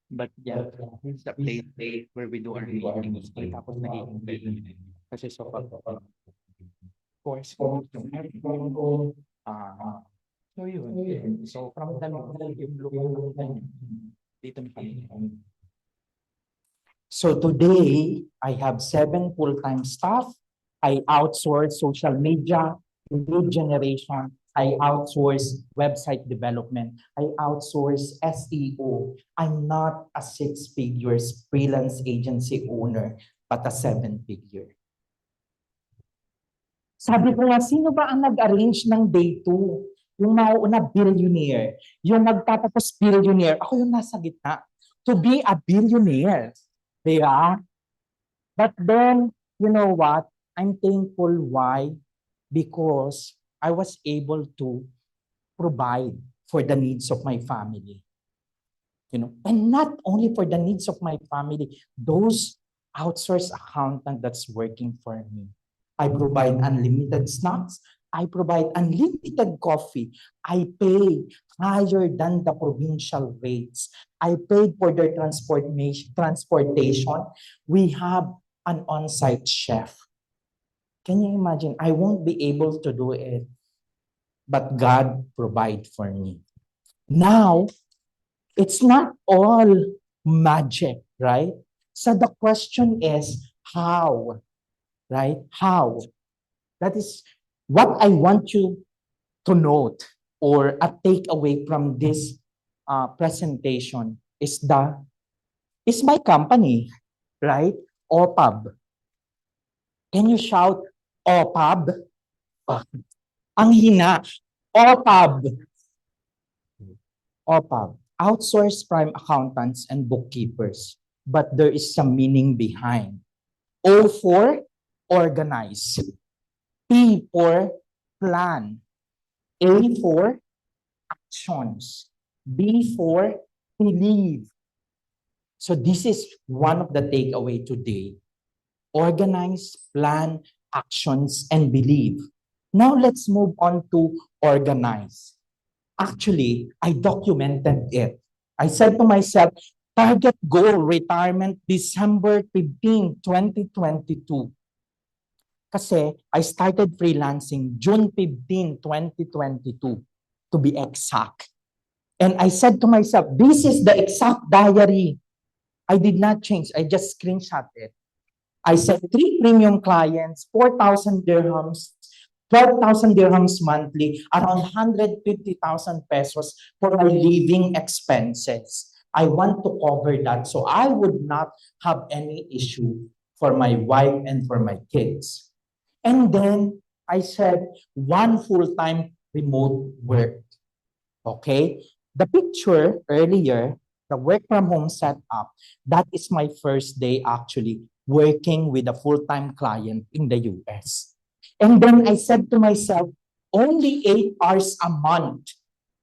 But yeah, it's a place where we do our meetings. Tapos nagiging kasi so of course, so yun. So from the dito na kami. So today, I have 7 full-time staff. I outsource social media, lead generation. I outsource website development. I outsource SEO. I'm not a 6-figure freelance agency owner, but a 7-figure. Sabi ko nga, sino ba ang nag-arrange ng day 2? Yung mauuna billionaire. Yung nagtatapos billionaire. Ako yung nasa gitna. To be a billionaire. Diba? But then, you know what? I'm thankful. Why? Because I was able to provide for the needs of my family. And not only for the needs of my family, those outsourced accountant that's working for me. I provide unlimited snacks. I provide unlimited coffee. I pay higher than the provincial rates. I paid for their transportation. We have an on-site chef. Can you imagine? I won't be able to do it, but God provide for me. Now, it's not all magic, right? So the question is how, right? How? That is what I want you to note, or a takeaway from this presentation is my company, right? OPAB. Can you shout OPAB? Ang hina. OPAB. OPAB. outsource prime accountants and bookkeepers, but there is some meaning behind. O for organize, P for plan, A for actions, B for believe. So this is one of the takeaway today. Organize, plan, actions, and believe. Now let's move on to organize. Actually, I documented it. I said to myself, target goal retirement December 15, 2022. Kasi I started freelancing June 15, 2022 to be exact. And I said to myself, this is the exact diary. I did not change. I just screenshot it. I said 3 premium clients, 4,000 dirhams, 12,000 dirhams monthly, around 150,000 pesos for my living expenses. I want to cover that so I would not have any issue for my wife and for my kids. And then I said 1 full-time remote work. Okay? The picture earlier, the work from home setup, that is my first day actually working with a full-time client in the US. And then I said to myself, only 8 hours a month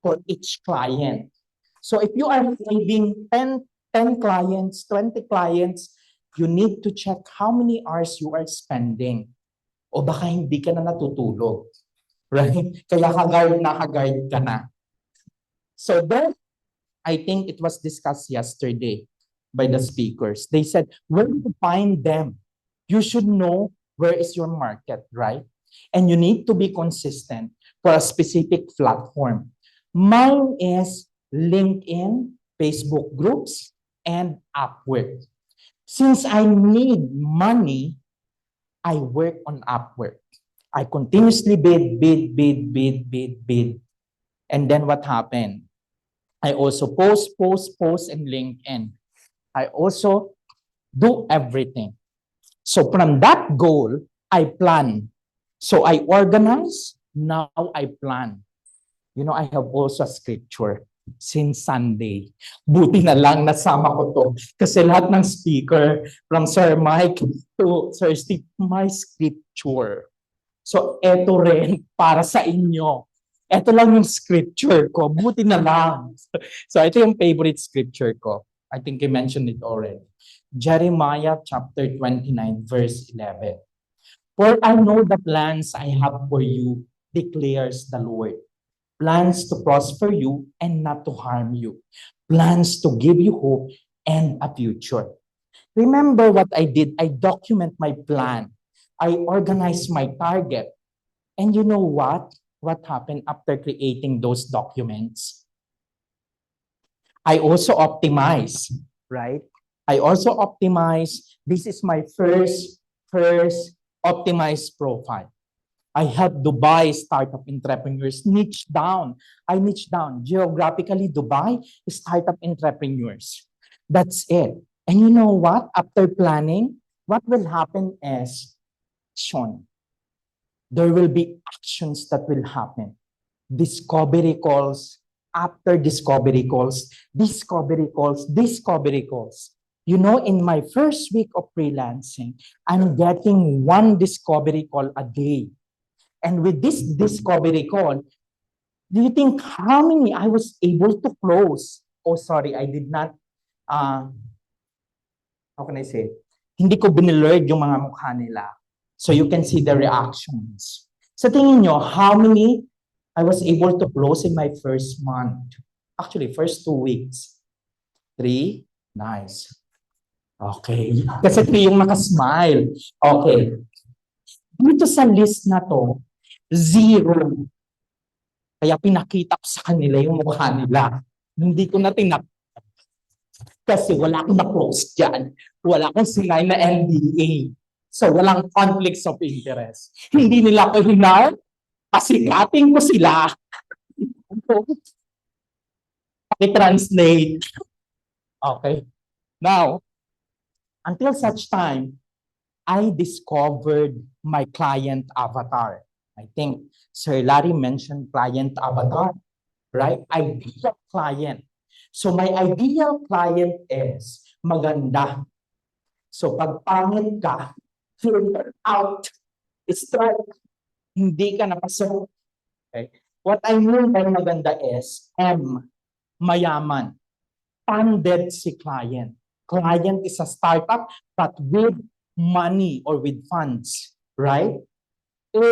for each client. So if you are having 10 clients, 20 clients, you need to check how many hours you are spending. O baka hindi ka na natutulog. Right? Kaya ka-guard ka na. So then, I think it was discussed yesterday by the speakers. They said, where to find them? You should know where is your market, right? And you need to be consistent for a specific platform. Mine is LinkedIn, Facebook groups, and Upwork. Since I need money, I work on Upwork. I continuously bid. And then what happened? I also post in LinkedIn. I also do everything. So from that goal, I plan. So I organize, now I plan. You know, I have also a scripture since Sunday. Buti na lang nasama ko to. Kasi lahat ng speaker, from Sir Mike to Sir Steve, my scripture. So eto rin para sa inyo. Ito lang yung scripture ko. Buti na lang. So ito yung favorite scripture ko. I think I mentioned it already. Jeremiah chapter 29 verse 11. For I know the plans I have for you, declares the Lord. Plans to prosper you and not to harm you. Plans to give you hope and a future. Remember what I did? I document my plan. I organize my target. And you know what? What happened after creating those documents? I also optimize, right? I also optimize. This is my first optimized profile. I help Dubai startup entrepreneurs niche down. I niche down geographically Dubai startup entrepreneurs. That's it. And you know what? After planning, what will happen is, Sean, there will be actions that will happen. Discovery calls, after discovery calls, discovery calls, discovery calls. You know, in my first week of freelancing, I'm getting 1 discovery call a day. And with this discovery call, do you think how many I was able to close? Oh, sorry, I did not, how can I say? Hindi ko binilurd yung mga mukha nila. So you can see the reactions. Sa tingin nyo, how many I was able to close in my first month? Actually, first 2 weeks. 3, nice. Okay. Kasi 3 yung nakasmile. Okay. Dito sa list na to, 0. Kaya pinakita ko sa kanila yung mukha nila. Hindi ko na kasi wala akong na-close dyan. Wala akong sinay na NDA. So, walang conflicts of interest. Hindi nila ko hinar, kasi kating ko sila. I-translate. Okay. Now, until such time, I discovered my client avatar. I think Sir Larry mentioned client avatar, right? I be a client. So my ideal client is maganda. So pag pangit ka, filter out, strike, hindi ka napasok. Okay? What I mean by maganda is M, mayaman. Funded si client. Client is a startup but with money or with funds, right? A,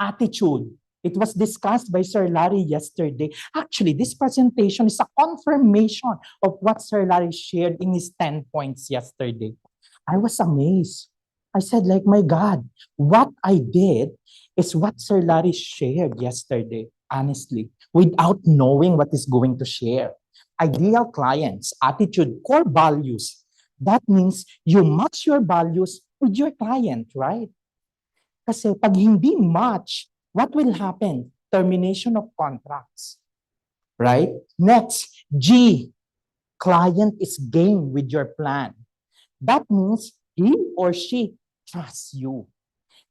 attitude. It was discussed by Sir Larry yesterday. Actually, this presentation is a confirmation of what Sir Larry shared in his 10 points yesterday. I was amazed. I said, like, my God, what I did is what Sir Larry shared yesterday, honestly, without knowing what he's going to share. Ideal clients, attitude, core values. That means you match your values with your client, right? Kasi pag hindi match, what will happen? Termination of contracts. Right? Next, G, client is game with your plan. That means he or she trusts you.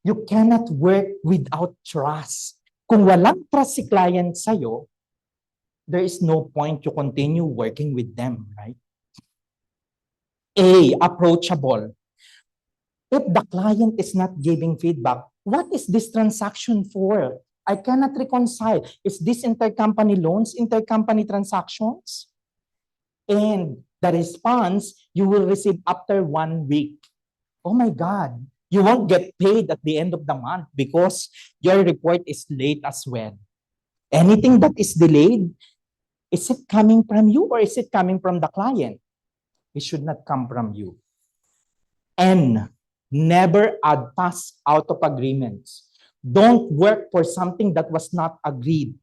You cannot work without trust. Kung walang trust si client sa'yo, there is no point to continue working with them, right? A, approachable. If the client is not giving feedback, what is this transaction for? I cannot reconcile. Is this intercompany loans, intercompany transactions? And the response you will receive after 1 week. Oh my God, you won't get paid at the end of the month because your report is late as well. Anything that is delayed, is it coming from you or is it coming from the client? It should not come from you. N, never add tasks out of agreements. Don't work for something that was not agreed.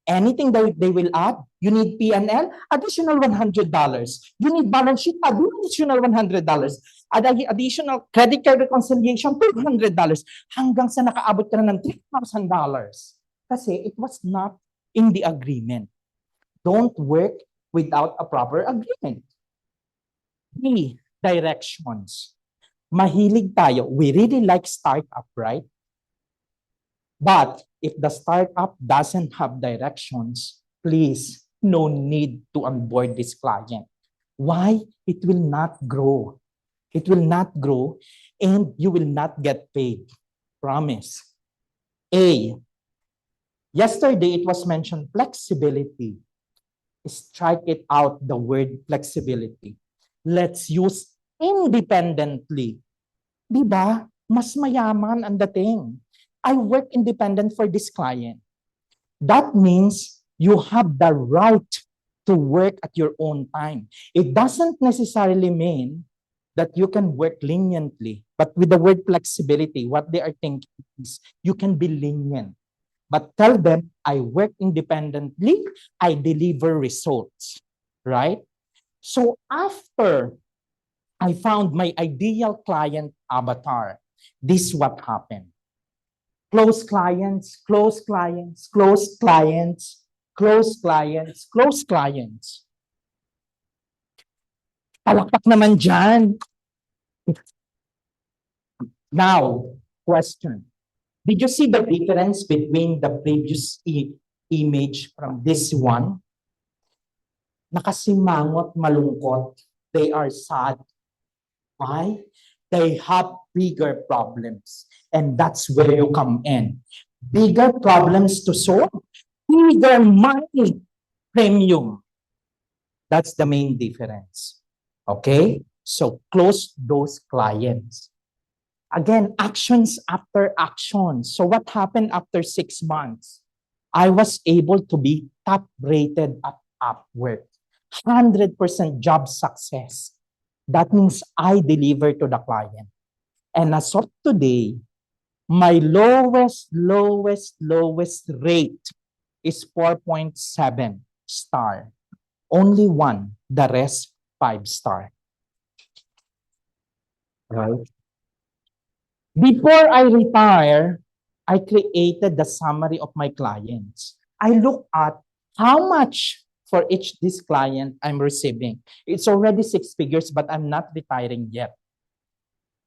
Anything that they will add, you need P&L, additional $100. You need balance sheet, additional $100. Additional credit card reconciliation, $200. Hanggang sa nakaabot ka na ng $3,000. Kasi it was not in the agreement. Don't work without a proper agreement. B, directions. Mahilig tayo. We really like startup, right? But if the startup doesn't have directions, please, no need to onboard this client. Why? It will not grow. It will not grow and you will not get paid. Promise. A, yesterday it was mentioned flexibility. Strike it out, the word flexibility. Let's use independently. Diba? Mas mayaman ang dating. I work independent for this client. That means you have the right to work at your own time. It doesn't necessarily mean that you can work leniently. But with the word flexibility, what they are thinking is you can be lenient. But tell them, I work independently, I deliver results, right? So after I found my ideal client avatar, this is what happened. Close clients, close clients, close clients, close clients, close clients. Palakpak naman dyan. Now, question. Did you see the difference between the previous image from this one? Nakasimangot, malungkot. They are sad. Why? They have bigger problems. And that's where you come in. Bigger problems to solve. Bigger money premium. That's the main difference. Okay? So close those clients. Again, actions after actions. So what happened after 6 months? I was able to be top rated at Upwork. 100% job success. That means I deliver to the client. And as of today, my lowest rate is 4.7 star. Only one, the rest 5 star. Right? Before I retire, I created the summary of my clients. I look at how much for each this client I'm receiving. It's already 6 figures, but I'm not retiring yet.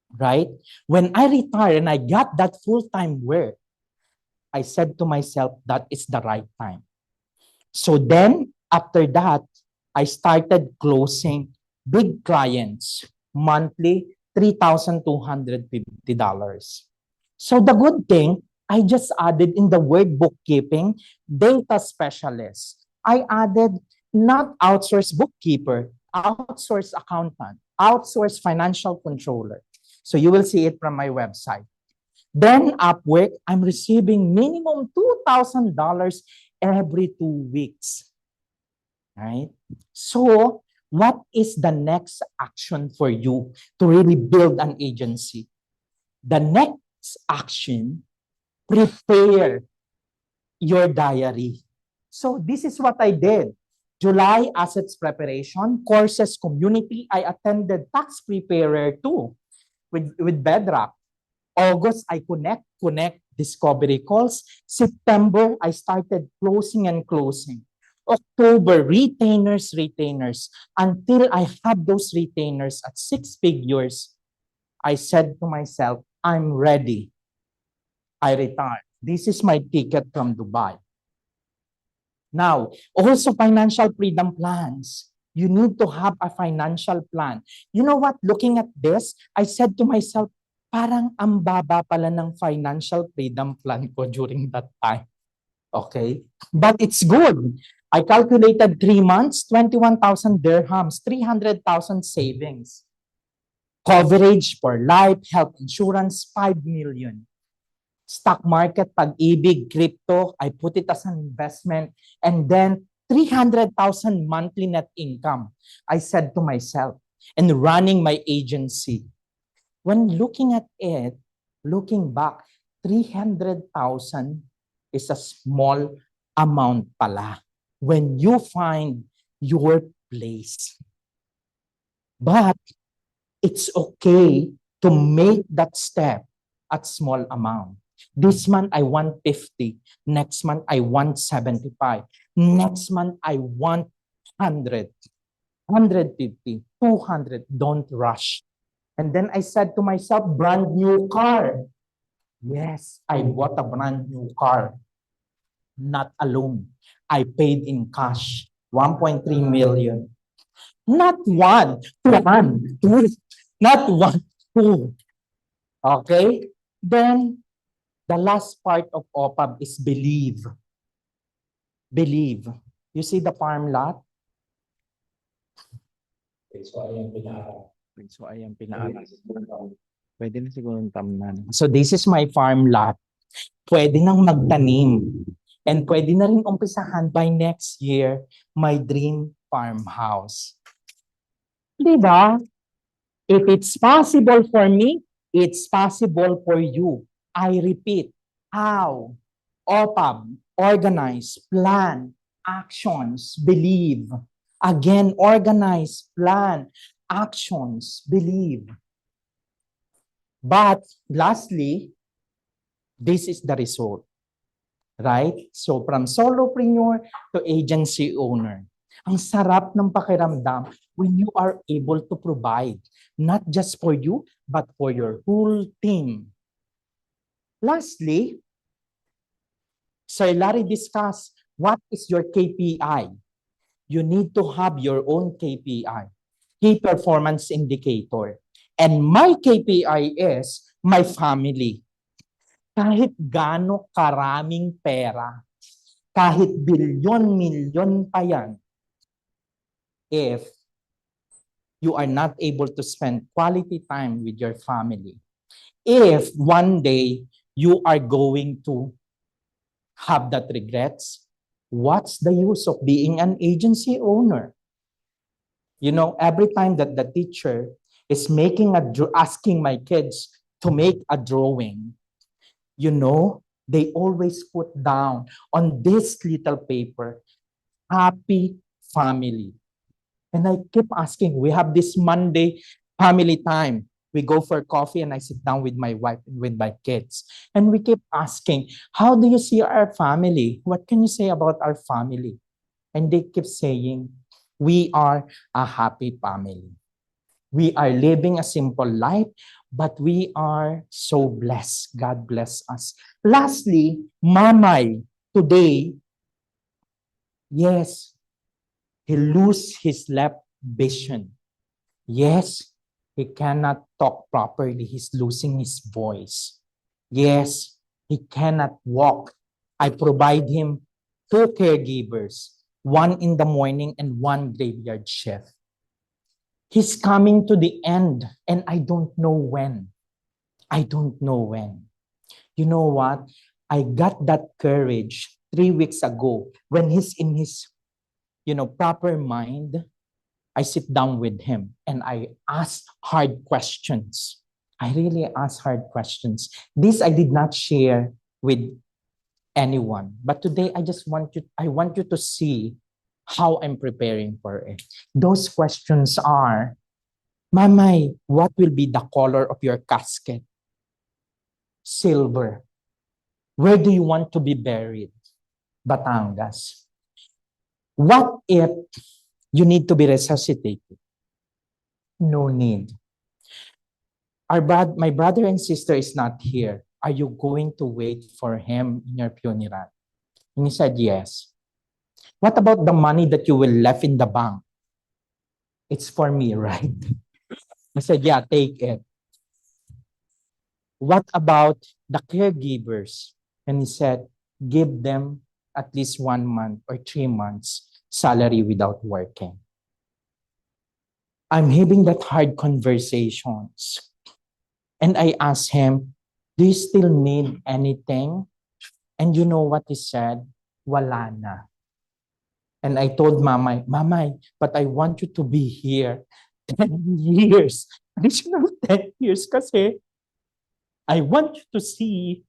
Right? When I retire and I got that full-time work, I said to myself, that is the right time. So then, after that, I started closing big clients, monthly $3,250. So the good thing, I just added in the word bookkeeping, data specialist. I added not outsource bookkeeper, outsource accountant, outsource financial controller. So you will see it from my website. Then Upwork, I'm receiving minimum $2,000 every 2 weeks. Right? So what is the next action for you to really build an agency? The next action, prepare your diary. So this is what I did. July, assets preparation, courses, community. I attended tax preparer too with Bedrock. August, I connect, discovery calls. September, I started closing and closing. October, retainers. Until I had those retainers at 6 figures, I said to myself, I'm ready. I retire. This is my ticket from Dubai. Now, also financial freedom plans. You need to have a financial plan. You know what? Looking at this, I said to myself, parang ang baba pala ng financial freedom plan ko during that time. Okay? But it's good. I calculated 3 months, 21,000 dirhams, 300,000 savings. Coverage for life, health insurance, 5 million. Stock market, pag-ibig, crypto, I put it as an investment. And then 300,000 monthly net income. I said to myself, and running my agency, when looking at it, looking back, 300,000 is a small amount pala when you find your place. But it's okay to make that step at small amount. This month, I want 50. Next month, I want 75. Next month, I want 100, 150, 200. Don't rush. And then I said to myself, brand new car. Yes, I bought a brand new car. Not alone. I paid in cash, 1.3 million. Not one, two. Not one, two. Okay? Then, the last part of OPAB is believe. Believe. You see the farm lot? Pwede na siguro ng tamnan. So this is my farm lot. Pwede nang magtanim. And pwede na rin umpisahan by next year, my dream farmhouse. Diba? If it's possible for me, it's possible for you. I repeat, how? OPAB, organize, plan, actions, believe. Again, organize, plan, actions, believe. But lastly, this is the result. Right? So from solopreneur to agency owner. Ang sarap ng pakiramdam when you are able to provide, not just for you, but for your whole team. Lastly, Sir Larry discussed what is your KPI. You need to have your own KPI, key performance indicator. And my KPI is my family. Kahit gaano karaming pera, kahit bilyon-milyon pa yan, if you are not able to spend quality time with your family, if one day you are going to have that regrets, what's the use of being an agency owner? You know, every time that the teacher is asking my kids to make a drawing, you know, they always put down on this little paper, happy family. And I keep asking, we have this Monday family time. We go for coffee and I sit down with my wife and with my kids. And we keep asking, how do you see our family? What can you say about our family? And they keep saying, we are a happy family. We are living a simple life, but we are so blessed. God bless us. Lastly, Mamay, today, yes, He lose his left vision. Yes, he cannot talk properly. He's losing his voice. Yes, he cannot walk. I provide him 2 caregivers, one in the morning and one graveyard shift. He's coming to the end, and I don't know when. I don't know when. You know what? I got that courage 3 weeks ago when he's in his, proper mind. I sit down with him and I ask hard questions. I really ask hard questions. This I did not share with anyone, but today I want you to see how I'm preparing for it. Those questions are, Mamay, what will be the color of your casket? Silver. Where do you want to be buried? Batangas. What if you need to be resuscitated? No need. My brother and sister is not here. Are you going to wait for him in your funeral? And he said, yes. What about the money that you will left in the bank? It's for me, right? I said, yeah, take it. What about the caregivers? And he said, give them at least 1 month or 3 months salary without working. I'm having that hard conversations. And I asked him, do you still need anything? And you know what he said? Wala na. And I told Mamay, but I want you to be here 10 years. Additional 10 years kasi I want you to see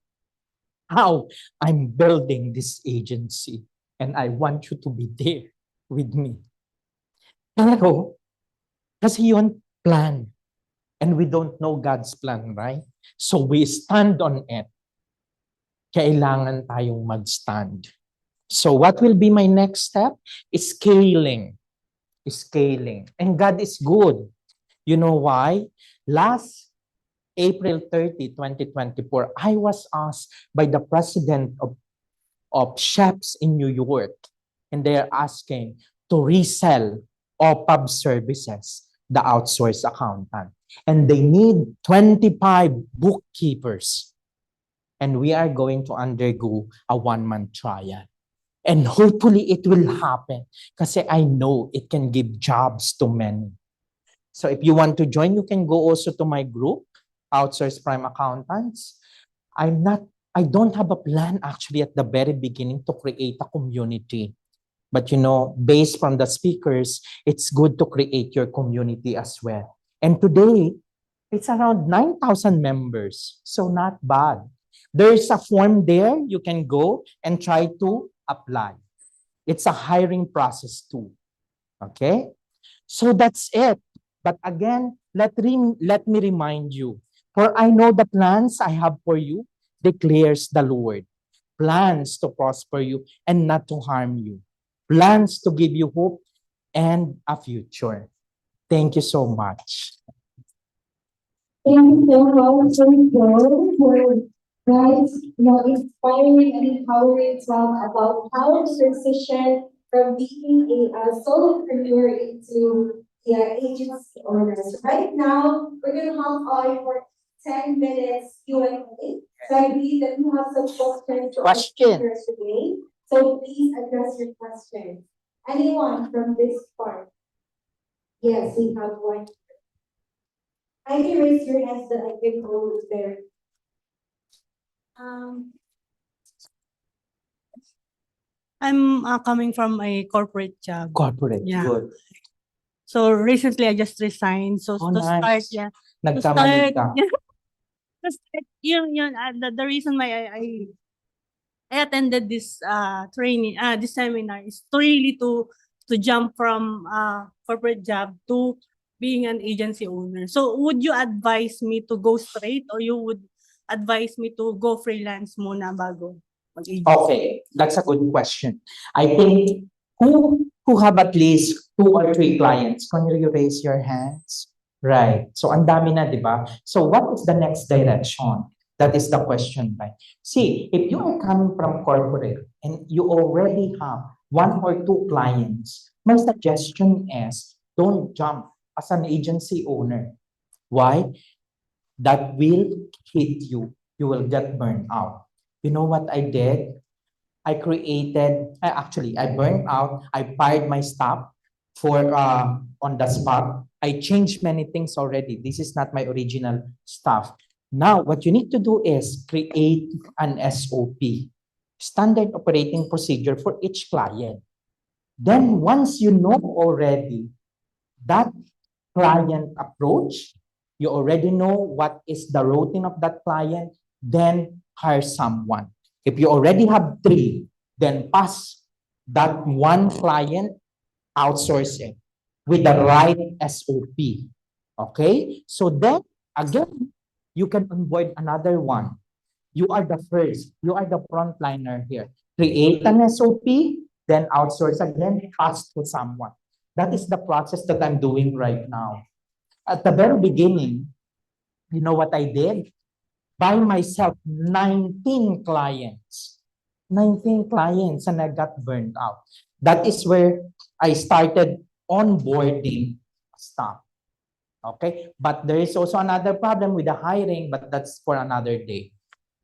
how I'm building this agency. And I want you to be there with me. Pero, kasi yun, plan. And we don't know God's plan, right? So we stand on it. Kailangan tayong mag-stand. So what will be my next step? Scaling. Scaling. And God is good. You know why? Last April 30, 2024, I was asked by the president of chefs in New York, and they're asking to resell OPAB services, the outsourced accountant. And they need 25 bookkeepers. And we are going to undergo a 1-month trial. And hopefully it will happen kasi I know it can give jobs to many. So if you want to join, you can go also to my group, Outsourced Prime Accountants. I don't have a plan actually at the very beginning to create a community. But based from the speakers, it's good to create your community as well. And today, it's around 9,000 members. So not bad. There's a form there. You can go and try to apply. It's a hiring process too. Okay? So that's it. But again, let me remind you, for I know the plans I have for you, declares the Lord. Plans to prosper you and not to harm you. Plans to give you hope and a future. Thank you so much. Thank you so much, Joe, for guys, inspiring and empowering talk about how to transition from being a solopreneur into agency owners. Right now, we're going to have on for 10 minutes Q&A. So I believe that you have some questions to our speakers today. So please address your questions. Anyone from this part? Yes, we have one. I can raise your hands that I can hold there. I'm coming from a corporate job. Corporate, Yeah. good. So recently I just resigned. So Oh, to nice. start, yeah. Nagkamali ka. To start, the reason why I attended this training, this seminar is to really to jump from corporate job to being an agency owner. So would you advise me to go straight or you would advise me to go freelance muna bago mag-agency? Okay, that's a good question. I think who have at least 2 or 3 clients, can you raise your hands? Right. So ang dami na, di ba? So what is the next direction? That is the question, right? See, if you are coming from corporate and you already have 1 or 2 clients, My suggestion is don't jump as an agency owner. Why? That will hit you. You will get burned out. You know what I did? I burned out. I fired my staff for on the spot. I changed many things already. This is not my original stuff. Now, what you need to do is create an SOP, standard operating procedure for each client. Then once you know already that client approach, you already know what is the routine of that client, then hire someone. If you already have 3, then pass that one client, outsource it with the right SOP. Okay? So then, again, you can onboard another one. You are the first. You are the frontliner here. Create an SOP, then outsource again, pass to someone. That is the process that I'm doing right now. At the very beginning, you know what I did? By myself, 19 clients. 19 clients, and I got burned out. That is where I started onboarding staff. Okay? But there is also another problem with the hiring, but that's for another day.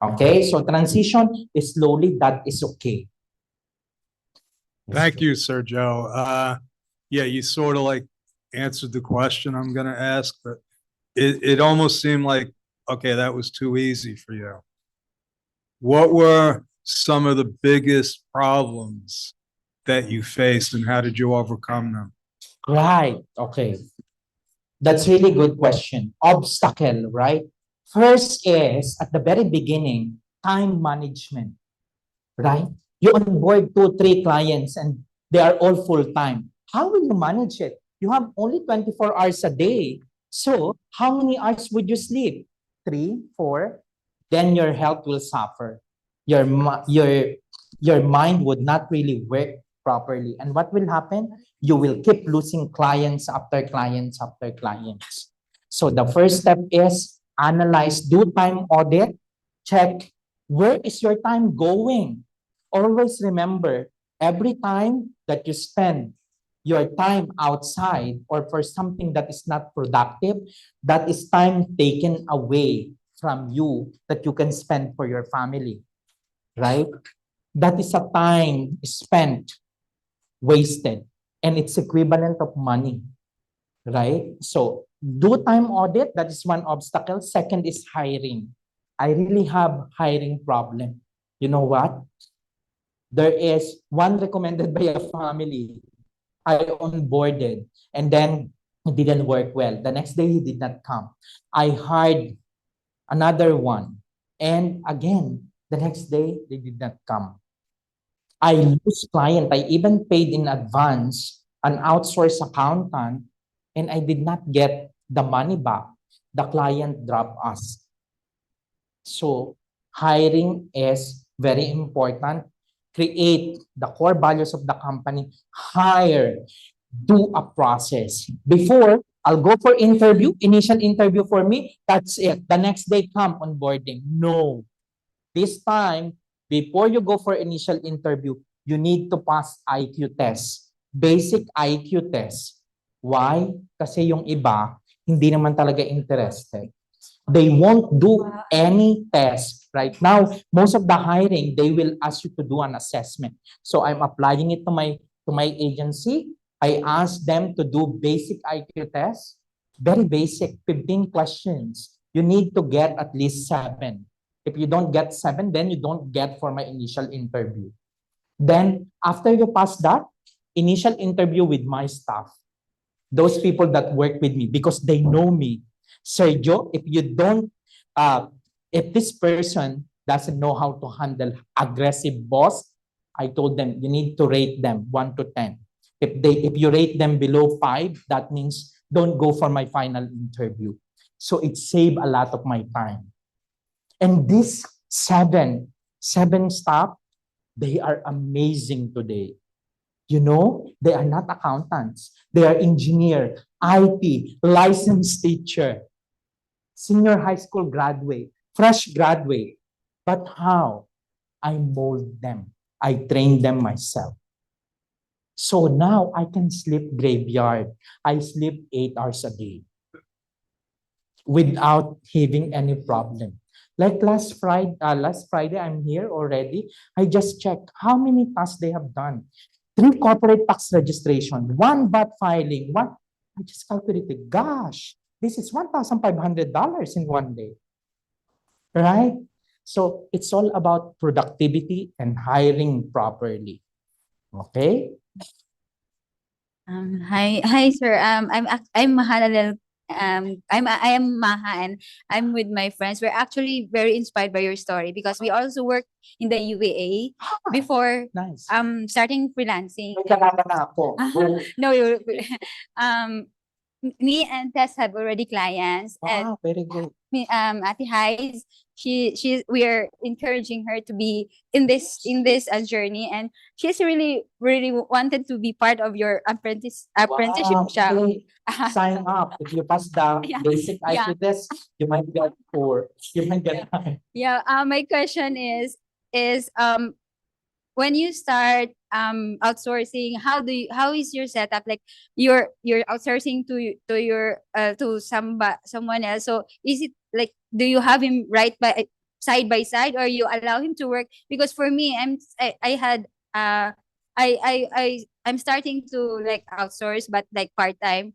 Okay? So transition is slowly, that is okay. Thank you, Sergio. Yeah, you sort of like answered the question I'm going to ask, but it almost seemed like, okay, that was too easy for you. What were some of the biggest problems that you faced and how did you overcome them? Right. Okay. That's really good question. Obstacle, right? First is, at the very beginning, time management, right? You onboard 2, 3 clients and they are all full-time. How will you manage it? You have only 24 hours a day. So how many hours would you sleep? 3, 4? Then your health will suffer. Your mind would not really work properly. And what will happen? You will keep losing clients after clients after clients. So the first step is analyze, do time audit, check where is your time going. Always remember, every time that you spend your time outside or for something that is not productive, that is time taken away from you that you can spend for your family, right? That is a time spent wasted and it's equivalent of money, right? So do time audit, that is one obstacle. Second is hiring. I really have hiring problem. You know what? There is one recommended by a family. I onboarded and then it didn't work well. The next day he did not come. I hired another one and again, the next day they did not come. I lose client. I even paid in advance an outsourced accountant and I did not get the money back. The client dropped us. So hiring is very important. Create the core values of the company. Hire. Do a process. Before, I'll go for interview, initial interview for me. That's it. The next day, come onboarding. No. This time, before you go for initial interview, you need to pass IQ test. Basic IQ test. Why? Kasi yung iba, hindi naman talaga interested. They won't do any test. Right now, most of the hiring, they will ask you to do an assessment. So I'm applying it to my agency. I ask them to do basic IQ test. Very basic, 15 questions. You need to get at least 7. If you don't get 7, then you don't get for my initial interview. Then, after you pass that, initial interview with my staff. Those people that work with me because they know me. Sergio, if you don't, if this person doesn't know how to handle aggressive boss, I told them you need to rate them 1 to 10. If you rate them below 5, that means don't go for my final interview. So it saved a lot of my time. And these seven staff, they are amazing today. You know, they are not accountants. They are engineer, IT, licensed teacher, senior high school graduate, fresh graduate. But how? I mold them. I train them myself. So now I can sleep graveyard. I sleep 8 hours a day without having any problem. Like last Friday, I'm here already. I just checked how many tasks they have done. 3 corporate tax registration, 1 VAT filing, one. I just calculated, gosh, this is $1,500 in one day, right? So it's all about productivity and hiring properly. Okay? Hi, sir. I'm Mahalalel. I am Maha, and I'm with my friends. We're actually very inspired by your story because we also work in the UAA before Nice. starting freelancing. May kalaban na ako. No, me and Tess have already clients, and Wow, very good. Ate Highs, we are encouraging her to be in this journey, and she's really wanted to be part of your apprenticeship Wow, siya. okay. Sign up. If you pass the Yeah, basic yeah. IQ test, you might get 4. You might get 9. Yeah, my question is when you start outsourcing, how is your setup? Like you're outsourcing to your to someone else. So is it like, do you have him side by side, or you allow him to work? Because for me, I had I'm starting to like outsource, but like part time.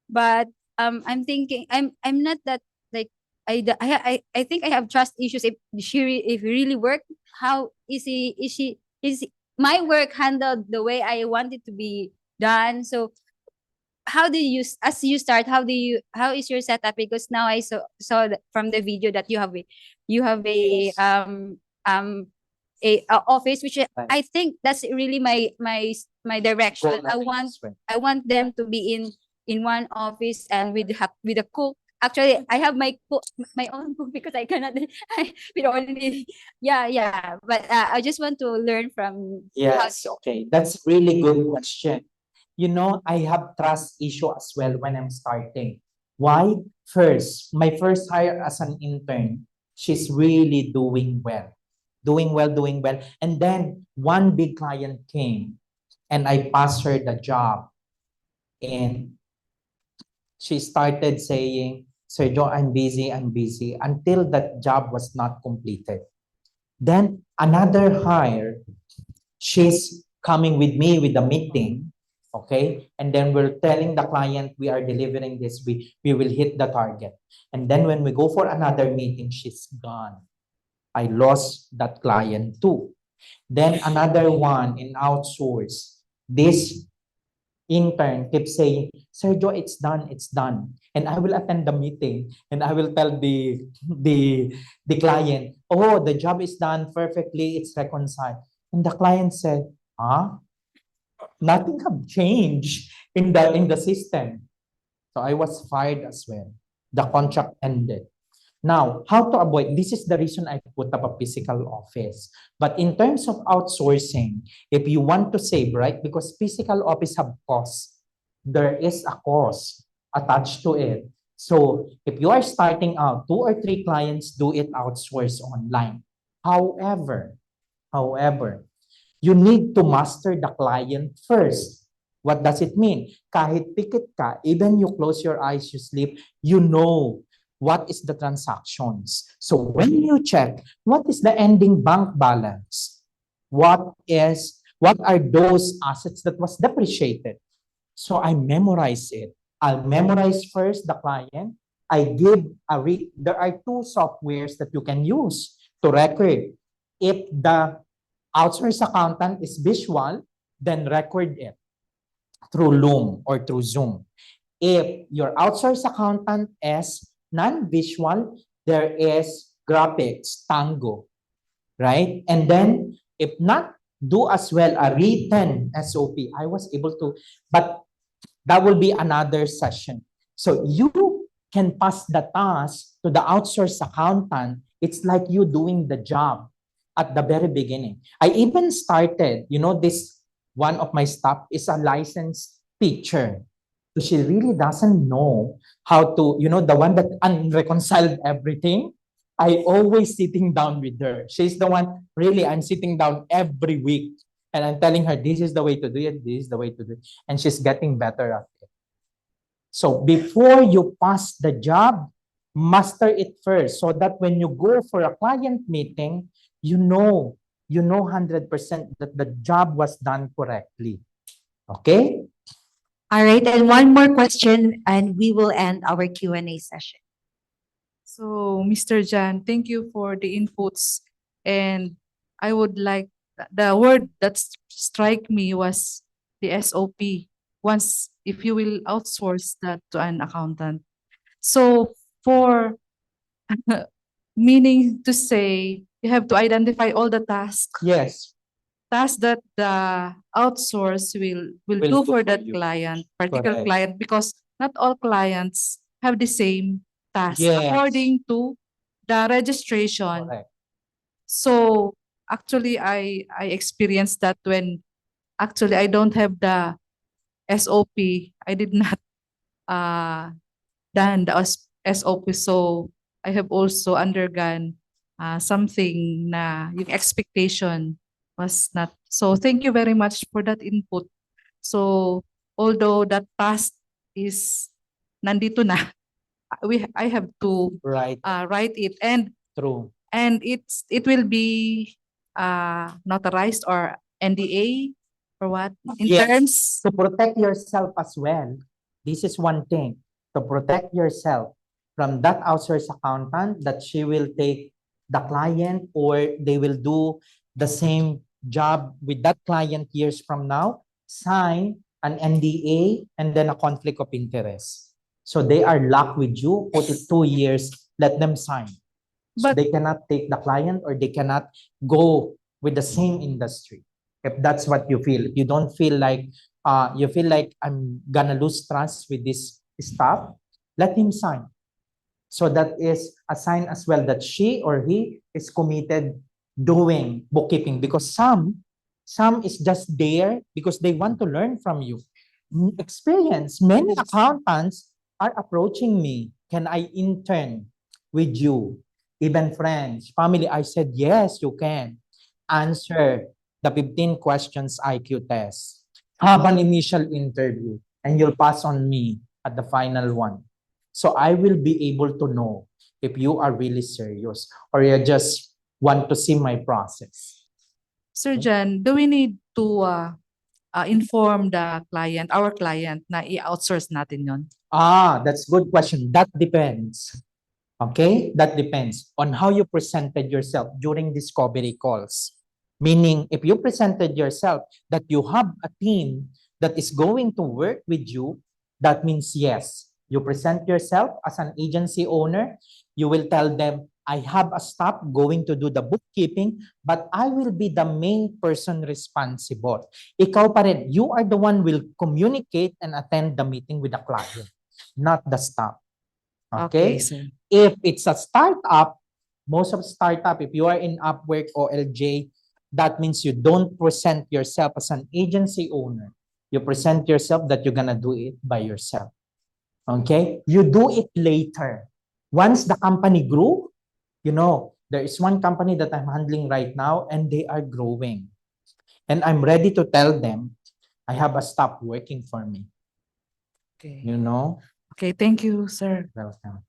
But I'm thinking I'm not that like I think I have trust issues. If he really work, how is my work handled the way I want it to be done? So how do you as you start, how is your setup? Because now I saw from the video that you have a office, which I think that's really my direction. I want them to be in one office and with a cook. Actually, I have my own cook because I cannot with only yeah. But I just want to learn from Yes, okay. That's really good question. You know, I have trust issue as well when I'm starting. Why? First, my first hire as an intern, she's really doing well. Doing well, doing well. And then one big client came and I passed her the job. And she started saying, Sir Joe, I'm busy, until that job was not completed. Then another hire, she's coming with me with the meeting, okay? And then we're telling the client we are delivering this, we will hit the target. And then when we go for another meeting, she's gone. I lost that client too. Then another one in outsource. This intern kept saying, Sir Joe, it's done, it's done. And I will attend the meeting and I will tell the client, oh, the job is done perfectly, it's reconciled. And the client said, huh? Nothing have changed in the system. So I was fired as well. The contract ended. Now, how to avoid? This is the reason I put up a physical office. But in terms of outsourcing, if you want to save, right? Because physical office have costs. There is a cost attached to it. So if you are starting out, 2 or 3 clients do it outsource online. However, you need to master the client first. What does it mean? Kahit pikit ka, even you close your eyes, you sleep, you know what is the transactions. So when you check, what is the ending bank balance? What are those assets that was depreciated? So I memorize it. I'll memorize first the client. There are 2 softwares that you can use to record. If the outsource accountant is visual, then record it through Loom or through Zoom. If your outsource accountant is non-visual, there is graphics, Tango, right? And then if not, do as well a written SOP. I was able to, but that will be another session. So you can pass the task to the outsource accountant. It's like you doing the job at the very beginning. I even started, this one of my staff is a licensed teacher. So she really doesn't know how to, the one that unreconciled everything. I always sitting down with her. She's the one, really, I'm sitting down every week. And I'm telling her, this is the way to do it, this is the way to do it. And she's getting better at it. So before you pass the job, master it first so that when you go for a client meeting, you know 100% that the job was done correctly. Okay? All right, and one more question, and we will end our Q&A session. So, Mr. Jan, thank you for the inputs. And I would like the word that strike me was the SOP. Once, if you will outsource that to an accountant. So, for meaning to say, you have to identify all the tasks. Yes. Tasks that the outsource will Will do do for for that you. client, particular Correct. client, because not all clients have the same task Yes. according to the registration. Correct. So actually, I experienced that when actually I don't have the SOP. I did not done the SOP. So I have also undergone something na yung expectation was not. So thank you very much for that input. So although that past is nandito na, I have to Right. write it, and True. it will be notarized or NDA or what in Yes. terms. To protect yourself as well. This is one thing. To protect yourself from that outsourced accountant that she will take the client or they will do the same job with that client years from now, sign an NDA and then a conflict of interest. So they are locked with you, put it 2 years, let them sign. So they cannot take the client or they cannot go with the same industry. If that's what you feel, if you don't feel like you feel like I'm gonna lose trust with this staff, let him sign. So that is a sign as well that she or he is committed doing bookkeeping, because some is just there because they want to learn from you. Experience. Many accountants are approaching me. Can I intern with you? Even friends, family. I said, yes, you can. Answer the 15 questions IQ test. Have an initial interview and you'll pass on me at the final one. So I will be able to know if you are really serious or you just want to see my process. Sir Jan, do we need to inform the client, our client, na i-outsource natin yon? That's good question. That depends. Okay? That depends on how you presented yourself during discovery calls. Meaning, if you presented yourself that you have a team that is going to work with you, that means yes. You present yourself as an agency owner, you will tell them, I have a staff going to do the bookkeeping, but I will be the main person responsible. Ikaw pa rin, you are the one will communicate and attend the meeting with the client, not the staff. Okay? sir. If it's a startup, most of startup, if you are in Upwork or LJ, that means you don't present yourself as an agency owner. You present yourself that you're gonna do it by yourself. Okay? You do it later. Once the company grew, there is one company that I'm handling right now and they are growing. And I'm ready to tell them, I have a staff working for me. Okay. Okay, thank you, sir. Welcome.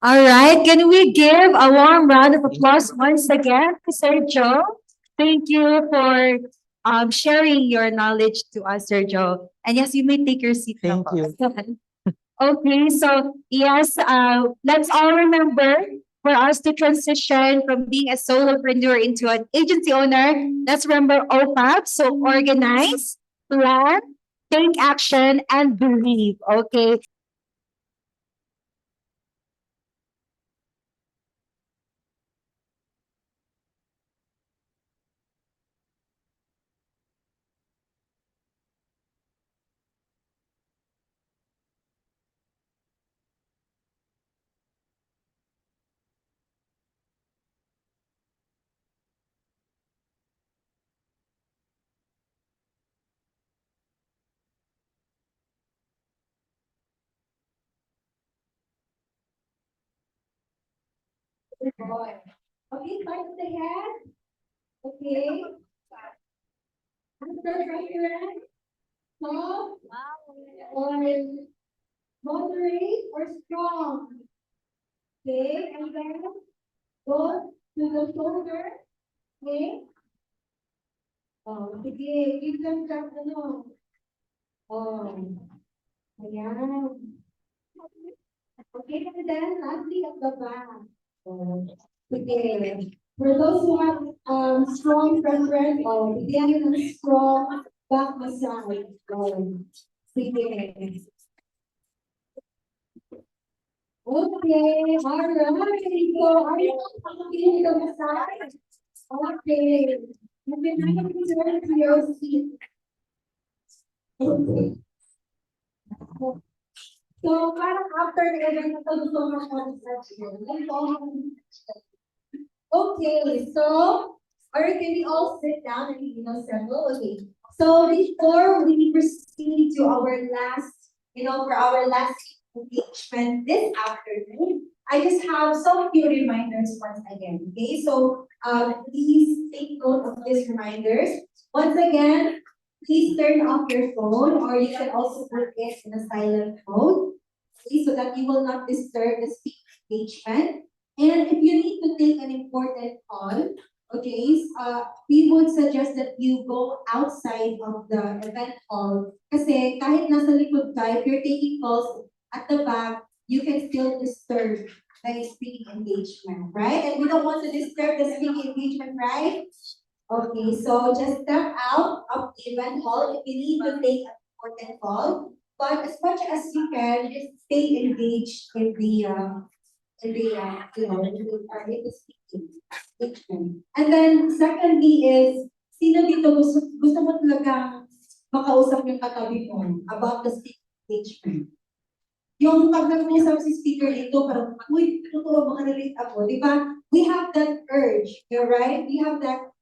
All right, can we give a warm round of applause once again to Sir Joe? Thank you for sharing your knowledge to us, Sir Joe. And yes, you may take your seat now. Thank you. Okay, so yes, let's all remember for us to transition from being a solopreneur into an agency owner. Let's remember OPAP. So organize, plan, take action, and believe. Okay. Okay, start with the head. Okay. Soft or moderate or strong. Okay, and then go to the shoulder. Okay. Oh, sige, give them just ano. Oh, ayan. Okay, and then lastly at the back. Oh, sige. For those who have strong preference, bigyan ng strong back massage. Sige. Okay, all right. So, are you feeling the massage? Okay. You can now return to your seat. Okay. So, parang after the event, gusto mo massage yun. Okay, so, or can we all sit down and settle? Okay. So before we proceed to our last, for our last engagement this afternoon, I just have some few reminders once again. Okay, so please take note of these reminders. Once again, please turn off your phone, or you can also put it in a silent mode, okay, so that you will not disturb the speaker engagement. And if you need to take an important call, okay, we would suggest that you go outside of the event hall. Kasi kahit nasa likod ka, if you're taking calls at the back, you can still disturb the speaking engagement, right? And we don't want to disturb the speaking engagement, right? Okay, so just step out of the event hall if you need to take an important call. But as much as you can, just stay engaged in the speaking engagement. And then secondly is, sino dito gusto mo talagang makausap yung katabi mo about the speaking engagement? Yung pag nag-usap si speaker dito, parang, uy, totoo, makarelate ako, di ba? We have that urge, you're right? We have that,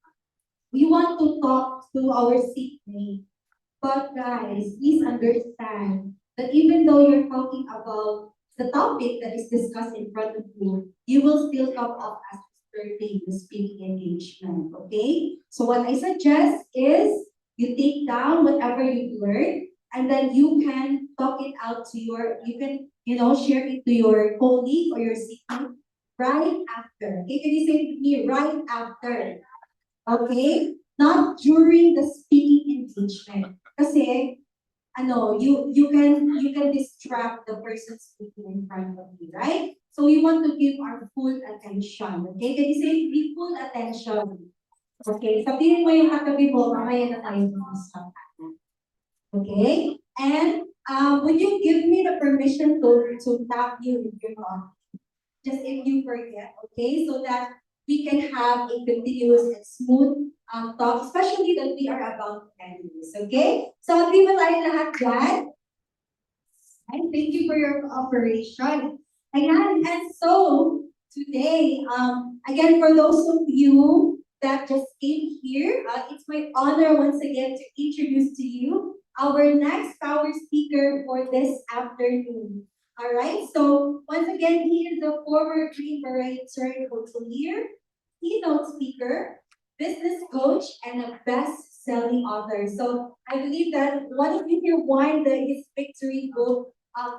we want to talk to our seatmate. But guys, please understand that even though you're talking about the topic that is discussed in front of you, you will still come up as starting the speaking engagement, okay? So what I suggest is you take down whatever you've learned, and then you can talk it out to you can, share it to your colleague or your seatmate right after. Okay, can you say it to me right after? Okay? Not during the speaking engagement. Kasi, you can distract the person speaking in front of you, right? So we want to give our full attention. Okay? Can you say be full attention? Okay? Sabihin mo yung katabi mo, mamaya na tayo mag-stop. Okay? And would you give me the permission to tap you if you're not? Just if you forget, okay? So that we can have a continuous and smooth talk, especially that we are about to end this, okay? So, agree ba tayo lahat dyan? And thank you for your cooperation. Ayan, and so, today, again, for those of you that just came here, it's my honor once again to introduce to you our next power speaker for this afternoon. All right, so once again, he is a former Green Beret hotelier, keynote speaker, business coach, and a best-selling author. So I believe that one of you here won his victory book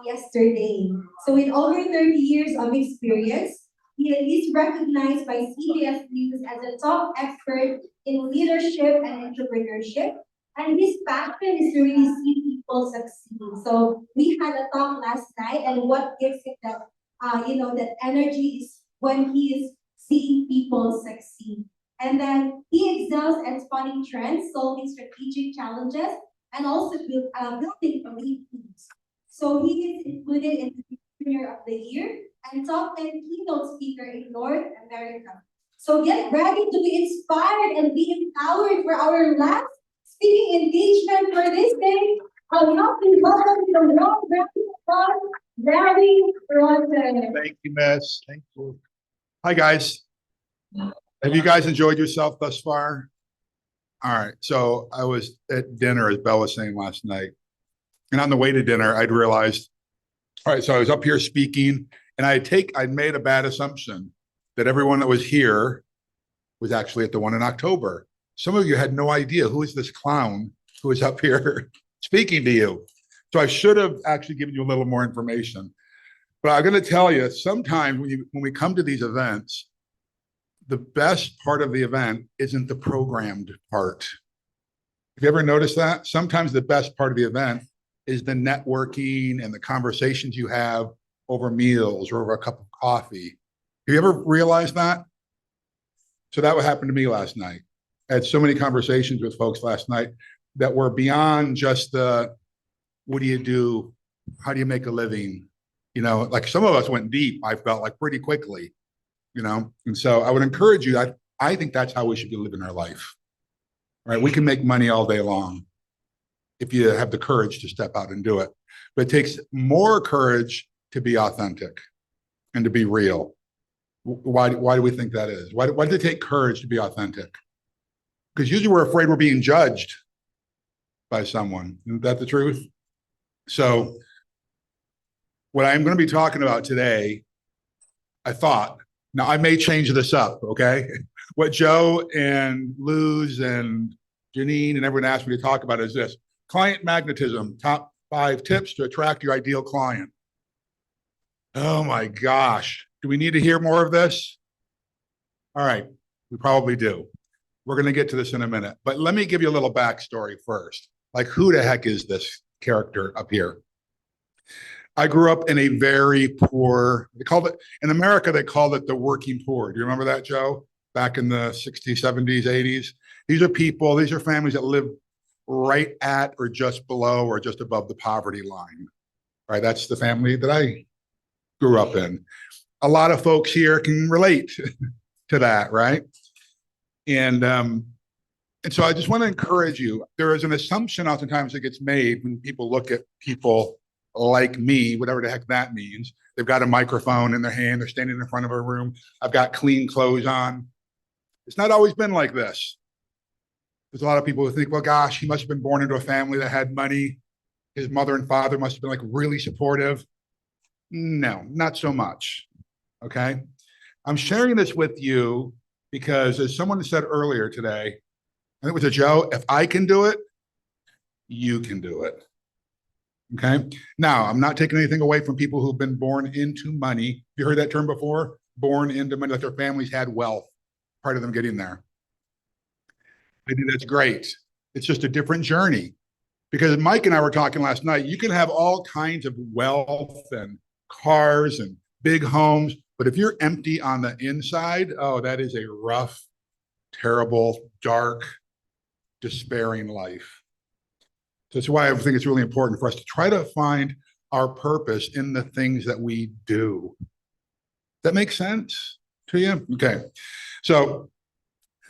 yesterday. So with over 30 years of experience, he is recognized by CBS News as a top expert in leadership and entrepreneurship. And his passion is to really see people succeed. So we had a talk last night, and what gives him that, that energy is when he is seeing people succeed. And then he excels at spotting trends, solving strategic challenges, and also building elite teams. So he is included in the Entrepreneur of the Year and top 10 keynote speaker in North America. So get ready to be inspired and be empowered for our last speaking engagement for this day. I'll not be welcome to the long Larry Rosen. Thank you, Miss. Thank you. Hi, guys. Have you guys enjoyed yourself thus far? All right. So I was at dinner, as Belle was saying last night. And on the way to dinner, I'd realized, all right, so I was up here speaking, and I'd made a bad assumption that everyone that was here was actually at the one in October. Some of you had no idea who is this clown who is up here speaking to you. So I should have actually given you a little more information. But I'm going to tell you, sometimes when we come to these events, the best part of the event isn't the programmed part. Have you ever noticed that? Sometimes the best part of the event is the networking and the conversations you have over meals or over a cup of coffee. Have you ever realized that? So that would happen to me last night. I had so many conversations with folks last night that were beyond just the, what do you do? How do you make a living? You know, like some of us went deep, I felt like pretty quickly, you know? And so I would encourage you, I think that's how we should be living our life, right? We can make money all day long if you have the courage to step out and do it. But it takes more courage to be authentic and to be real. Why do we think that is? Why does it take courage to be authentic? Because usually we're afraid we're being judged by someone. Isn't that the truth? So what I'm going to be talking about today, I thought, now I may change this up, okay? What Joe and Luz and Janine and everyone asked me to talk about is this: client magnetism, top 5 tips to attract your ideal client. Oh my gosh. Do we need to hear more of this? All right, we probably do. We're going to get to this in a minute, but let me give you a little backstory first. Like, who the heck is this character up here? I grew up in a very poor, they called it, in America, they called it the working poor. Do you remember that, Joe? Back in the 60s, 70s, 80s. These are people, these are families that live right at or just below or just above the poverty line. Right? That's the family that I grew up in. A lot of folks here can relate to that, right? And so I just want to encourage you. There is an assumption oftentimes that gets made when people look at people like me, whatever the heck that means. They've got a microphone in their hand. They're standing in front of a room. I've got clean clothes on. It's not always been like this. There's a lot of people who think, well, gosh, he must have been born into a family that had money. His mother and father must have been like really supportive. No, not so much. Okay. I'm sharing this with you because, as someone said earlier today, and it was a Joe, if I can do it, you can do it. Okay. Now, I'm not taking anything away from people who've been born into money. You heard that term before? Born into money, like their families had wealth, part of them getting there. I think that's great. It's just a different journey. Because Mike and I were talking last night, you can have all kinds of wealth and cars and big homes, but if you're empty on the inside, oh, that is a rough, terrible, dark, despairing life. So that's why I think it's really important for us to try to find our purpose in the things that we do. That makes sense to you? Okay. So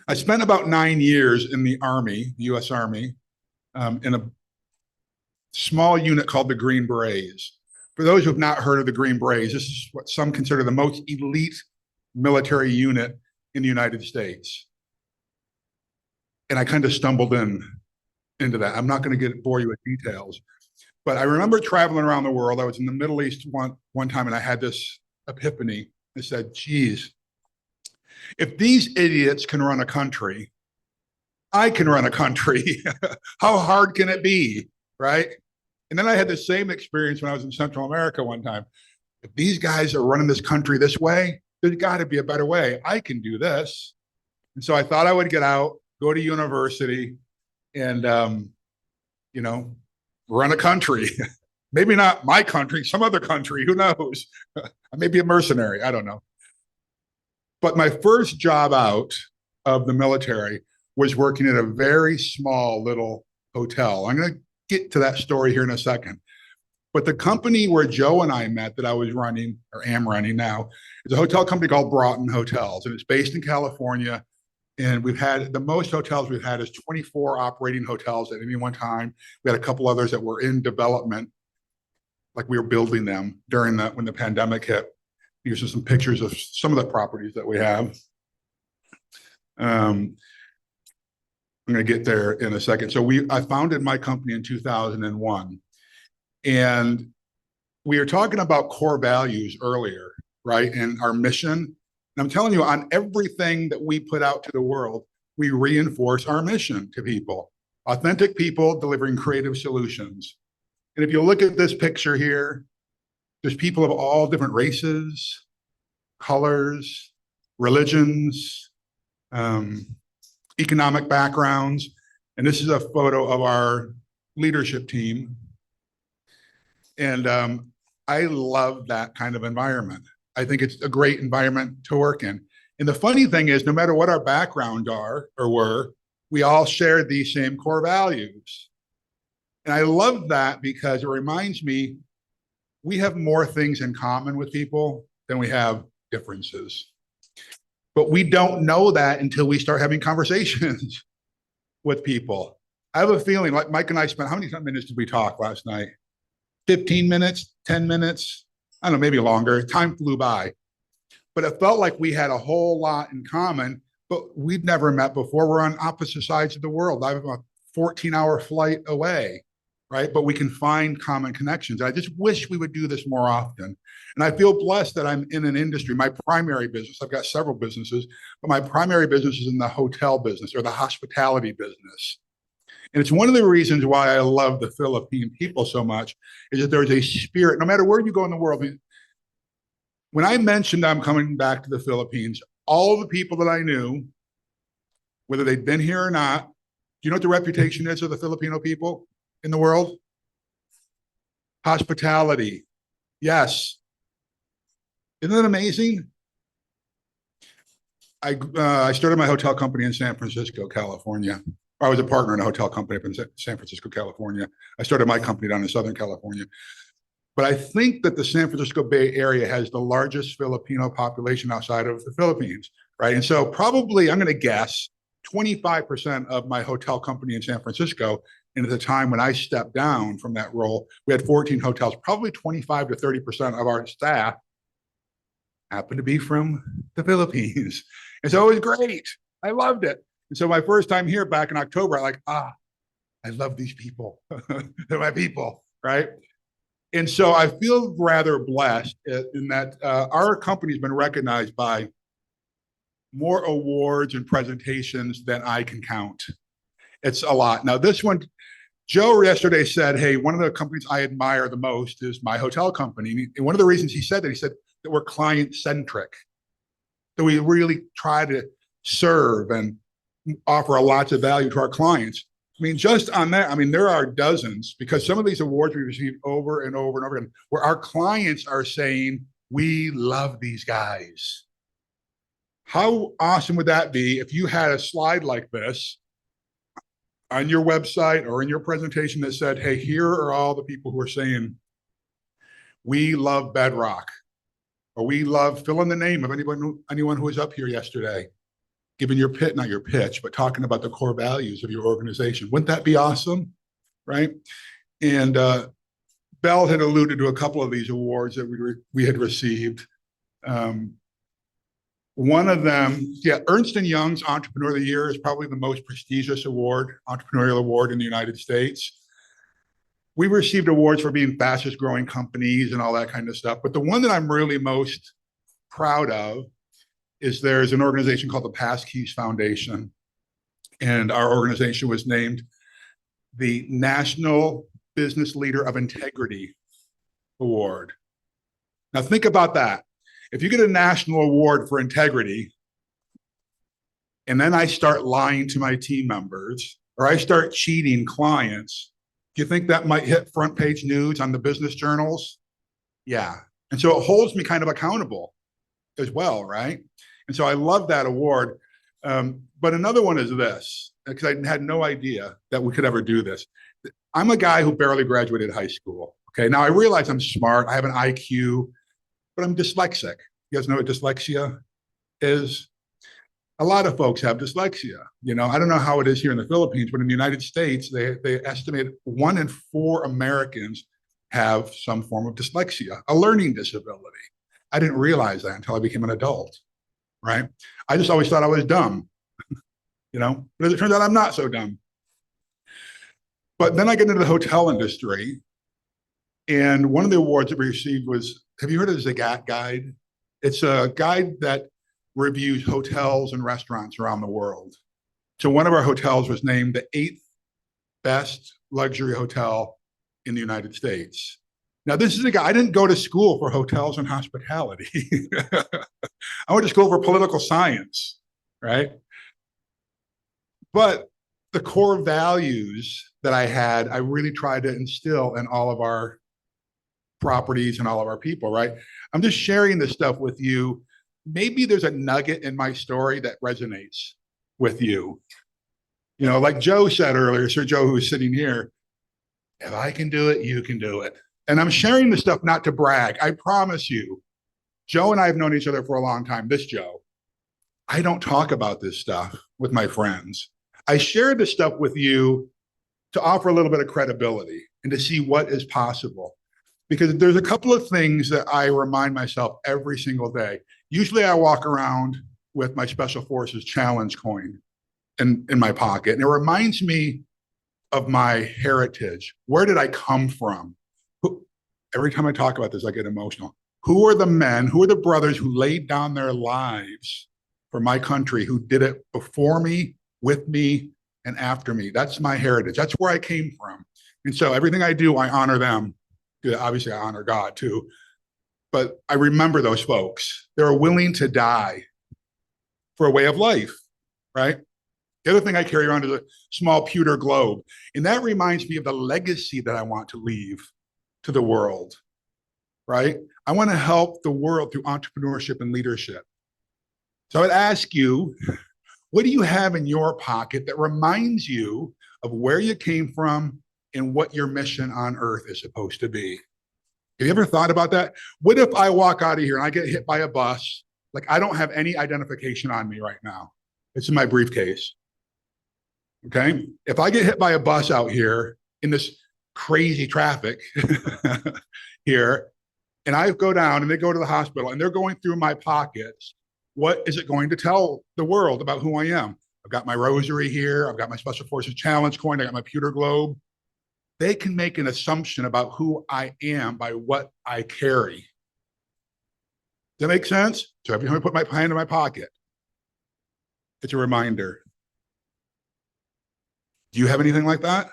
I spent about 9 years in the Army, the U.S. Army, in a small unit called the Green Berets. For those who have not heard of the Green Berets, this is what some consider the most elite military unit in the United States. And I kind of stumbled into that. I'm not going to bore you with details, but I remember traveling around the world. I was in the Middle East one time, and I had this epiphany. I said, geez, if these idiots can run a country, I can run a country. How hard can it be, right? And then I had the same experience when I was in Central America one time. If these guys are running this country this way, there's got to be a better way. I can do this. And so I thought I would get out, go to university, and, you know, run a country. Maybe not my country, some other country, who knows? I may be a mercenary, I don't know. But my first job out of the military was working at a very small little hotel. I'm going to get to that story here in a second. But the company where Joe and I met that I was running, or am running now, is a hotel company called Broughton Hotels, and it's based in California. And we've had, the most hotels we've had is 24 operating hotels at any one time. We had a couple others that were in development, like we were building them during when the pandemic hit. These are some pictures of some of the properties that we have. I'm going to get there in a second. So I founded my company in 2001, and we were talking about core values earlier, right? And our mission. And I'm telling you, on everything that we put out to the world, we reinforce our mission to people. Authentic people delivering creative solutions. And if you look at this picture here, there's people of all different races, colors, religions, economic backgrounds. And this is a photo of our leadership team. And I love that kind of environment. I think it's a great environment to work in. And the funny thing is, no matter what our background are or were, we all shared these same core values. And I love that because it reminds me we have more things in common with people than we have differences. But we don't know that until we start having conversations with people. I have a feeling like Mike and I spent, how many minutes did we talk last night? 15 minutes, 10 minutes? I don't know, maybe longer. Time flew by. But it felt like we had a whole lot in common, but we'd never met before. We're on opposite sides of the world. I'm a 14-hour flight away, right? But we can find common connections. I just wish we would do this more often. And I feel blessed that I'm in an industry, my primary business, I've got several businesses, but my primary business is in the hotel business or the hospitality business. And it's one of the reasons why I love the Philippine people so much, is that there's a spirit, no matter where you go in the world. When I mentioned I'm coming back to the Philippines, all the people that I knew, whether they'd been here or not, do you know what the reputation is of the Filipino people in the world? Hospitality. Yes. Isn't that amazing? I started my hotel company in San Francisco, California. I was a partner in a hotel company up in San Francisco, California. I started my company down in Southern California. But I think that the San Francisco Bay Area has the largest Filipino population outside of the Philippines, right? And so probably, I'm going to guess, 25% of my hotel company in San Francisco, and at the time when I stepped down from that role, we had 14 hotels, probably 25 to 30% of our staff happened to be from the Philippines. And so it was great. I loved it. And so my first time here back in October, I love these people. They're my people, right? And so I feel rather blessed in that our company's been recognized by more awards and presentations than I can count. It's a lot. Now this one, Joe yesterday said, hey, one of the companies I admire the most is my hotel company. And one of the reasons he said that we're client-centric. That we really try to serve and offer lots of value to our clients. I mean, just on that, I mean, there are dozens, because some of these awards we received over and over and over again, where our clients are saying, we love these guys. How awesome would that be if you had a slide like this on your website or in your presentation that said, hey, here are all the people who are saying, we love Bedrock, or we love, fill in the name of anyone who was up here yesterday, giving your pitch, not your pitch, but talking about the core values of your organization. Wouldn't that be awesome, right? And Bell had alluded to a couple of these awards that we had received. One of them, Ernst & Young's Entrepreneur of the Year is probably the most prestigious award, entrepreneurial award in the United States. We received awards for being fastest growing companies and all that kind of stuff. But the one that I'm really most proud of is there's an organization called the Passkeys Foundation. And our organization was named the National Business Leader of Integrity Award. Now think about that. If you get a national award for integrity, and then I start lying to my team members, or I start cheating clients, do you think that might hit front page news on the business journals? Yeah. And so it holds me kind of accountable as well, right? And so I love that award. But another one is this, because I had no idea that we could ever do this. I'm a guy who barely graduated high school. Okay, now I realize I'm smart, I have an IQ, but I'm dyslexic. You guys know what dyslexia is? A lot of folks have dyslexia. You know, I don't know how it is here in the Philippines, but in the United States, they estimate 1 in 4 Americans have some form of dyslexia, a learning disability. I didn't realize that until I became an adult, right? I just always thought I was dumb, you know, but as it turns out, I'm not so dumb. But then I get into the hotel industry, and one of the awards that we received was, have you heard of the Zagat Guide? It's a guide that reviews hotels and restaurants around the world. So one of our hotels was named the 8th best luxury hotel in the United States. Now, this is a guy, I didn't go to school for hotels and hospitality. I went to school for political science, right? But the core values that I had, I really tried to instill in all of our properties and all of our people, right? I'm just sharing this stuff with you. Maybe there's a nugget in my story that resonates with you. You know, like Joe said earlier, Sir Joe, who is sitting here, if I can do it, you can do it. And I'm sharing this stuff not to brag. I promise you, Joe and I have known each other for a long time. This Joe, I don't talk about this stuff with my friends. I share this stuff with you to offer a little bit of credibility and to see what is possible. Because there's a couple of things that I remind myself every single day. Usually I walk around with my Special Forces Challenge coin in my pocket. And it reminds me of my heritage. Where did I come from? Every time I talk about this, I get emotional. Who are the men, who are the brothers who laid down their lives for my country, who did it before me, with me, and after me? That's my heritage. That's where I came from. And so everything I do, I honor them. Obviously, I honor God too. But I remember those folks. They're willing to die for a way of life, right? The other thing I carry around is a small pewter globe. And that reminds me of the legacy that I want to leave to the world, right? I want to help the world through entrepreneurship and leadership. So I'd ask you, what do you have in your pocket that reminds you of where you came from and what your mission on earth is supposed to be? Have you ever thought about that? What if I walk out of here and I get hit by a bus? Like, I don't have any identification on me right now. It's in my briefcase. Okay? If I get hit by a bus out here in this crazy traffic here, and I go down and they go to the hospital and they're going through my pockets, what is it going to tell the world about who I am? I've got my rosary here. I've got my Special Forces Challenge coin. I got my pewter globe. They can make an assumption about who I am by what I carry. Does that make sense? So every time I put my hand in my pocket, it's a reminder. Do you have anything like that?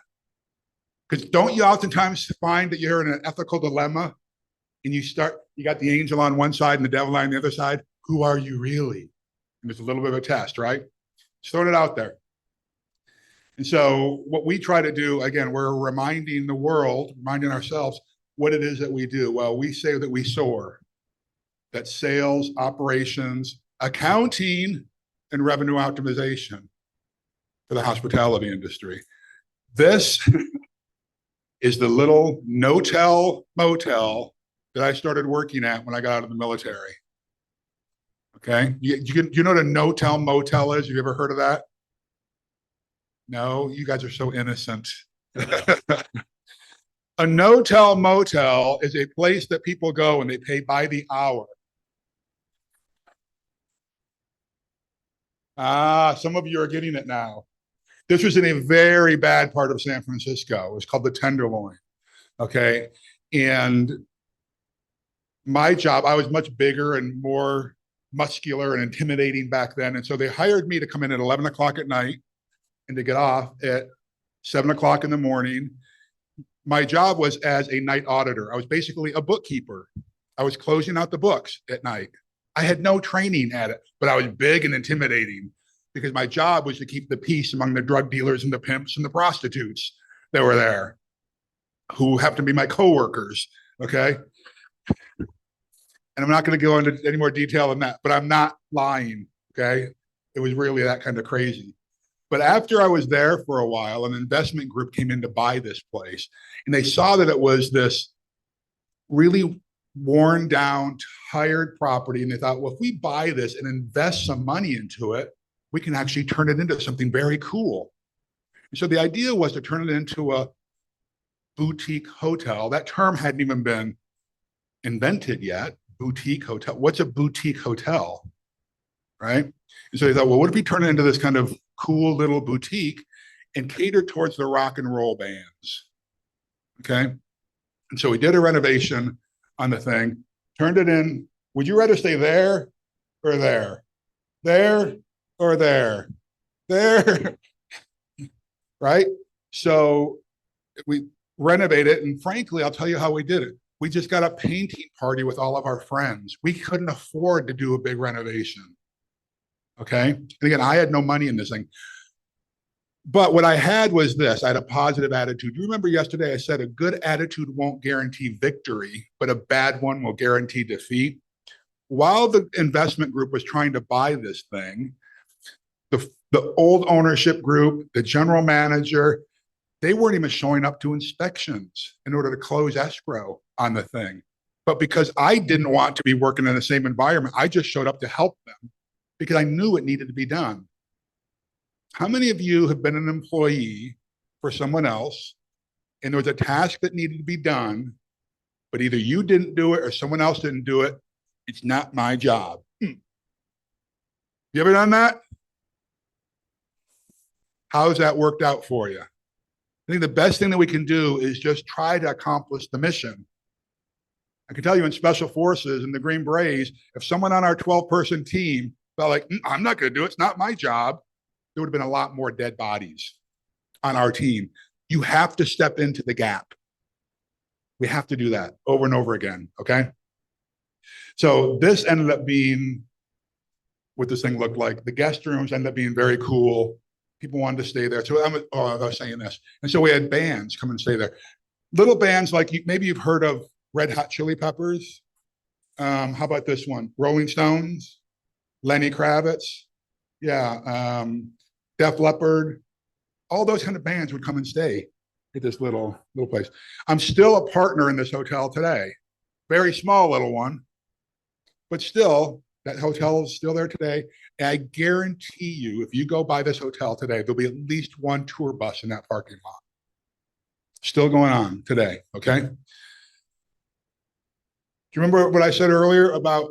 Because don't you oftentimes find that you're in an ethical dilemma and you got the angel on one side and the devil on the other side? Who are you really? And there's a little bit of a test, right? Just throwing it out there. And so what we try to do, again, we're reminding the world, reminding ourselves what it is that we do. Well, we say that we soar, that sales, operations, accounting, and revenue optimization for the hospitality industry. This is the little no-tell motel that I started working at when I got out of the military. Okay, you know what a no-tell motel is? Have you ever heard of that? No, you guys are so innocent. A no-tell motel is a place that people go and they pay by the hour. Ah, some of you are getting it now. This was in a very bad part of San Francisco. It was called the Tenderloin. Okay, and my job, I was much bigger and more muscular and intimidating back then. And so they hired me to come in at 11 o'clock at night and to get off at 7 o'clock in the morning. My job was as a night auditor. I was basically a bookkeeper. I was closing out the books at night. I had no training at it, but I was big and intimidating because my job was to keep the peace among the drug dealers and the pimps and the prostitutes that were there, who happened to be my coworkers, okay? And I'm not going to go into any more detail than that, but I'm not lying, okay? It was really that kind of crazy. But after I was there for a while, an investment group came in to buy this place, and they saw that it was this really worn down, tired property, and they thought, well, if we buy this and invest some money into it, we can actually turn it into something very cool. And so the idea was to turn it into a boutique hotel. That term hadn't even been invented yet. Boutique hotel. What's a boutique hotel, right? And so they thought, well, what if we turn it into this kind of cool little boutique and cater towards the rock and roll bands, okay? And so we did a renovation on the thing, turned it in. Would you rather stay there or there? There or there? There, right? So we renovated, and frankly, I'll tell you how we did it. We just got a painting party with all of our friends. We couldn't afford to do a big renovation. Okay. And again, I had no money in this thing. But what I had was this. I had a positive attitude. You remember yesterday I said a good attitude won't guarantee victory, but a bad one will guarantee defeat. While the investment group was trying to buy this thing, the old ownership group, the general manager, they weren't even showing up to inspections in order to close escrow on the thing. But because I didn't want to be working in the same environment, I just showed up to help them because I knew it needed to be done. How many of you have been an employee for someone else and there was a task that needed to be done, but either you didn't do it or someone else didn't do it? It's not my job. You ever done that? How's that worked out for you? I think the best thing that we can do is just try to accomplish the mission. I can tell you in Special Forces and the Green Berets, if someone on our 12-person team felt like, I'm not going to do it, it's not my job, there would have been a lot more dead bodies on our team. You have to step into the gap. We have to do that over and over again, okay? So this ended up being what this thing looked like. The guest rooms ended up being very cool. People wanted to stay there. So I was saying this. And so we had bands come and stay there. Little bands like maybe you've heard of Red Hot Chili Peppers. How about this one? Rolling Stones, Lenny Kravitz. Yeah. Def Leppard. All those kind of bands would come and stay at this little place. I'm still a partner in this hotel today. Very small little one. But still, that hotel is still there today. And I guarantee you, if you go by this hotel today, there'll be at least one tour bus in that parking lot. Still going on today, okay? Do you remember what I said earlier about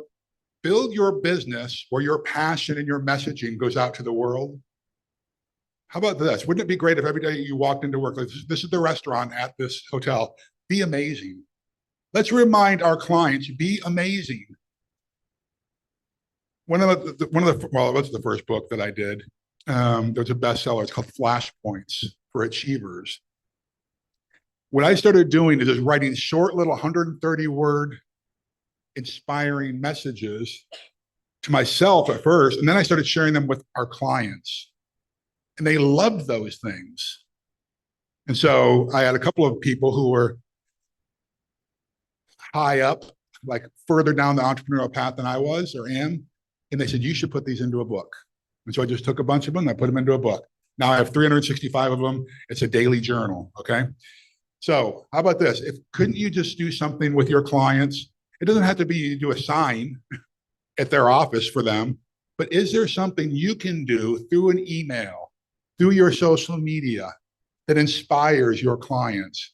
build your business where your passion and your messaging goes out to the world? How about this? Wouldn't it be great if every day you walked into work, like this is the restaurant at this hotel, be amazing. Let's remind our clients, be amazing. Well, it was the first book that I did. There was a bestseller. It's called Flashpoints for Achievers. What I started doing is just writing short little 130-word inspiring messages to myself at first, and then I started sharing them with our clients. And they loved those things. And so I had a couple of people who were high up, like further down the entrepreneurial path than I was or am. And they said, you should put these into a book. And so I just took a bunch of them and I put them into a book. Now I have 365 of them. It's a daily journal, okay? So how about this? Couldn't you just do something with your clients? It doesn't have to be you do a sign at their office for them, but is there something you can do through an email, through your social media that inspires your clients,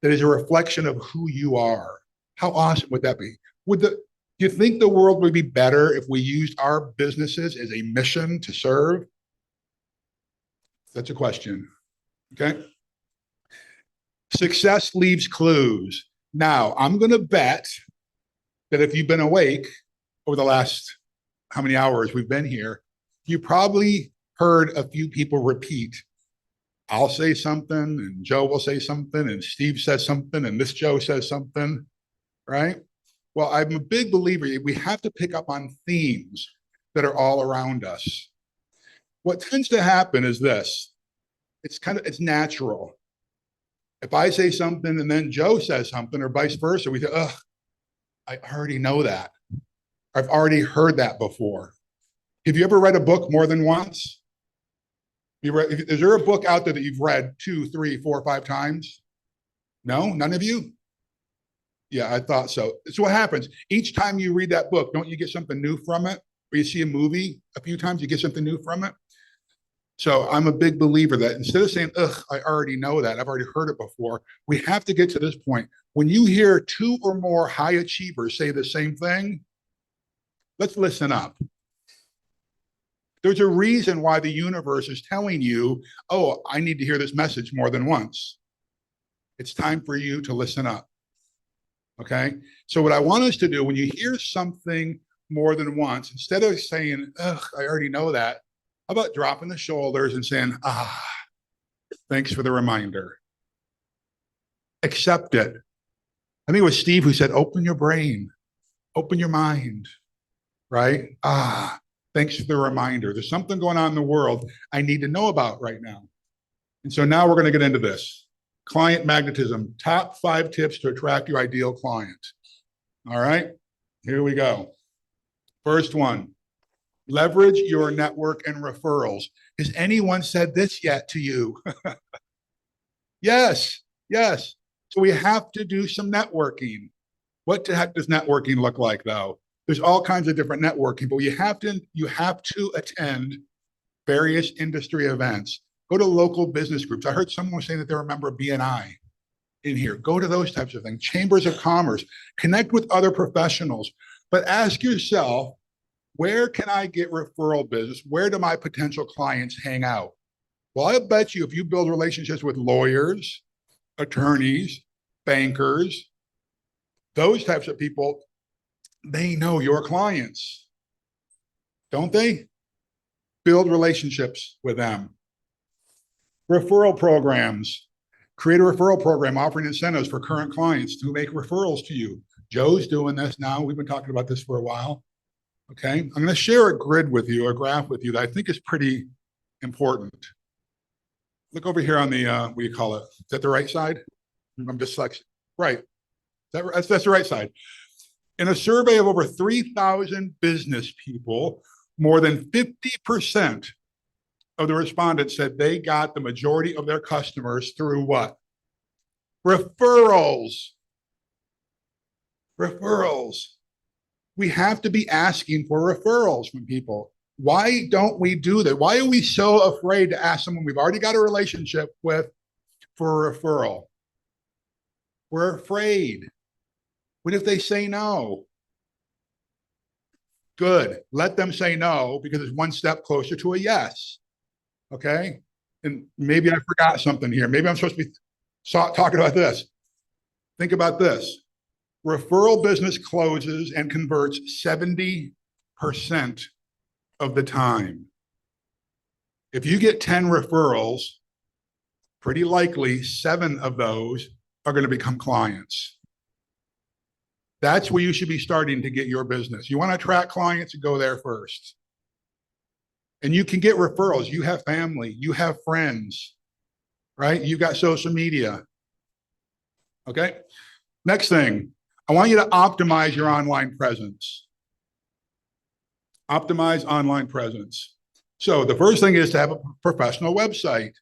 that is a reflection of who you are? How awesome would that be? Do you think the world would be better if we used our businesses as a mission to serve? That's a question, okay? Success leaves clues. Now, I'm going to bet that if you've been awake over the last how many hours we've been here, you probably heard a few people repeat, I'll say something, and Joe will say something, and Steve says something, and this Joe says something, right? Well, I'm a big believer we have to pick up on themes that are all around us. What tends to happen is this. It's natural. If I say something and then Joe says something or vice versa, we say, ugh, I already know that. I've already heard that before. Have you ever read a book more than once? Is there a book out there that you've read 2, 3, 4, 5 times? No, none of you? Yeah, I thought so. So what happens? Each time you read that book, don't you get something new from it? Or you see a movie a few times, you get something new from it? So I'm a big believer that instead of saying, ugh, I already know that, I've already heard it before, we have to get to this point. When you hear 2 or more high achievers say the same thing, let's listen up. There's a reason why the universe is telling you, oh, I need to hear this message more than once. It's time for you to listen up. Okay? So what I want us to do, when you hear something more than once, instead of saying, ugh, I already know that, how How about dropping the shoulders and saying, thanks for the reminder. Accept it. I think it was Steve who said, open your brain, open your mind, right? Thanks for the reminder. There's something going on in the world I need to know about right now. And so now we're going to get into this. Client magnetism, top 5 tips to attract your ideal client. All right, here we go. First one, leverage your network and referrals. Has anyone said this yet to you? Yes. So we have to do some networking. What the heck does networking look like though? There's all kinds of different networking, but you have to attend various industry events. Go to local business groups. I heard someone was saying that they're a member of BNI in here. Go to those types of things. Chambers of commerce. Connect with other professionals. But ask yourself, where can I get referral business? Where do my potential clients hang out? Well, I bet you if you build relationships with lawyers, attorneys, bankers, those types of people, they know your clients, don't they? Build relationships with them. Referral programs. Create a referral program offering incentives for current clients to make referrals to you. Joe's doing this now. We've been talking about this for a while. Okay, I'm going to share a grid with you, a graph with you that I think is pretty important. Look over here on the, what do you call it? Is that the right side? I'm dyslexic. Right. That's the right side. In a survey of over 3,000 business people, more than 50% of the respondents said they got the majority of their customers through what? Referrals. Referrals. We have to be asking for referrals from people. Why don't we do that? Why are we so afraid to ask someone we've already got a relationship with for a referral? We're afraid. What if they say no? Good. Let them say no because it's one step closer to a yes. Okay? And maybe I forgot something here. Maybe I'm supposed to be talking about this. Think about this. Referral business closes and converts 70% of the time. If you get 10 referrals, pretty likely 7 of those are going to become clients. That's where you should be starting to get your business. You want to attract clients, go there first. And you can get referrals. You have family, you have friends, right? You've got social media. Okay. Next thing, I want you to optimize your online presence. Optimize online presence. So the first thing is to have a professional website.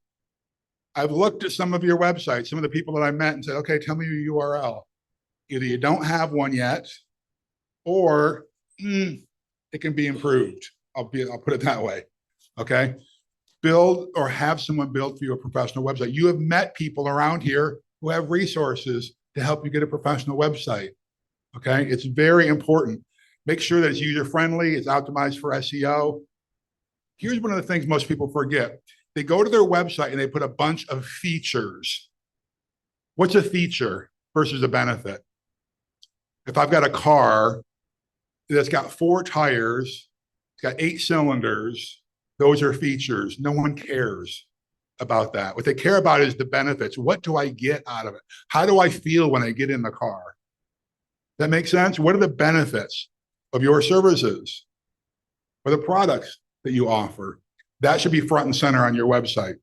I've looked at some of your websites, some of the people that I met and said, okay, tell me your URL. Either you don't have one yet, or it can be improved. I'll put it that way. Okay. Build or have someone build for you a professional website. You have met people around here who have resources to help you get a professional website. Okay. It's very important. Make sure that it's user-friendly, it's optimized for SEO. Here's one of the things most people forget. They go to their website and they put a bunch of features. What's a feature versus a benefit? If I've got a car that's got 4 tires, it's got 8 cylinders, those are features. No one cares about that. What they care about is the benefits. What do I get out of it? How do I feel when I get in the car? That makes sense? What are the benefits of your services or the products that you offer? That should be front and center on your website.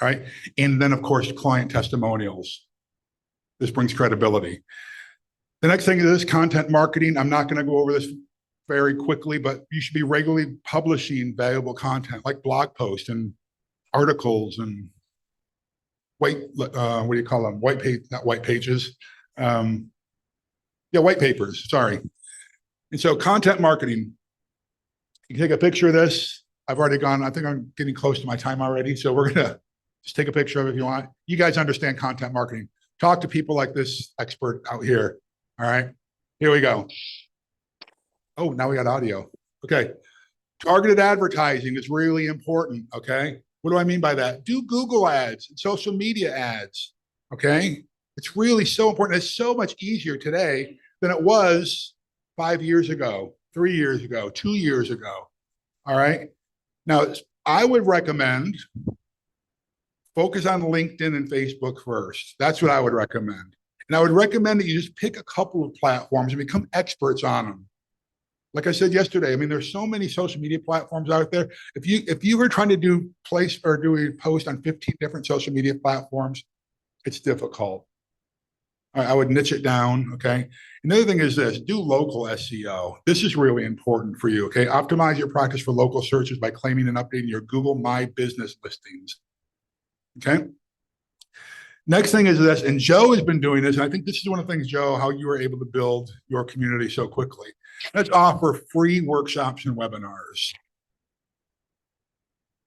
All right. And then, of course, client testimonials. This brings credibility. The next thing is content marketing. I'm not going to go over this very quickly, but you should be regularly publishing valuable content like blog posts and articles and what do you call them? White page, not white pages. White papers, sorry. And so content marketing, you can take a picture of this. I've already gone, I think I'm getting close to my time already. So we're going to just take a picture of it if you want. You guys understand content marketing. Talk to people like this expert out here. All right, here we go. Oh, now we got audio. Okay. Targeted advertising is really important. Okay. What do I mean by that? Do Google ads and social media ads. Okay. It's really so important. It's so much easier today than it was 5 years ago, 3 years ago, 2 years ago. All right. Now, I would recommend focus on LinkedIn and Facebook first. That's what I would recommend. And I would recommend that you just pick a couple of platforms and become experts on them. Like I said yesterday, I mean, there's so many social media platforms out there. If you were trying to do a post on 15 different social media platforms, it's difficult. All right, I would niche it down, okay? Another thing is this, do local SEO. This is really important for you, okay? Optimize your practice for local searches by claiming and updating your Google My Business listings, okay? Next thing is this, and Joe has been doing this, and I think this is one of the things, Joe, how you were able to build your community so quickly. Let's offer free workshops and webinars.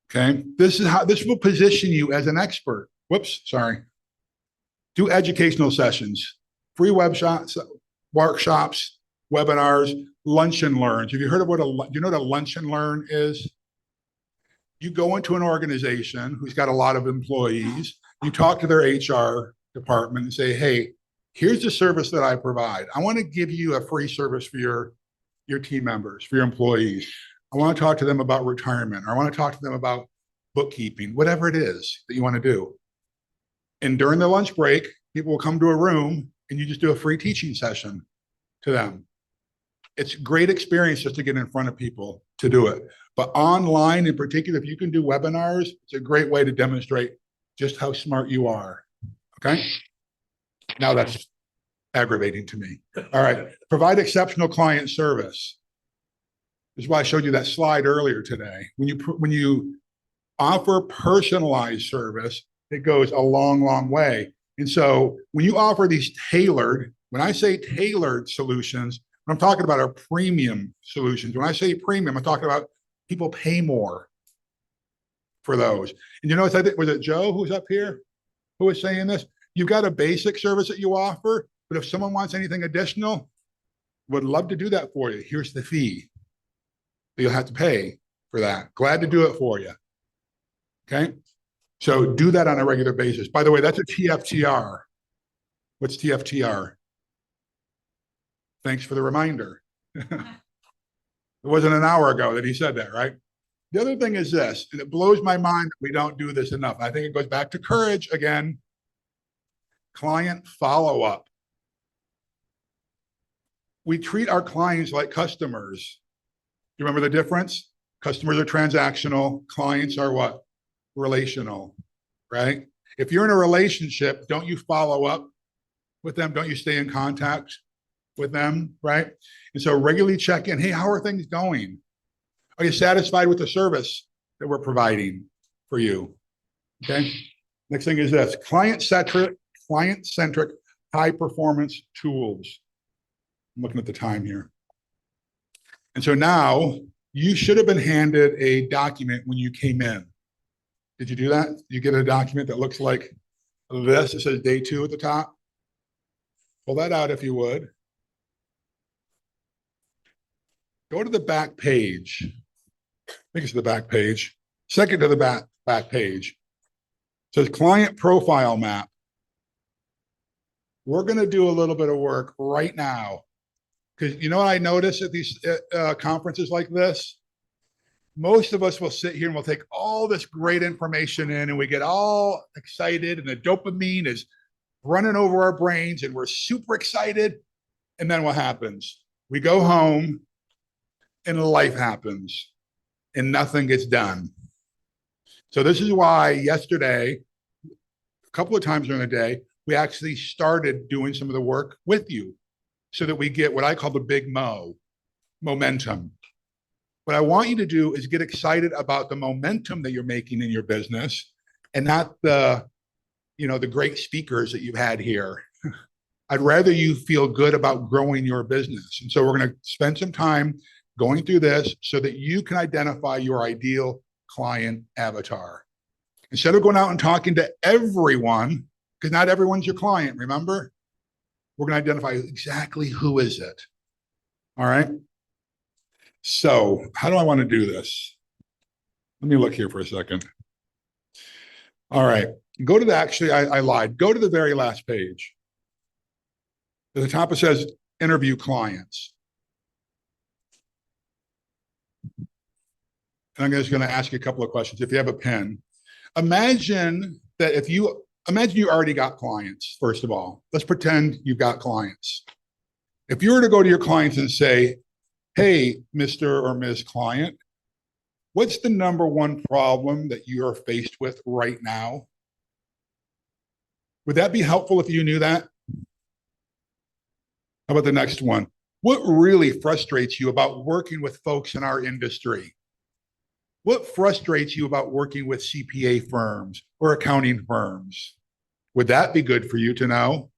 Okay, this will position you as an expert. Whoops, sorry. Do educational sessions, free workshops, webinars, lunch and learns. Have you heard of do you know what a lunch and learn is? You go into an organization who's got a lot of employees, you talk to their HR department and say, hey, here's the service that I provide. I want to give you a free service for your team members, for your employees. I want to talk to them about retirement, or I want to talk to them about bookkeeping, whatever it is that you want to do. And during the lunch break, people will come to a room and you just do a free teaching session to them. It's a great experience just to get in front of people to do it. But online in particular, if you can do webinars, it's a great way to demonstrate just how smart you are, okay? Now that's aggravating to me. All right, provide exceptional client service. This is why I showed you that slide earlier today. When you offer personalized service, it goes a long, long way. And so when you offer these tailored, when I say tailored solutions, what I'm talking about are premium solutions. When I say premium, I'm talking about people pay more for those. And you notice, I think, was it Joe who's up here who was saying this? You've got a basic service that you offer, but if someone wants anything additional, would love to do that for you. Here's the fee. You'll have to pay for that. Glad to do it for you. Okay? So do that on a regular basis. By the way, that's a TFTR. What's TFTR? Thanks for the reminder. It wasn't an hour ago that he said that, right? The other thing is this, and it blows my mind that we don't do this enough. I think it goes back to courage again. Client follow-up. We treat our clients like customers. Do you remember the difference? Customers are transactional. Clients are what? Relational, right? If you're in a relationship, don't you follow up with them? Don't you stay in contact with them, right? And so regularly check in. Hey, how are things going? Are you satisfied with the service that we're providing for you? Okay. Next thing is this, client-centric, high-performance tools. I'm looking at the time here. And so now you should have been handed a document when you came in. Did you do that? You get a document that looks like this. It says day 2 at the top. Pull that out if you would. Go to the back page. I think it's the back page. Second to the back page. It says client profile map. We're going to do a little bit of work right now. Because you know what I notice at these conferences like this? Most of us will sit here and we'll take all this great information in and we get all excited and the dopamine is running over our brains and we're super excited. And then what happens? We go home and life happens and nothing gets done. So this is why yesterday, a couple of times during the day, we actually started doing some of the work with you so that we get what I call the big momentum. What I want you to do is get excited about the momentum that you're making in your business and not the great speakers that you've had here. I'd rather you feel good about growing your business. And so we're going to spend some time going through this so that you can identify your ideal client avatar. Instead of going out and talking to everyone, because not everyone's your client, remember? We're going to identify exactly who is it. All right? So how do I want to do this? Let me look here for a second. All right. Go to I lied. Go to the very last page. At the top it says interview clients. And I'm just going to ask you a couple of questions. If you have a pen, imagine you already got clients. First of all, let's pretend you've got clients. If you were to go to your clients and say, hey, Mr. or Ms. Client, what's the number one problem that you are faced with right now? Would that be helpful if you knew that? How about the next one? What really frustrates you about working with folks in our industry? What frustrates you about working with CPA firms or accounting firms? Would that be good for you to know?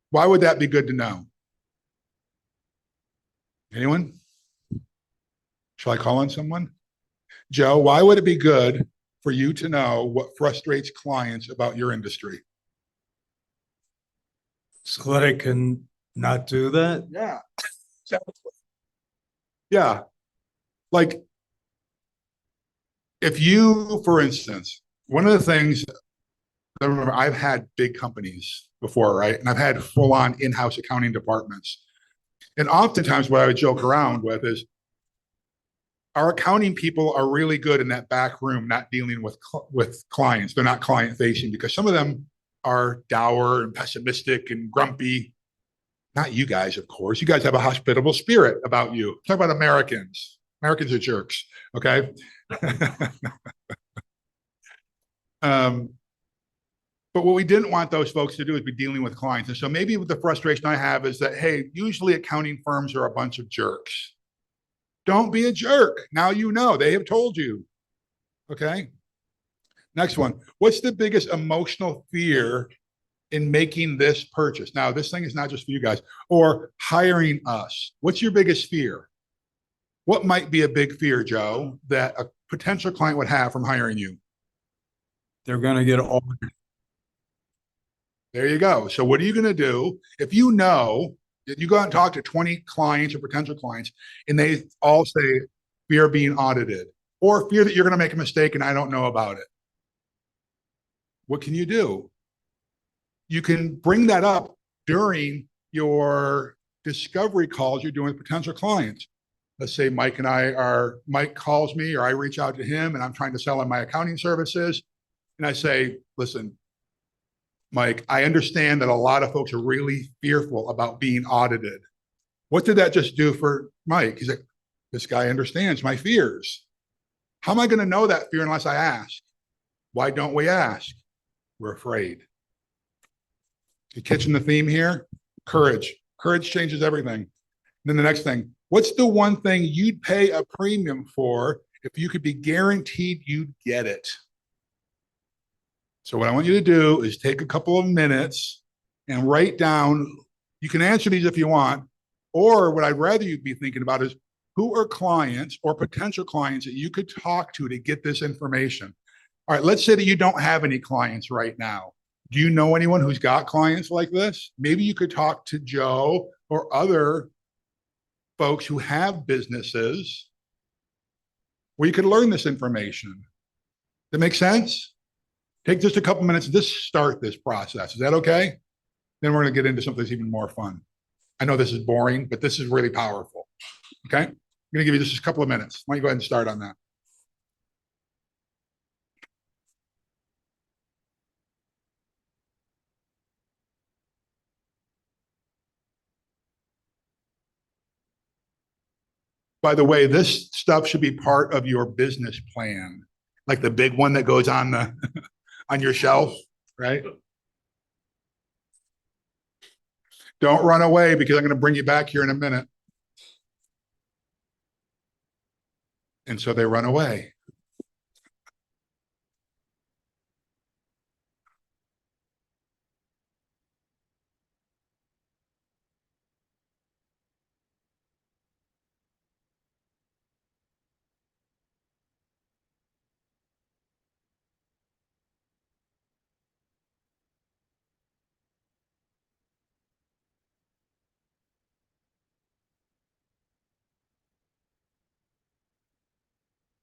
Why would that be good to know? Anyone? Shall I call on someone? Joe, why would it be good for you to know what frustrates clients about your industry? So that I can not do that? Yeah. Yeah. Like, if you, for instance, one of the things, I remember I've had big companies before, right? And I've had full-on in-house accounting departments. And oftentimes what I would joke around with is our accounting people are really good in that back room, not dealing with clients. They're not client facing because some of them are dour and pessimistic and grumpy. Not you guys, of course. You guys have a hospitable spirit about you. Talk about Americans. Americans are jerks, okay? But what we didn't want those folks to do is be dealing with clients. And so maybe the frustration I have is that, hey, usually accounting firms are a bunch of jerks. Don't be a jerk. Now you know. They have told you. Okay? Next one. What's the biggest emotional fear in making this purchase? Now, this thing is not just for you guys. Or hiring us. What's your biggest fear? What might be a big fear, Joe, that a potential client would have from hiring you? They're going to get audited. There you go. So what are you going to do if you know that you go out and talk to 20 clients or potential clients and they all say fear being audited or fear that you're going to make a mistake and I don't know about it? What can you do? You can bring that up during your discovery calls you're doing with potential clients. Let's say Mike calls me or I reach out to him and I'm trying to sell him my accounting services. And I say, listen, Mike, I understand that a lot of folks are really fearful about being audited. What did that just do for Mike? He's like, this guy understands my fears. How am I going to know that fear unless I ask? Why don't we ask? We're afraid. You catching the theme here? Courage. Courage changes everything. And then the next thing, what's the one thing you'd pay a premium for if you could be guaranteed you'd get it? So what I want you to do is take a couple of minutes and write down, you can answer these if you want, or what I'd rather you be thinking about is who are clients or potential clients that you could talk to get this information. All right, let's say that you don't have any clients right now. Do you know anyone who's got clients like this? Maybe you could talk to Joe or other folks who have businesses where you could learn this information. That make sense? Take just a couple minutes to just start this process. Is that okay? Then we're going to get into something that's even more fun. I know this is boring, but this is really powerful. Okay? I'm going to give you just a couple of minutes. Why don't you go ahead and start on that? By the way, this stuff should be part of your business plan, like the big one that goes on the on your shelf, right? Don't run away because I'm going to bring you back here in a minute. And so they run away.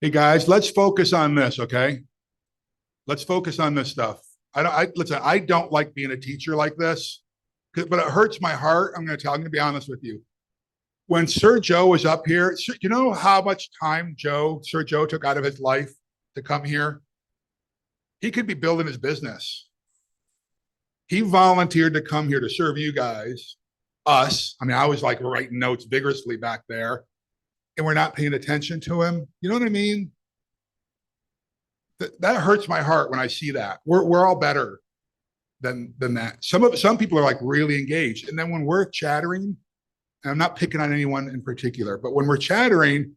Hey guys, let's focus on this, okay? Let's focus on this stuff. Listen, I don't like being a teacher like this, but it hurts my heart. I'm going to be honest with you. when Sir Joe was up here, you know how much time Sir Joe took out of his life to come here? He could be building his business. He volunteered to come here to serve you guys, us. I mean, I was like writing notes vigorously back there, and we're not paying attention to him. You know what I mean? That hurts my heart when I see that. We're all better than that. Some people are like really engaged, and then when we're chattering, and I'm not picking on anyone in particular, but when we're chattering,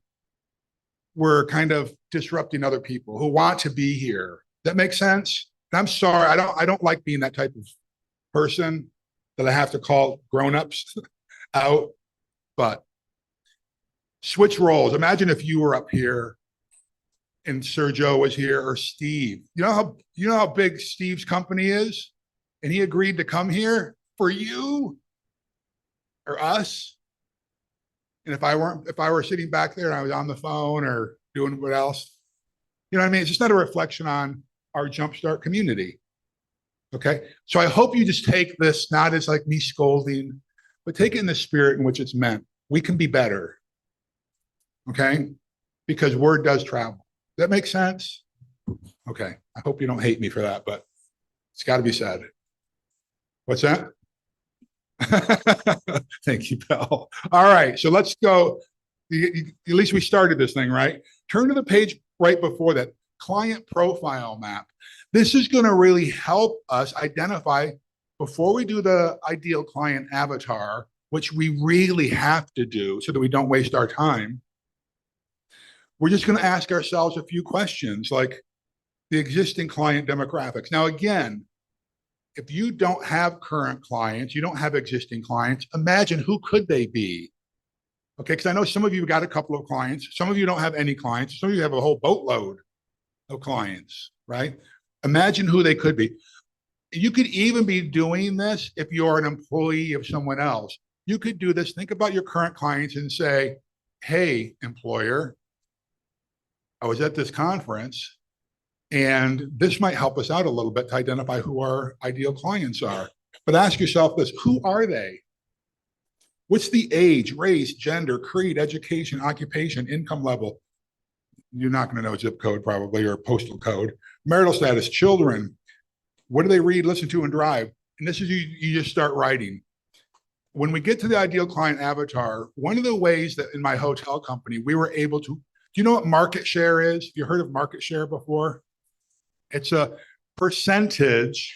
we're kind of disrupting other people who want to be here. That makes sense? And I'm sorry, I don't like being that type of person that I have to call grown-ups out, but switch roles. Imagine if you were up here and Sir Joe was here, or Steve. You know how big Steve's company is? And he agreed to come here for you or us. And if I were sitting back there and I was on the phone or doing what else, you know what I mean? It's just not a reflection on our Jumpstart community. Okay. So I hope you just take this not as like me scolding, but take it in the spirit in which it's meant. We can be better. Okay. Because word does travel. Does that make sense? Okay. I hope you don't hate me for that, but it's got to be said. What's that? Thank you, Bill. All right, so let's go. At least we started this thing, right? Turn to the page right before that, client profile map. This is going to really help us identify, before we do the ideal client avatar, which we really have to do so that we don't waste our time. We're just going to ask ourselves a few questions like the existing client demographics. Now, again, if you don't have current clients, you don't have existing clients, imagine who could they be? Okay, because I know some of you have got a couple of clients. Some of you don't have any clients. Some of you have a whole boatload of clients, right? Imagine who they could be. You could even be doing this if you're an employee of someone else. You could do this. Think about your current clients and say, hey, employer, I was at this conference, and this might help us out a little bit to identify who our ideal clients are. But ask yourself this, who are they? What's the age, race, gender, creed, education, occupation, income level? You're not going to know zip code probably, or postal code. Marital status, children. What do they read, listen to, and drive? And this is you just start writing. When we get to the ideal client avatar, one of the ways that in my hotel company, we were able to, do you know what market share is? Have you heard of market share before? It's a percentage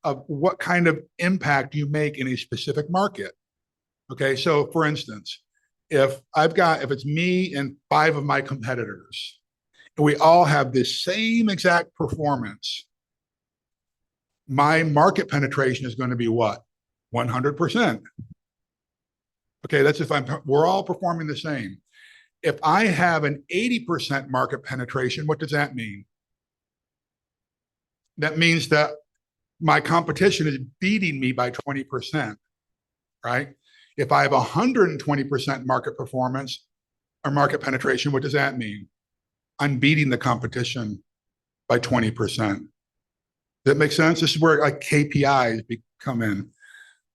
of what kind of impact you make in a specific market. Okay, so for instance, if it's me and 5 of my competitors, and we all have the same exact performance, my market penetration is going to be what? 100%. Okay, that's if we're all performing the same. If I have an 80% market penetration, what does that mean? That means that my competition is beating me by 20%, right? If I have 120% market performance or market penetration, what does that mean? I'm beating the competition by 20%. Does that make sense? This is where like KPIs come in.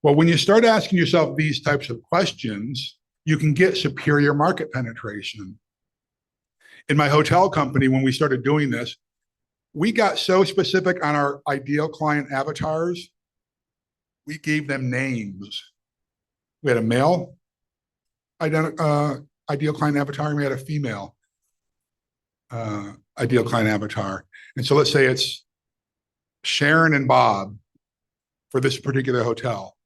Well, when you start asking yourself these types of questions, you can get superior market penetration. In my hotel company, when we started doing this, we got so specific on our ideal client avatars, we gave them names. We had a male ideal client avatar, and we had a female ideal client avatar. And so let's say it's Sharon and Bob for this particular hotel.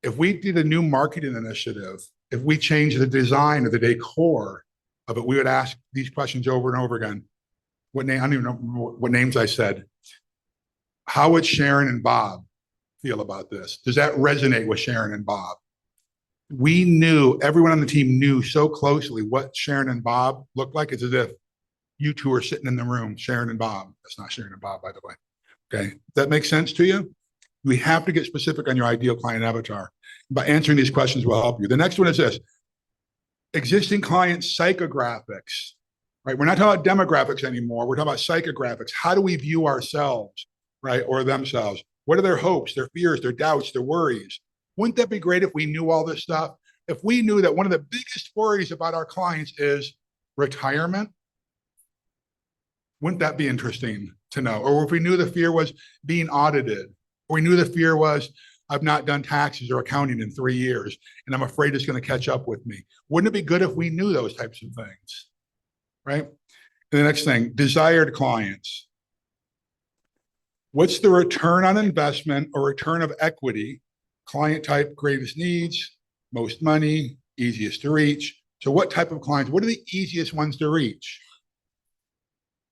If we did a new marketing initiative, if we changed the design or the decor of it, we would ask these questions over and over again. What name? I don't even know what names I said. How would Sharon and Bob feel about this? Does that resonate with Sharon and Bob? We knew, everyone on the team knew so closely what Sharon and Bob looked like. It's as if you two are sitting in the room, Sharon and Bob. That's not Sharon and Bob, by the way. Okay, that makes sense to you? We have to get specific on your ideal client avatar. By answering these questions will help you. The next one is this: existing client psychographics. Right? We're not talking about demographics anymore. We're talking about psychographics. How do we view ourselves, right, or themselves? What are their hopes, their fears, their doubts, their worries? Wouldn't that be great if we knew all this stuff? if we knew that one of the biggest worries about our clients is retirement, wouldn't that be interesting to know? Or if we knew the fear was being audited, or we knew the fear was, I've not done taxes or accounting in 3 years, and I'm afraid it's going to catch up with me. Wouldn't it be good if we knew those types of things, right? And the next thing, desired clients. What's the return on investment or return of equity? Client type, greatest needs, most money, easiest to reach. So what type of clients? What are the easiest ones to reach?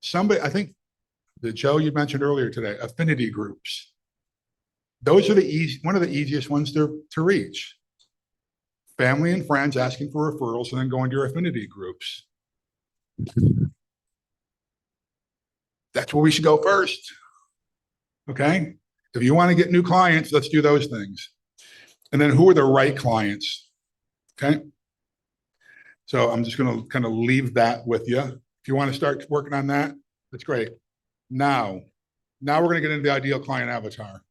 Somebody, I think, Joe, you mentioned earlier today, affinity groups. Those are one of the easiest ones to reach. Family and friends asking for referrals and then going to your affinity groups. That's where we should go first. Okay? If you want to get new clients, let's do those things. And then who are the right clients? Okay? So I'm just going to kind of leave that with you. If you want to start working on that, that's great. Now we're going to get into the ideal client avatar.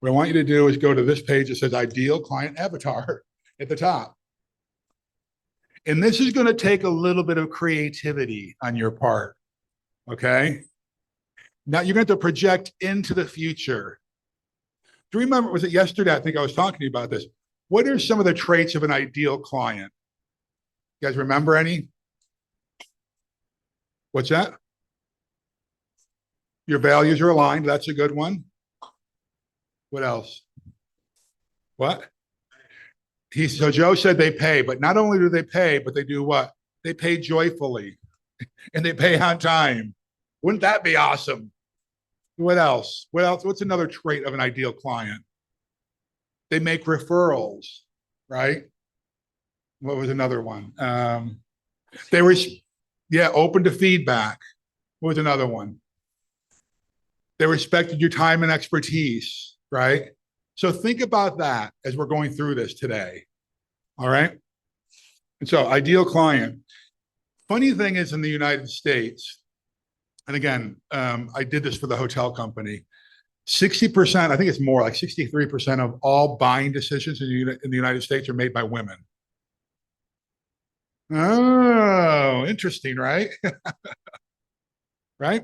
What I want you to do is go to this page that says ideal client avatar at the top. And this is going to take a little bit of creativity on your part. Okay? Now you're going to have to project into the future. Do you remember, was it yesterday? I think I was talking to you about this. What are some of the traits of an ideal client? You guys remember any? What's that? Your values are aligned. That's a good one. What else? What? So Joe said they pay, but not only do they pay, but they do what? They pay joyfully and they pay on time. Wouldn't that be awesome? What else? What else? What's another trait of an ideal client? They make referrals, right? What was another one? They were, open to feedback. What was another one? They respected your time and expertise, right? So think about that as we're going through this today. All right. And so ideal client. Funny thing is in the United States, and again, I did this for the hotel company, 60%, I think it's more like 63% of all buying decisions in the United States are made by women. Oh, interesting, right? Right?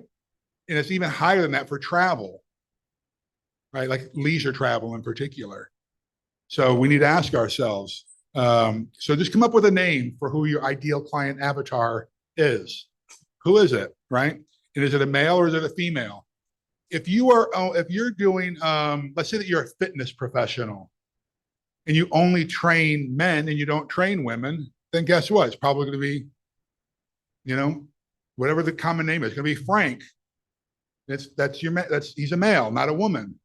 And it's even higher than that for travel, right? Like leisure travel in particular. So we need to ask ourselves, so just come up with a name for who your ideal client avatar is. Who is it, right? And is it a male or is it a female? If you're doing, let's say that you're a fitness professional and you only train men and you don't train women, then guess what? It's probably going to be, whatever the common name is, it's going to be Frank. He's a male, not a woman.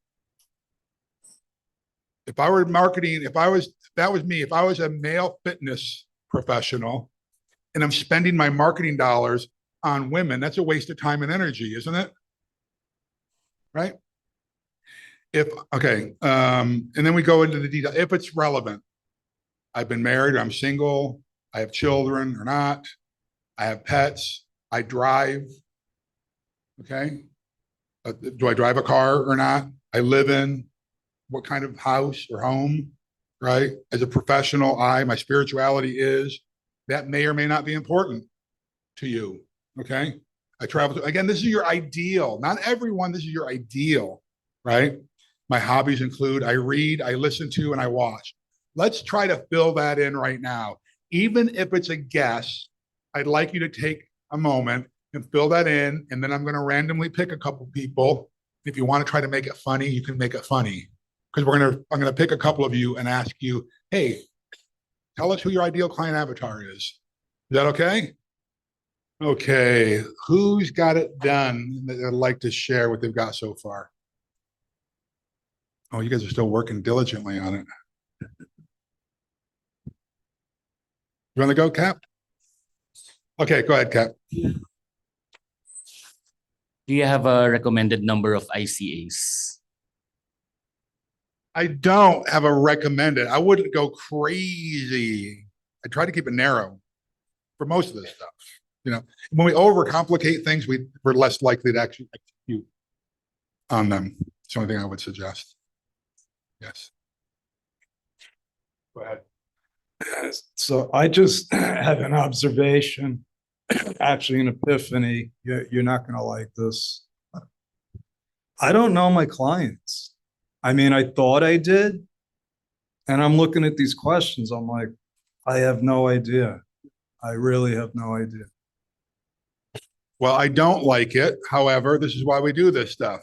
If I were marketing, if I was a male fitness professional and I'm spending my marketing dollars on women, that's a waste of time and energy, isn't it? Right? And then we go into the detail. If it's relevant, I've been married or I'm single, I have children or not, I have pets, I drive, okay? Do I drive a car or not? I live in what kind of house or home, right? As a professional, my spirituality is, that may or may not be important to you, okay? I travel to, again, this is your ideal. Not everyone, this is your ideal, right? My hobbies include I read, I listen to, and I watch. Let's try to fill that in right now. Even if it's a guess, I'd like you to take a moment and fill that in, and then I'm going to randomly pick a couple people. If you want to try to make it funny, you can make it funny. Because I'm going to pick a couple of you and ask you, hey, tell us who your ideal client avatar is. Is that okay? Okay, who's got it done that I'd like to share what they've got so far? Oh, you guys are still working diligently on it. You want to go, Cap? Okay, go ahead, Cap. Do you have a recommended number of ICAs? I don't have a recommended. I wouldn't go crazy. I try to keep it narrow for most of this stuff. When we overcomplicate things, we're less likely to actually execute on them. It's the only thing I would suggest. Yes. Go ahead. So I just had an observation, actually an epiphany. You're not going to like this. I don't know my clients. I mean, I thought I did. And I'm looking at these questions. I'm like, I have no idea. I really have no idea. Well, I don't like it. However, this is why we do this stuff.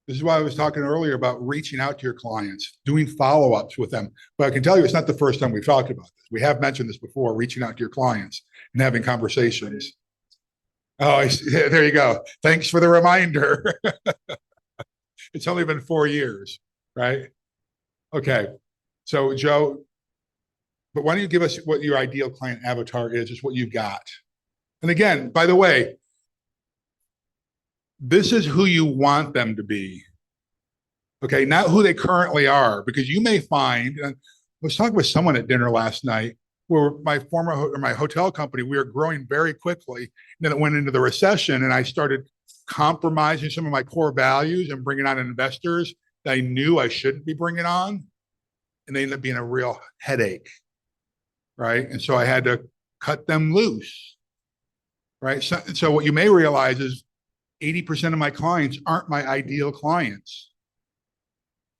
This is why I was talking earlier about reaching out to your clients, doing follow-ups with them. But I can tell you, it's not the first time we've talked about this. We have mentioned this before, reaching out to your clients and having conversations. Oh, there you go. Thanks for the reminder. It's only been 4 years, right? Okay. So Joe, but why don't you give us what your ideal client avatar is, just what you've got. And again, by the way, this is who you want them to be. Okay, not who they currently are, because you may find, and I was talking with someone at dinner last night where my hotel company, we were growing very quickly. And then it went into the recession and I started compromising some of my core values and bringing on investors that I knew I shouldn't be bringing on. And they ended up being a real headache, right? And so I had to cut them loose, right? So what you may realize is 80% of my clients aren't my ideal clients.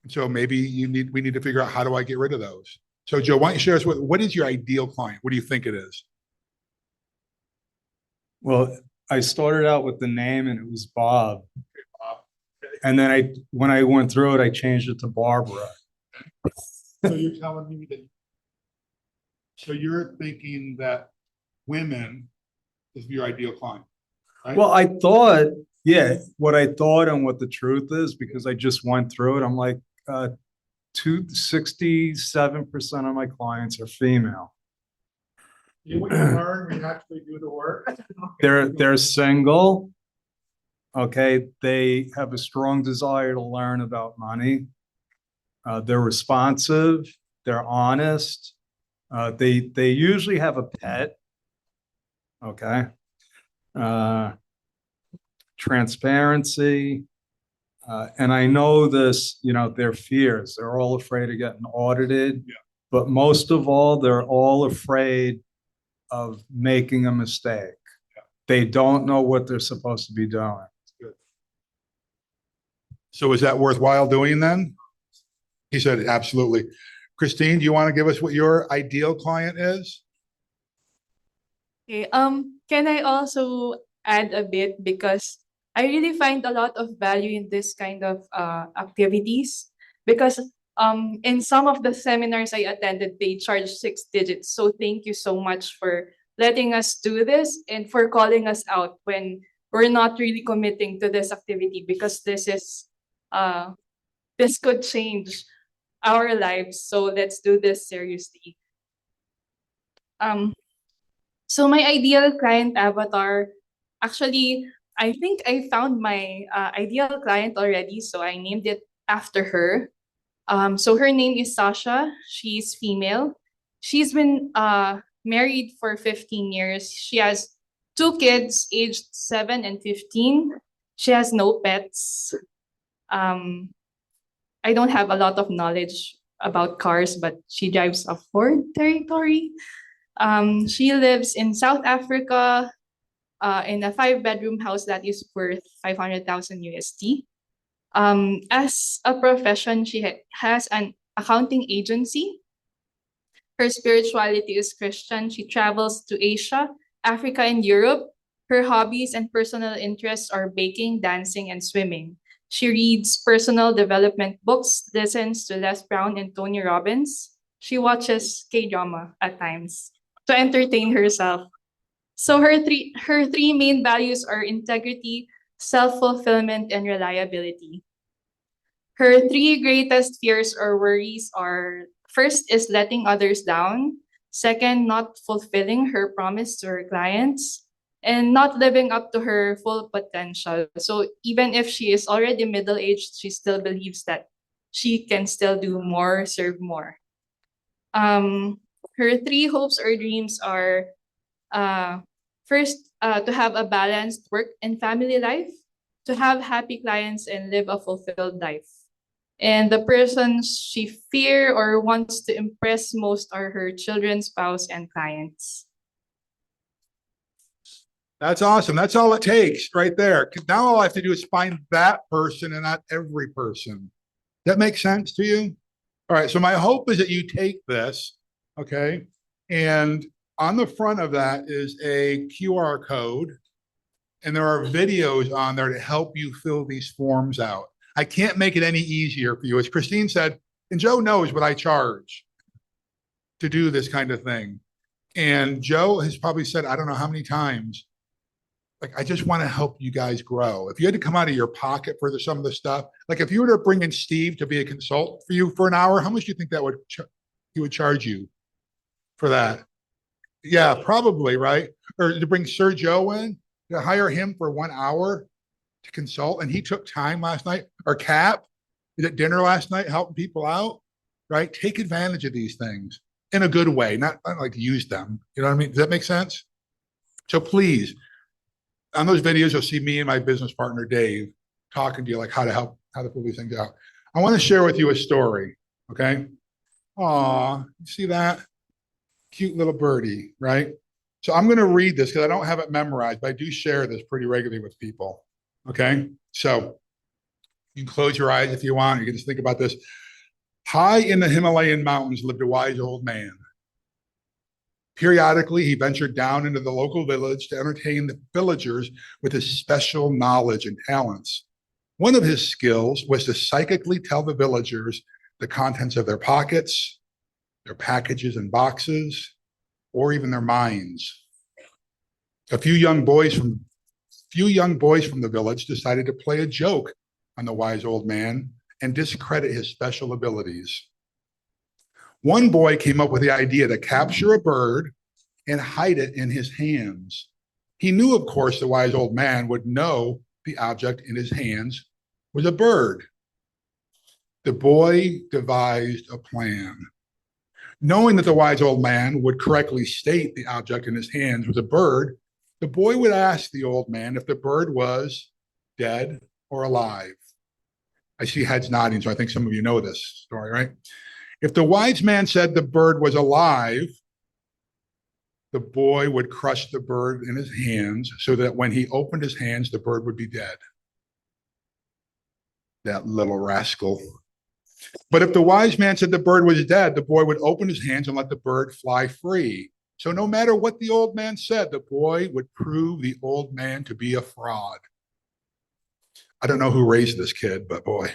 And so maybe we need to figure out, how do I get rid of those? So Joe, why don't you share us what is your ideal client? What do you think it is? Well, I started out with the name and it was Bob. And then when I went through it, I changed it to Barbara. So you're telling me that, so you're thinking that women is your ideal client, right? Well, I thought, yeah, what I thought and what the truth is, because I just went through it, I'm like, 67% of my clients are female. What you learn when you actually do the work. They're single. Okay, they have a strong desire to learn about money. They're responsive. They're honest. They usually have a pet. Okay. Transparency. And I know this, their fears. They're all afraid of getting audited. Yeah. But most of all, they're all afraid of making a mistake. Yeah. They don't know what they're supposed to be doing. Good. So is that worthwhile doing then? He said, absolutely. Christine, do you want to give us what your ideal client is? Okay, can I also add a bit, because I really find a lot of value in this kind of activities, because in some of the seminars I attended, they charge 6 digits. So thank you so much for letting us do this and for calling us out when we're not really committing to this activity, because this could change our lives. So let's do this seriously. So my ideal client avatar, actually, I think I found my ideal client already, so I named it after her. So her name is Sasha. She's female. She's been married for 15 years. She has 2 kids, aged 7 and 15. She has no pets. I don't have a lot of knowledge about cars, but she drives a Ford Territory. She lives in South Africa, in a 5-bedroom house that is worth 500,000 USD. As a profession, she has an accounting agency. Her spirituality is Christian. She travels to Asia, Africa, and Europe. Her hobbies and personal interests are baking, dancing, and swimming. She reads personal development books, listens to Les Brown and Tony Robbins. She watches K-drama at times to entertain herself. So her three main values are integrity, self-fulfillment, and reliability. Her 3 greatest fears or worries are: first is letting others down, second, not fulfilling her promise to her clients, and not living up to her full potential. So even if she is already middle-aged, she still believes that she can still do more, serve more. Her 3 hopes or dreams are, first, to have a balanced work and family life, to have happy clients and live a fulfilled life. And the persons she fear or wants to impress most are her children, spouse, and clients. That's awesome. That's all it takes right there. 'Cause now all I have to do is find that person and not every person. That makes sense to you? All right. So my hope is that you take this, okay? And on the front of that is a QR code, and there are videos on there to help you fill these forms out. I can't make it any easier for you. As Christine said, and Joe knows what I charge to do this kind of thing. And Joe has probably said, I don't know how many times, like, I just want to help you guys grow. If you had to come out of your pocket for some of the stuff, like if you were to bring in Steve to be a consultant for you for an hour, how much do you think that he would charge you for that? Yeah, probably, right? Or to bring Sir Joe in, to hire him for 1 hour to consult, and he took time last night. Or Cap is at dinner last night helping people out, right? Take advantage of these things in a good way, not like use them. You know what I mean? Does that make sense? So please, on those videos, you'll see me and my business partner, Dave, talking to you like how to pull these things out. I want to share with you a story, okay? Aw, you see that? Cute little birdie, right? So I'm going to read this because I don't have it memorized, but I do share this pretty regularly with people, okay? So you can close your eyes if you want. You can just think about this. High in the Himalayan mountains lived a wise old man. Periodically, he ventured down into the local village to entertain the villagers with his special knowledge and talents. One of his skills was to psychically tell the villagers the contents of their pockets, their packages and boxes, or even their minds. A few young boys from the village decided to play a joke on the wise old man and discredit his special abilities. One boy came up with the idea to capture a bird and hide it in his hands. He knew, of course, the wise old man would know the object in his hands was a bird. The boy devised a plan. Knowing that the wise old man would correctly state the object in his hands was a bird, the boy would ask the old man if the bird was dead or alive. I see heads nodding, so I think some of you know this story, right? If the wise man said the bird was alive, the boy would crush the bird in his hands so that when he opened his hands, the bird would be dead. That little rascal. But if the wise man said the bird was dead, the boy would open his hands and let the bird fly free. So no matter what the old man said, the boy would prove the old man to be a fraud. I don't know who raised this kid, but boy.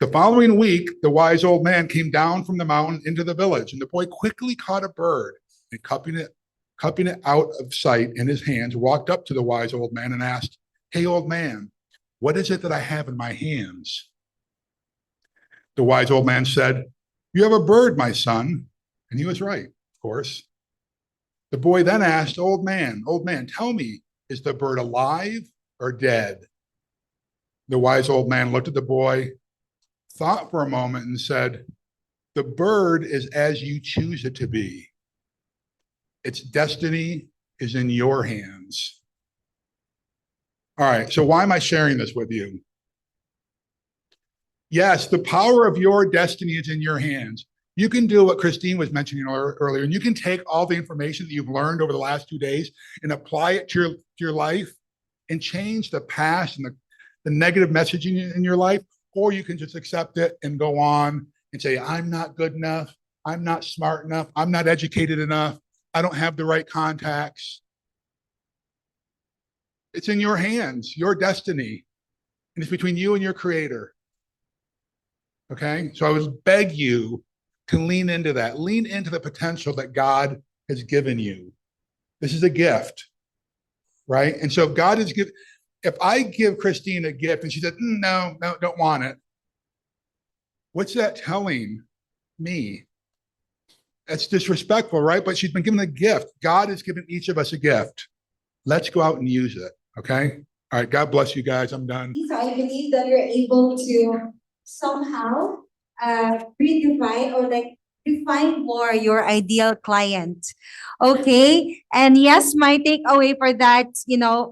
The following week, the wise old man came down from the mountain into the village, and the boy quickly caught a bird and cupping it out of sight in his hands, walked up to the wise old man and asked, "Hey, old man, what is it that I have in my hands?" The wise old man said, "You have a bird, my son." And he was right, of course. The boy then asked, old man, tell me, is the bird alive or dead?" The wise old man looked at the boy, thought for a moment and said, "The bird is as you choose it to be. Its destiny is in your hands." All right, so why am I sharing this with you? Yes, the power of your destiny is in your hands. You can do what Christine was mentioning earlier, and you can take all the information that you've learned over the last 2 days and apply it to your life and change the past and the negative messaging in your life, or you can just accept it and go on and say, I'm not good enough, I'm not smart enough, I'm not educated enough, I don't have the right contacts. It's in your hands, your destiny, and it's between you and your creator. Okay, so I would beg you to lean into that, lean into the potential that God has given you. This is a gift, right? And so God is giving. If I give Christine a gift and she said, no, don't want it, what's that telling me? That's disrespectful, right? But she's been given a gift. God has given each of us a gift. Let's go out and use it, okay? All right, God bless you guys. I'm done. So I believe that you're able to somehow redefine or like refine more your ideal client. Okay. And yes, my takeaway for that,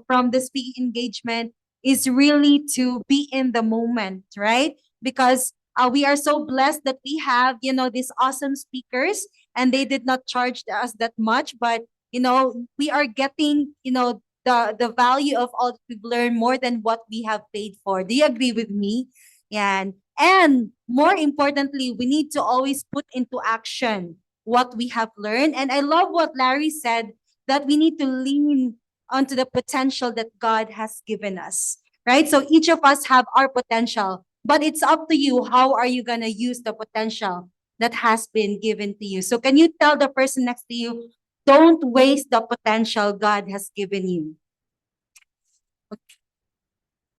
from the speaking engagement is really to be in the moment, right? because we are so blessed that we have, these awesome speakers, and they did not charge us that much, but, we are getting, the value of all that we've learned more than what we have paid for. Do you agree with me? Yeah. And more importantly, we need to always put into action what we have learned. And I love what Larry said, that we need to lean onto the potential that God has given us, right? So each of us have our potential, but it's up to you. How are you going to use the potential that has been given to you? So can you tell the person next to you, don't waste the potential God has given you?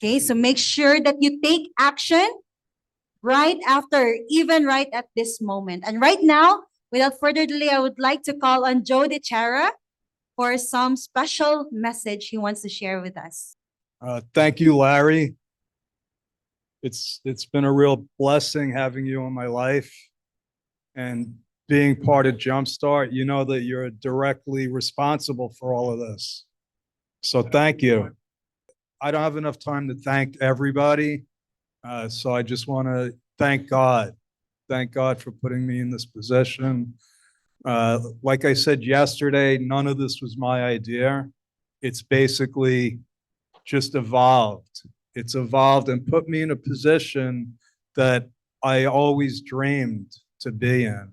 Okay, so make sure that you take action right after, even right at this moment. And right now, without further delay, I would like to call on Joe DeChara for some special message he wants to share with us. Thank you, Larry. It's been a real blessing having you in my life and being part of Jumpstart. You know that you're directly responsible for all of this. So thank you. I don't have enough time to thank everybody. So I just want to thank God. Thank God for putting me in this position. Like I said yesterday, none of this was my idea. It's basically just evolved. It's evolved and put me in a position that I always dreamed to be in,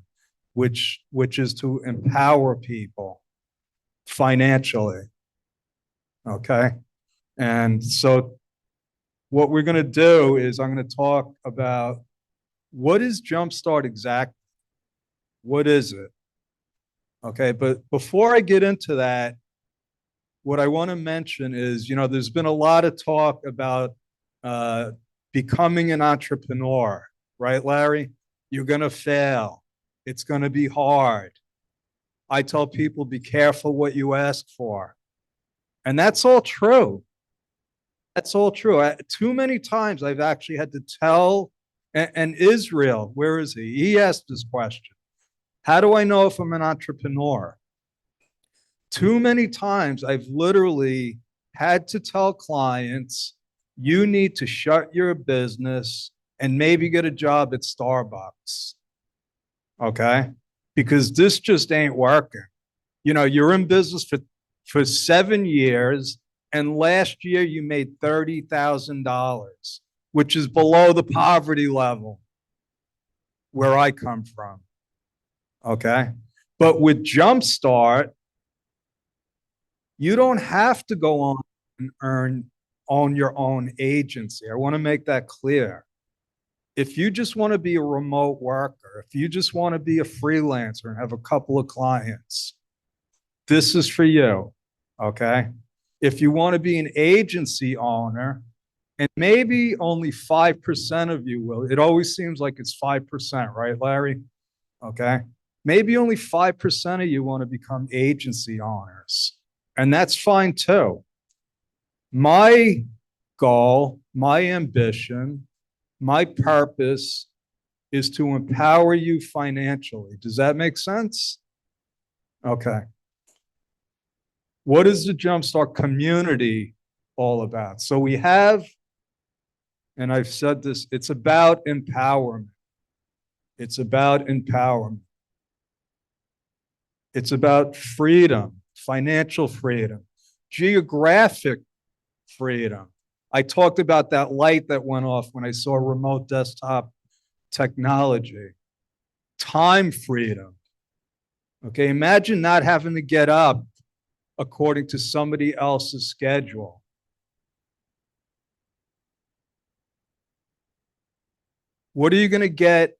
which is to empower people financially. Okay. And so what we're going to do is I'm going to talk about what is Jumpstart exactly? What is it? Okay. But before I get into that, what I want to mention is, there's been a lot of talk about becoming an entrepreneur, right, Larry? You're going to fail. It's going to be hard. I tell people, be careful what you ask for. And that's all true. That's all true. Too many times I've actually had to tell, and Israel, where is he? He asked this question. How do I know if I'm an entrepreneur? Too many times I've literally had to tell clients, you need to shut your business and maybe get a job at Starbucks. Okay? Because this just ain't working. You're in business for 7 years, and last year you made $30,000, which is below the poverty level where I come from. Okay? But with Jumpstart, you don't have to go on and own your own agency. I want to make that clear. If you just want to be a remote worker, if you just want to be a freelancer and have a couple of clients, this is for you. Okay? If you want to be an agency owner, and maybe only 5% of you will, it always seems like it's 5%, right, Larry? Okay? Maybe only 5% of you want to become agency owners. And that's fine too. My goal, my ambition, my purpose is to empower you financially. Does that make sense? Okay. What is the Jumpstart community all about? So we have, and I've said this, it's about empowerment. It's about empowerment. It's about freedom, financial freedom, geographic freedom. I talked about that light that went off when I saw remote desktop technology. Time freedom. Okay, imagine not having to get up according to somebody else's schedule. What are you going to get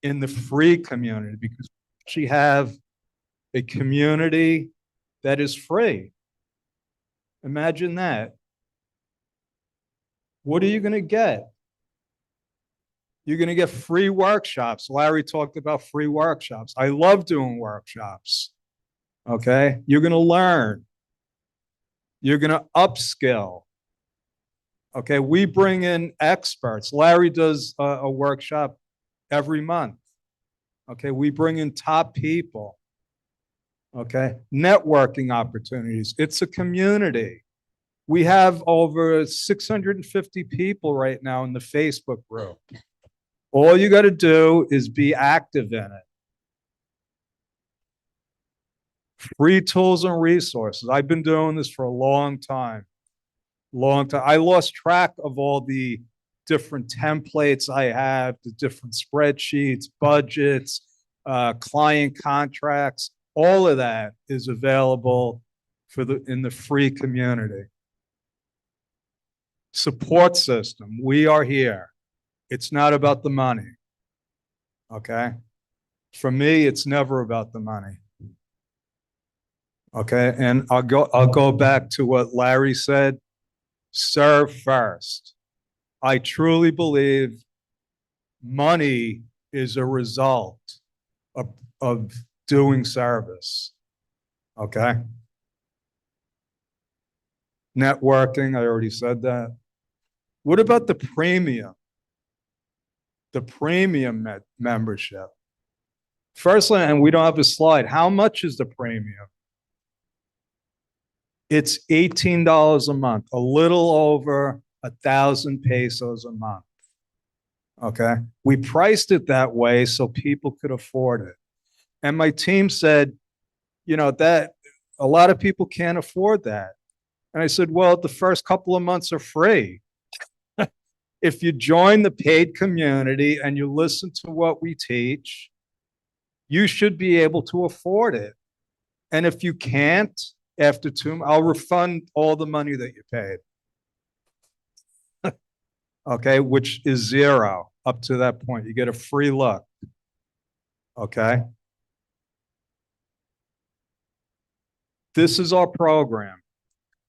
in the free community? Because we actually have a community that is free. Imagine that. What are you going to get? You're going to get free workshops. Larry talked about free workshops. I love doing workshops. Okay? You're going to learn. You're going to upskill. Okay? We bring in experts. Larry does a workshop every month. Okay? We bring in top people. Okay? Networking opportunities. It's a community. We have over 650 people right now in the Facebook group. All you got to do is be active in it. Free tools and resources. I've been doing this for a long time. Long time. I lost track of all the different templates I have, the different spreadsheets, budgets, client contracts. All of that is available in the free community. Support system. We are here. It's not about the money. Okay? For me, it's never about the money. Okay? And I'll go back to what Larry said. Serve first. I truly believe money is a result of doing service. Okay? Networking, I already said that. What about the premium? The premium membership. Firstly, and we don't have a slide, how much is the premium? It's $18 a month, a little over 1,000 pesos a month. Okay? We priced it that way so people could afford it. And my team said, you know, that a lot of people can't afford that. And I said, well, the first couple of months are free. If you join the paid community and you listen to what we teach, you should be able to afford it. And if you can't, after 2 months, I'll refund all the money that you paid. Okay, which is zero up to that point. You get a free look. Okay. This is our program.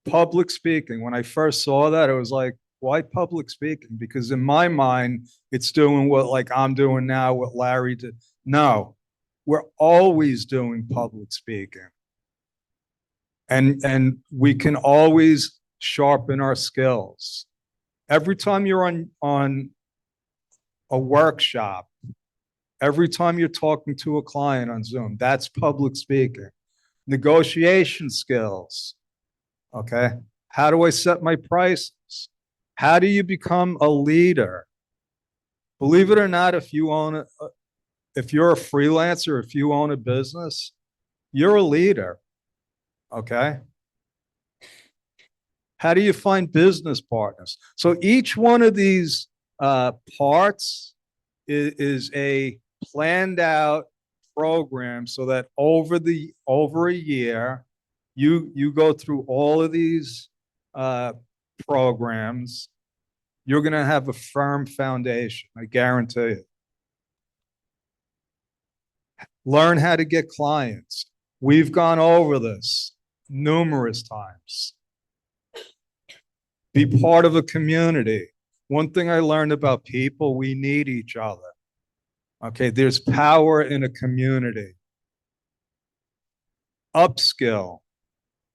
Public speaking. When I first saw that, it was like, why public speaking? Because in my mind, it's doing what like I'm doing now, what Larry did. No, we're always doing public speaking. And we can always sharpen our skills. Every time you're on a workshop, every time you're talking to a client on Zoom, that's public speaking. Negotiation skills. Okay. How do I set my prices? How do you become a leader? Believe it or not, if you're a freelancer, if you own a business, you're a leader. Okay. How do you find business partners? So each one of these parts is a planned out program so that over a year, you go through all of these programs, you're going to have a firm foundation. I guarantee it. Learn how to get clients. We've gone over this numerous times. Be part of a community. One thing I learned about people, we need each other. Okay, there's power in a community. Upskill.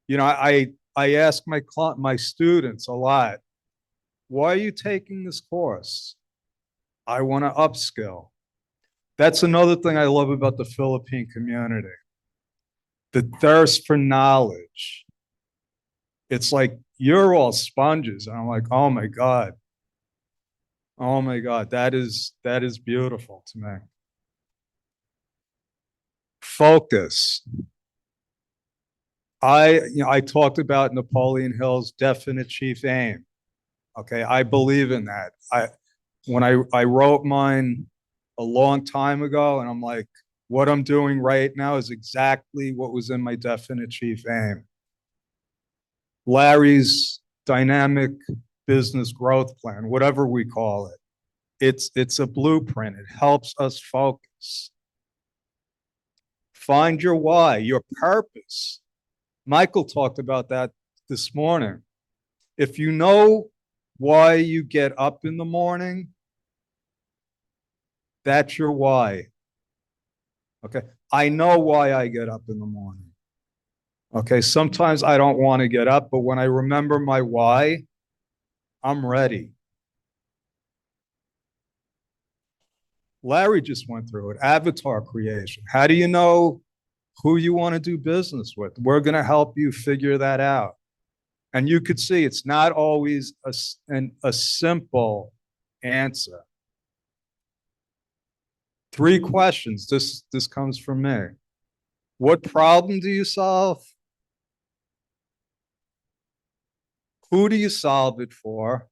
You know, I ask my students a lot, why are you taking this course? I want to upskill. That's another thing I love about the Philippine community. The thirst for knowledge. It's like, you're all sponges. And I'm like, oh my God. Oh my God, that is beautiful to me. Focus. I talked about Napoleon Hill's definite chief aim. Okay, I believe in that. When I wrote mine a long time ago, and I'm like, what I'm doing right now is exactly what was in my definite chief aim. Larry's dynamic business growth plan, whatever we call it, it's a blueprint. It helps us focus. Find your why, your purpose. Michael talked about that this morning. If you know why you get up in the morning, that's your why. Okay, I know why I get up in the morning. Okay, sometimes I don't want to get up, but when I remember my why, I'm ready. Larry just went through it. Avatar creation. How do you know who you want to do business with? We're going to help you figure that out. And you could see it's not always a simple answer. 3 questions. This comes from me. What problem do you solve? Who do you solve it for?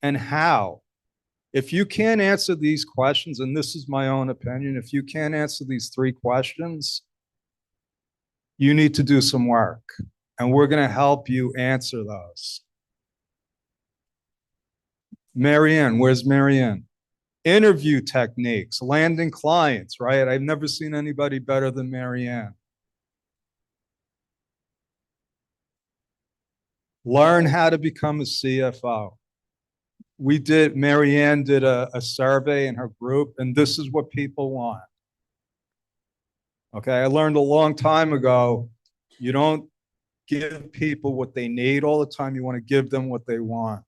And how? If you can't answer these questions, and this is my own opinion, if you can't answer these 3 questions, you need to do some work. And we're going to help you answer those. Marianne, where's Marianne? Interview techniques, landing clients, right? I've never seen anybody better than Marianne. Learn how to become a CFO. Marianne did a survey in her group, and this is what people want. Okay, I learned a long time ago, you don't give people what they need all the time. You want to give them what they want.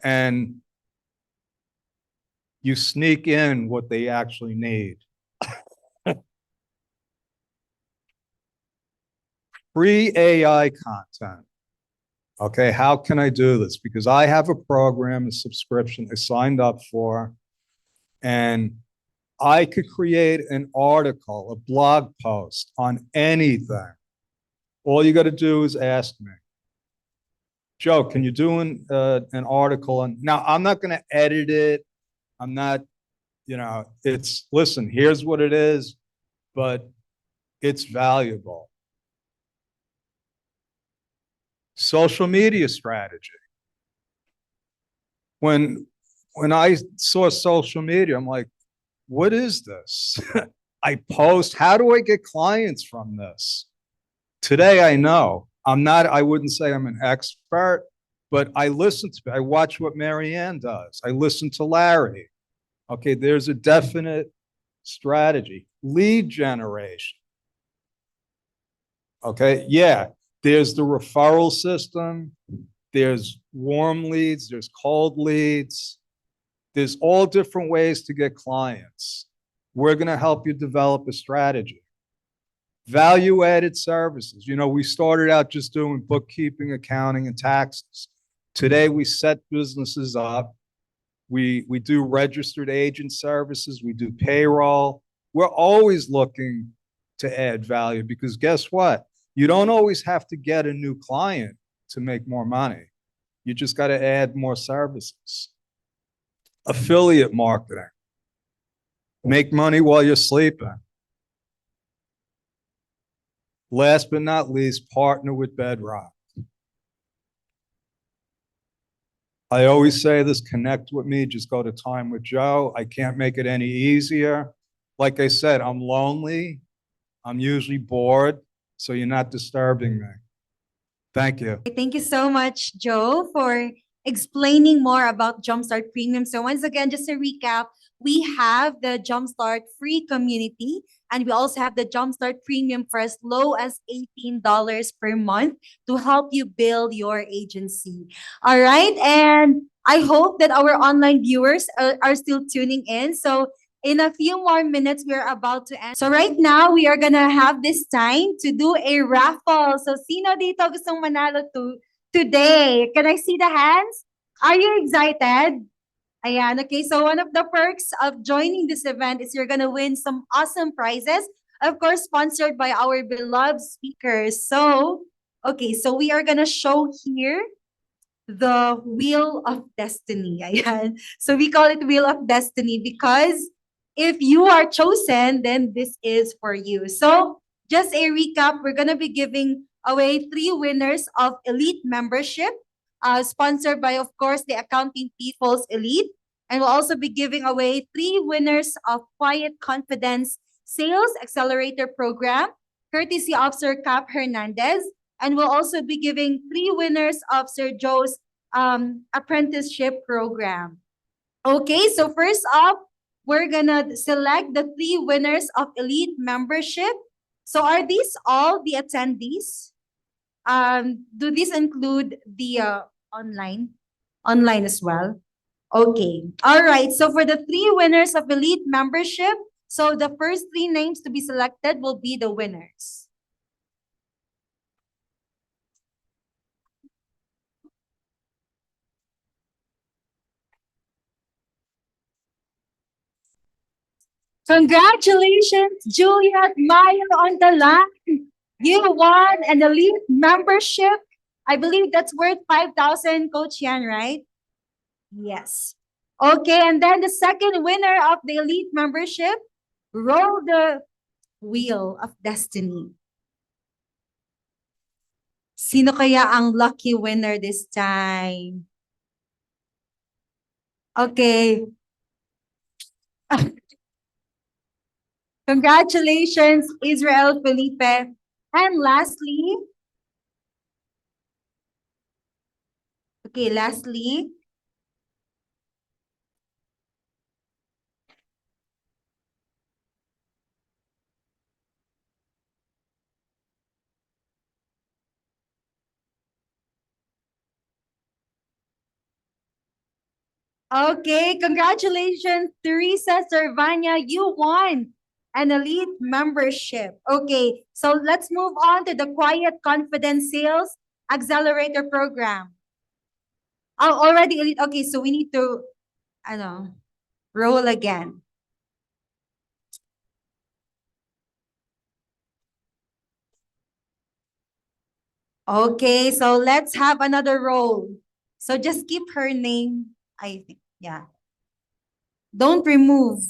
And you sneak in what they actually need. Free AI content. Okay, how can I do this? Because I have a program, a subscription I signed up for, and I could create an article, a blog post on anything. All you got to do is ask me. Joe, can you do an article on, now I'm not going to edit it. I'm not, listen, here's what it is, but it's valuable. Social media strategy. When I saw social media, I'm like, what is this? I post, how do I get clients from this? Today I know. I wouldn't say I'm an expert, but I watch what Marianne does. I listen to Larry. Okay, there's a definite strategy. Lead generation. Okay, yeah, there's the referral system. There's warm leads, there's cold leads. There's all different ways to get clients. We're going to help you develop a strategy. Value-added services. We started out just doing bookkeeping, accounting, and taxes. Today, we set businesses up. We do registered agent services. We do payroll. We're always looking to add value because guess what? You don't always have to get a new client to make more money. You just got to add more services. Affiliate marketing. Make money while you're sleeping. Last but not least, partner with Bedrock. I always say this, connect with me, just go to Time with Joe. I can't make it any easier. Like I said, I'm lonely. I'm usually bored, so you're not disturbing me. Thank you. Thank you so much, Joe, for explaining more about Jumpstart Premium. So once again, just to recap, we have the Jumpstart free community, and we also have the Jumpstart Premium for as low as $18 per month to help you build your agency. All right, and I hope that our online viewers are still tuning in. So in a few more minutes, we're about to end. So right now, we are gonna have this time to do a raffle. So sino dito gustong manalo today? Can I see the hands? Are you excited? Ayan, okay. So one of the perks of joining this event is you're gonna win some awesome prizes. Of course, sponsored by our beloved speakers. So, okay, so we are gonna show here the Wheel of Destiny. Ayan. So we call it Wheel of Destiny because if you are chosen, then this is for you. So just a recap, we're gonna be giving away 3 winners of Elite membership, sponsored by, of course, the Accounting People's Elite. And we'll also be giving away 3 winners of Quiet Confidence Sales Accelerator Program, courtesy of Sir Cap Hernandez. And we'll also be giving 3 winners of Sir Joe's apprenticeship program. Okay, so first up, we're gonna select the 3 winners of Elite membership. So are these all the attendees? Do these include the online as well? Okay, all right. So for the 3 winners of Elite membership, so the first 3 names to be selected will be the winners. Congratulations, Juliet Mayo on the line. You won an elite membership. I believe that's worth 5,000, Coach Yan, right? Yes. Okay, and then the second winner of the elite membership, roll the wheel of destiny. Sino kaya ang lucky winner this time? Okay. Congratulations, Israel Felipe. And lastly, okay, congratulations, Teresa Servania. You won an elite membership. Okay, so let's move on to the Quiet Confidence Sales Accelerator Program. Oh, already elite. Okay, so we need to, roll again. Okay, so let's have another roll. So just keep her name, I think. Yeah. Don't remove.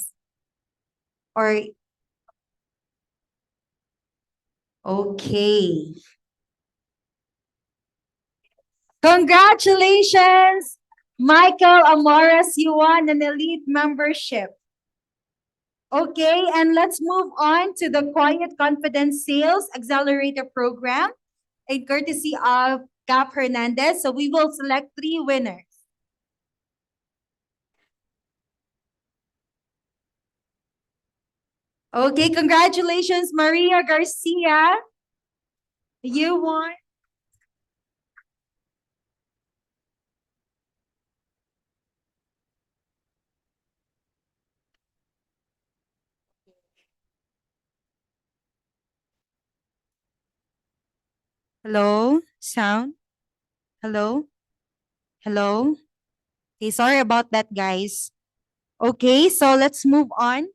Okay. Congratulations, Michael Amores. You won an elite membership. Okay, and let's move on to the Quiet Confidence Sales Accelerator Program, a courtesy of Cap Hernandez. So we will select 3 winners. Okay, congratulations, Maria Garcia. You won. Hello, sound? Hello? Hello? Okay, sorry about that, guys. Okay, so let's move on.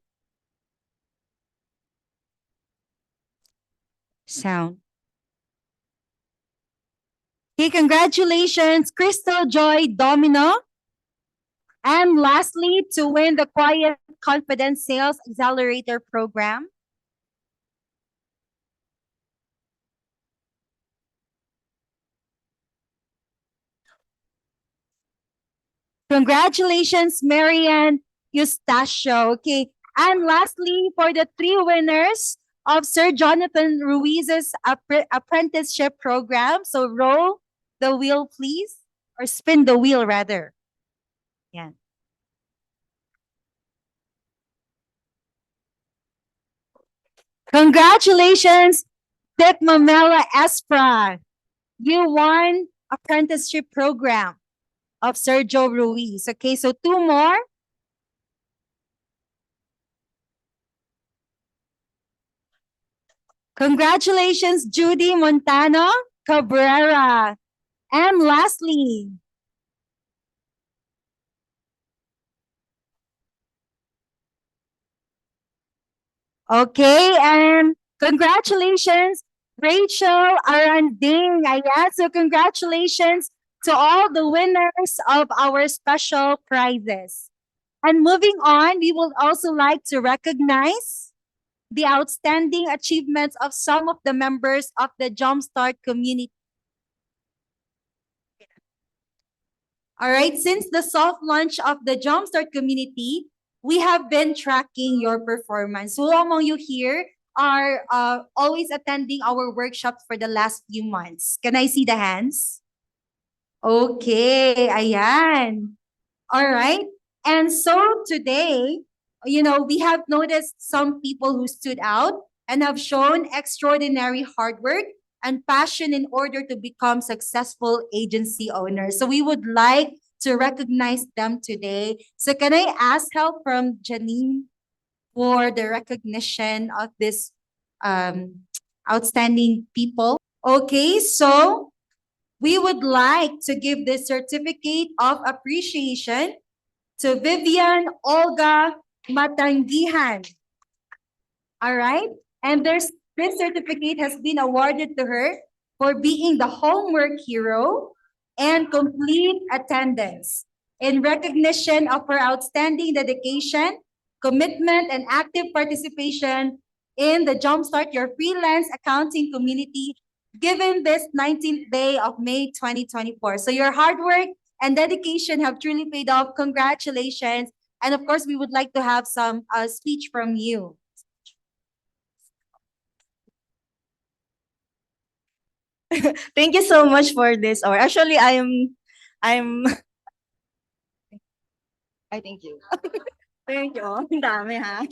Sound. Okay, congratulations, Crystal Joy Domino. And lastly, to win the Quiet Confidence Sales Accelerator Program, congratulations, Marianne Eustacio. Okay, and lastly, for the 3 winners of Sir Jonathan Ruiz's apprenticeship program, so roll the wheel, please, or spin the wheel rather. Yeah. Congratulations, Dick Mamela Espra. You won apprenticeship program of Sergio Ruiz. Okay, so 2 more. Congratulations, Judy Montano Cabrera. And lastly, okay, and congratulations, Rachel Aranding. Ayan, so congratulations to all the winners of our special prizes. And moving on, we would also like to recognize the outstanding achievements of some of the members of the Jumpstart community. All right, since the soft launch of the Jumpstart community, we have been tracking your performance. Who among you here are always attending our workshops for the last few months? Can I see the hands? Okay, ayan. All right. And so today, we have noticed some people who stood out and have shown extraordinary hard work and passion in order to become successful agency owners. So we would like to recognize them today. So can I ask help from Janine for the recognition of this outstanding people? Okay, so we would like to give this certificate of appreciation to Vivian Olga Matangihan. All right? And this certificate has been awarded to her for being the homework hero and complete attendance in recognition of her outstanding dedication, commitment, and active participation in the Jumpstart Your Freelance Accounting Community given this 19th day of May 2024. So your hard work and dedication have truly paid off. Congratulations. And of course, we would like to have some speech from you. Thank you so much for this. Or actually, I'm I thank you. Thank you. Ang dami ha.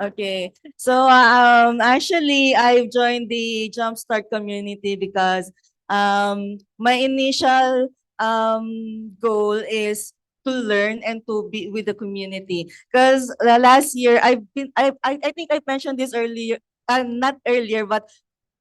Okay. So actually I've joined the Jumpstart community because my initial goal is to learn and to be with the community. Because last year I think I mentioned this earlier, not earlier, but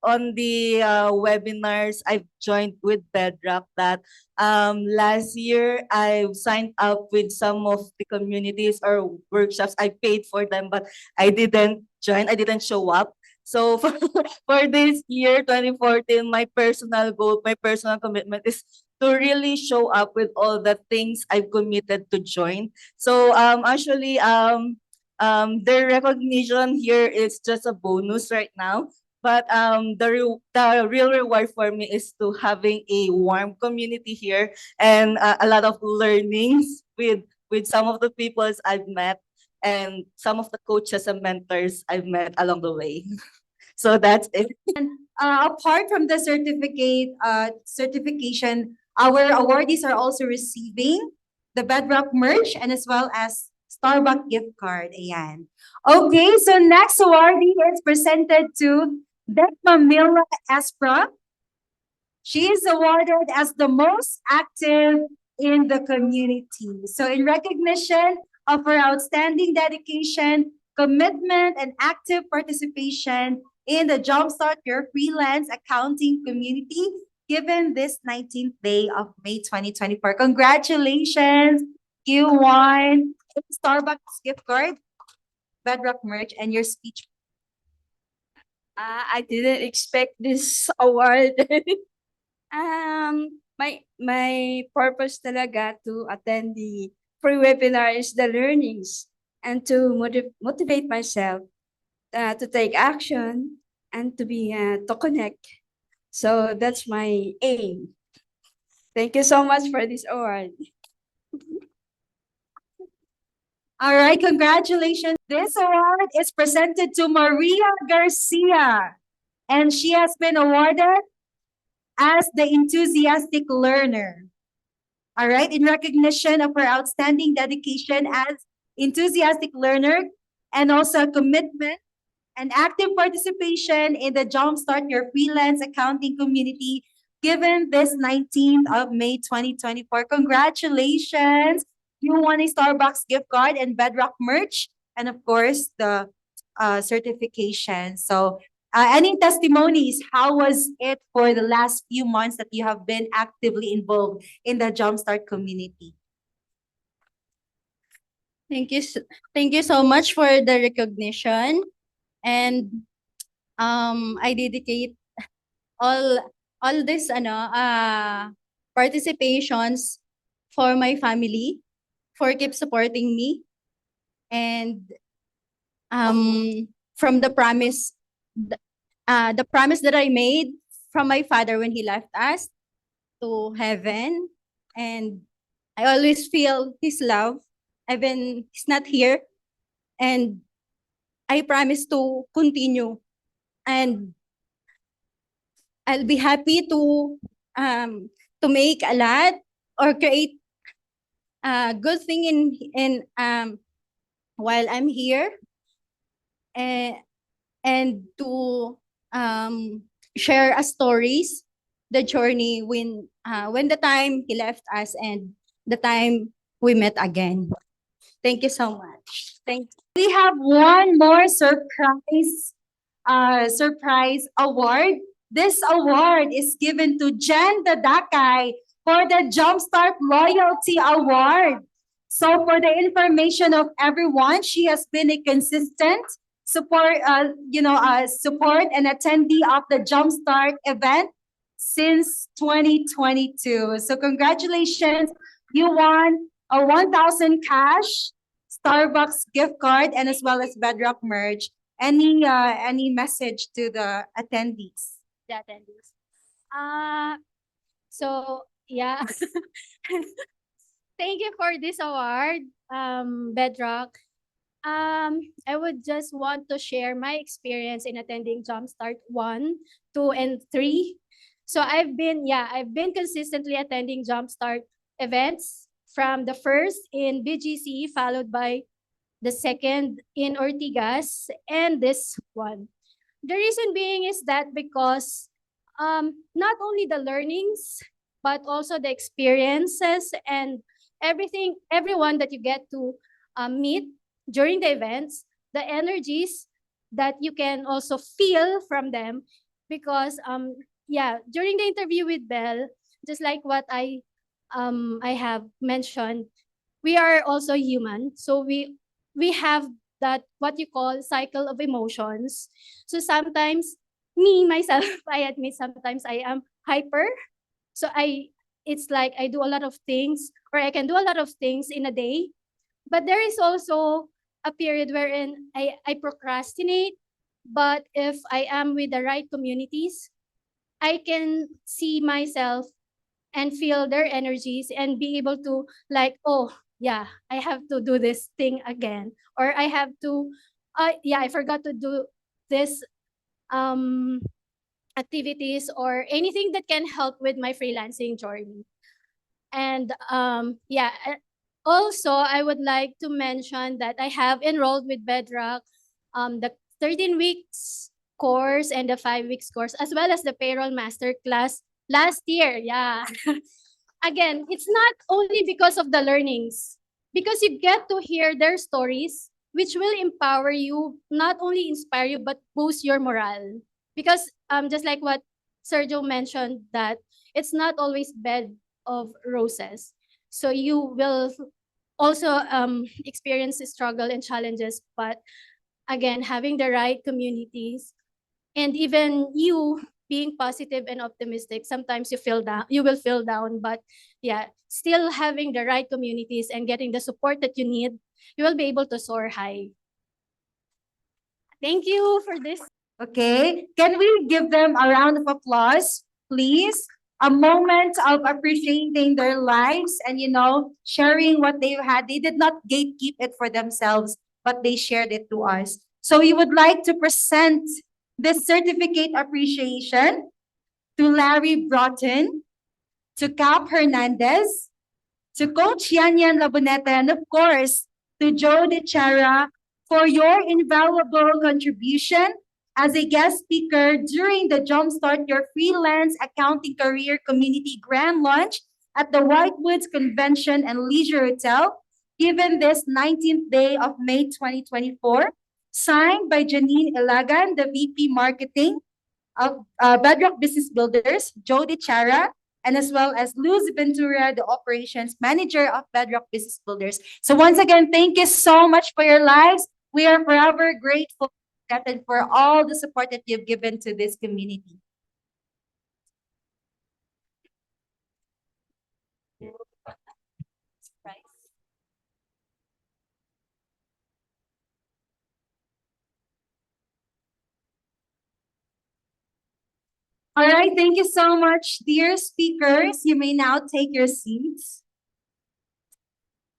on the webinars I've joined with Bedrock that last year I've signed up with some of the communities or workshops. I paid for them, but I didn't join. I didn't show up. So for this year, 2014, my personal goal, my personal commitment is to really show up with all the things I've committed to join. So actually the recognition here is just a bonus right now. But the real reward for me is to having a warm community here and a lot of learnings with some of the people I've met and some of the coaches and mentors I've met along the way. So that's it. Apart from the certification, our awardees are also receiving the Bedrock merch and as well as Starbucks gift card. Ayan. Okay, so next awardee is presented to Camila Espra. She is awarded as the most active in the community. So in recognition of her outstanding dedication, commitment, and active participation in the Jumpstart Your Freelance Accounting Community, given this 19th day of May 2024. Congratulations! You won a Starbucks gift card, Bedrock merch, and your speech. I didn't expect this award. My purpose talaga to attend the free webinar is the learnings and to motivate myself to take action and to connect. So that's my aim. Thank you so much for this award. All right, congratulations. This award is presented to Maria Garcia, and she has been awarded as the enthusiastic learner. All right, in recognition of her outstanding dedication as enthusiastic learner and also commitment and active participation in the Jumpstart Your Freelance Accounting Community, given this 19th of May 2024. Congratulations! You won a Starbucks gift card and Bedrock merch, and of course, the certification. So, any testimonies? How was it for the last few months that you have been actively involved in the Jumpstart community? Thank you so much for the recognition, and I dedicate all this participations for my family, for keep supporting me, and from the promise that I made from my father when he left us to heaven, and I always feel his love even he's not here, and I promise to continue, and I'll be happy to make a lot or create a good thing in while I'm here, and to share stories, the journey when the time he left us and the time we met again. Thank you so much. Thank you. We have one more surprise award. This award is given to Jen Dadakay for the Jumpstart Loyalty Award. So for the information of everyone, she has been a consistent support and attendee of the Jumpstart event since 2022. So congratulations, you won a 1,000 cash, Starbucks gift card, and as well as Bedrock merch. Any message to the attendees? The attendees. So yeah. Thank you for this award, Bedrock. I would just want to share my experience in attending Jumpstart 1, 2, and 3. So I've been consistently attending Jumpstart events from the first in BGC, followed by the second in Ortigas, and this one. The reason being is that because not only the learnings, but also the experiences and everyone that you get to meet during the events, the energies that you can also feel from them. Because during the interview with Belle, just like what I have mentioned, we are also human. So we have that what you call cycle of emotions. So sometimes me myself, I admit sometimes I am hyper. So it's like I do a lot of things, or I can do a lot of things in a day. But there is also a period wherein I procrastinate. But if I am with the right communities, I can see myself and feel their energies and be able to like, oh yeah, I have to do this thing again, or I have to I forgot to do this activities or anything that can help with my freelancing journey. And also I would like to mention that I have enrolled with Bedrock the 13 weeks course and the 5 weeks course, as well as the payroll master class last year. Yeah. Again, it's not only because of the learnings, because you get to hear their stories, which will empower you, not only inspire you, but boost your morale. Because just like what Sergio mentioned, that it's not always bed of roses. So you will also experience the struggle and challenges, but again, having the right communities and even you being positive and optimistic, sometimes you will feel down, but yeah, still having the right communities and getting the support that you need, you will be able to soar high. Thank you for this. Okay, can we give them a round of applause, please? A moment of appreciating their lives and, sharing what they've had. They did not gatekeep it for themselves, but they shared it to us. So we would like to present this certificate appreciation to Larry Broughton, to Cap Hernandez, to Coach Yan Laboneta, and of course, to Joe De Chara for your invaluable contribution as a guest speaker during the Jumpstart Your Freelance Accounting Career Community Grand Launch at the Whitewoods Convention and Leisure Hotel, given this 19th day of May 2024, signed by Janine Ilagan, the VP Marketing of Bedrock Business Builders, Joe De Chara, and as well as Luz Ventura, the Operations Manager of Bedrock Business Builders. So once again, thank you so much for your lives. We are forever grateful for all the support that you've given to this community. All right, thank you so much, dear speakers. You may now take your seats.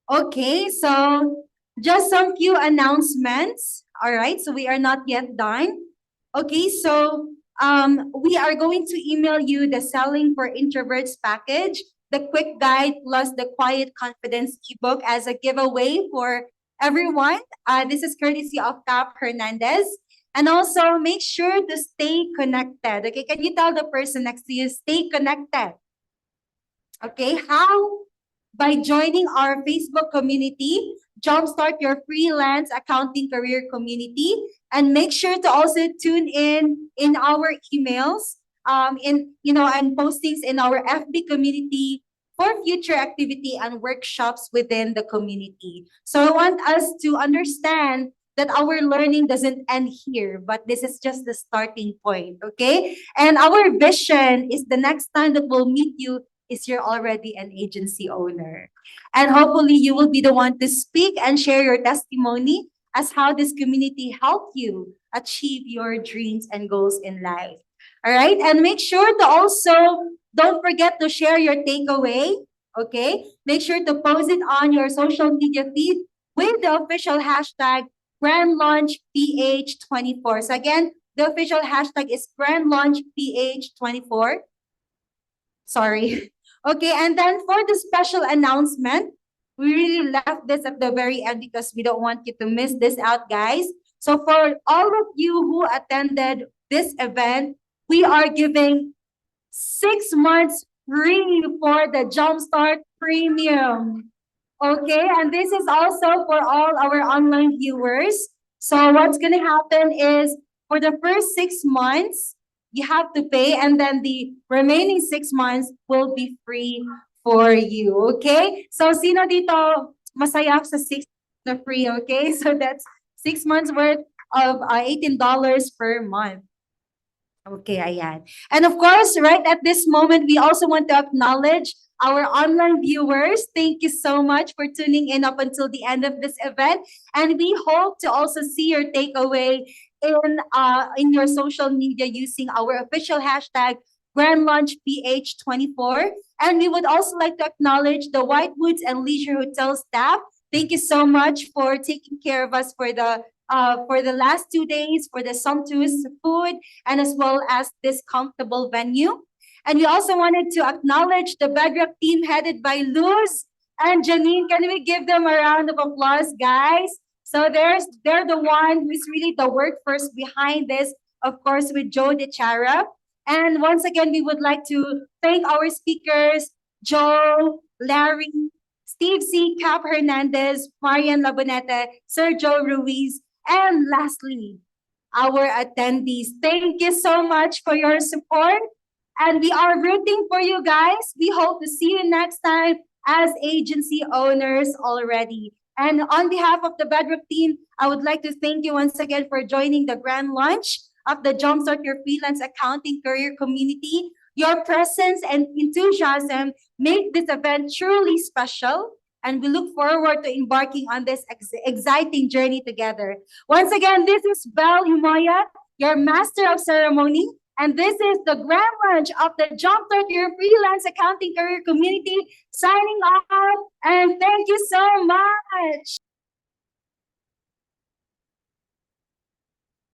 Okay, so just some few announcements. All right, so we are not yet done. Okay, so we are going to email you the Selling for Introverts package, the quick guide plus the Quiet Confidence ebook as a giveaway for everyone. This is courtesy of Cap Hernandez. And also make sure to stay connected. Okay, can you tell the person next to you, stay connected? Okay, how? By joining our Facebook community, Jumpstart Your Freelance Accounting Career Community, and make sure to also tune in our emails, and postings in our FB community for future activity and workshops within the community. So I want us to understand that our learning doesn't end here, but this is just the starting point, okay? And our vision is the next time that we'll meet you is you're already an agency owner. And hopefully you will be the one to speak and share your testimony as how this community helped you achieve your dreams and goals in life. All right? And make sure to also don't forget to share your takeaway, okay? Make sure to post it on your social media feed with the official hashtag Grand Launch PH24. So again, the official hashtag is Grand Launch PH24. Sorry. Okay, and then for the special announcement, we really left this at the very end because we don't want you to miss this out, guys. So for all of you who attended this event, we are giving 6 months free for the Jumpstart Premium. Okay, and this is also for all our online viewers. So what's going to happen is for the first 6 months, you have to pay, and then the remaining 6 months will be free for you. Okay? So sino dito masaya sa 6 na free, okay? So that's 6 months worth of $18 per month. Okay, ayan. And of course, right at this moment, we also want to acknowledge our online viewers. Thank you so much for tuning in up until the end of this event. And we hope to also see your takeaway in your social media using our official hashtag Grand Launch PH24. And we would also like to acknowledge the Whitewoods and Leisure Hotel staff. Thank you so much for taking care of us for the last 2 days, for the sumptuous food, and as well as this comfortable venue. And we also wanted to acknowledge the Bedrock team headed by Luz and Janine. Can we give them a round of applause, guys? So they're the one who's really the workforce behind this, of course, with Joe DeChara. And once again, we would like to thank our speakers, Joe, Larry, Steve C. Cap Hernandez, Marian Labonete, Sergio Ruiz, and lastly, our attendees. Thank you so much for your support. And we are rooting for you guys. We hope to see you next time as agency owners already. And on behalf of the Bedrock team, I would like to thank you once again for joining the grand launch of the Jumpstart Your Freelance Accounting Career Community. Your presence and enthusiasm make this event truly special, and we look forward to embarking on this exciting journey together. Once again, this is Belle Imoya, your Master of Ceremony, and this is the grand launch of the Jumpstart Your Freelance Accounting Career Community, signing off, and thank you so much.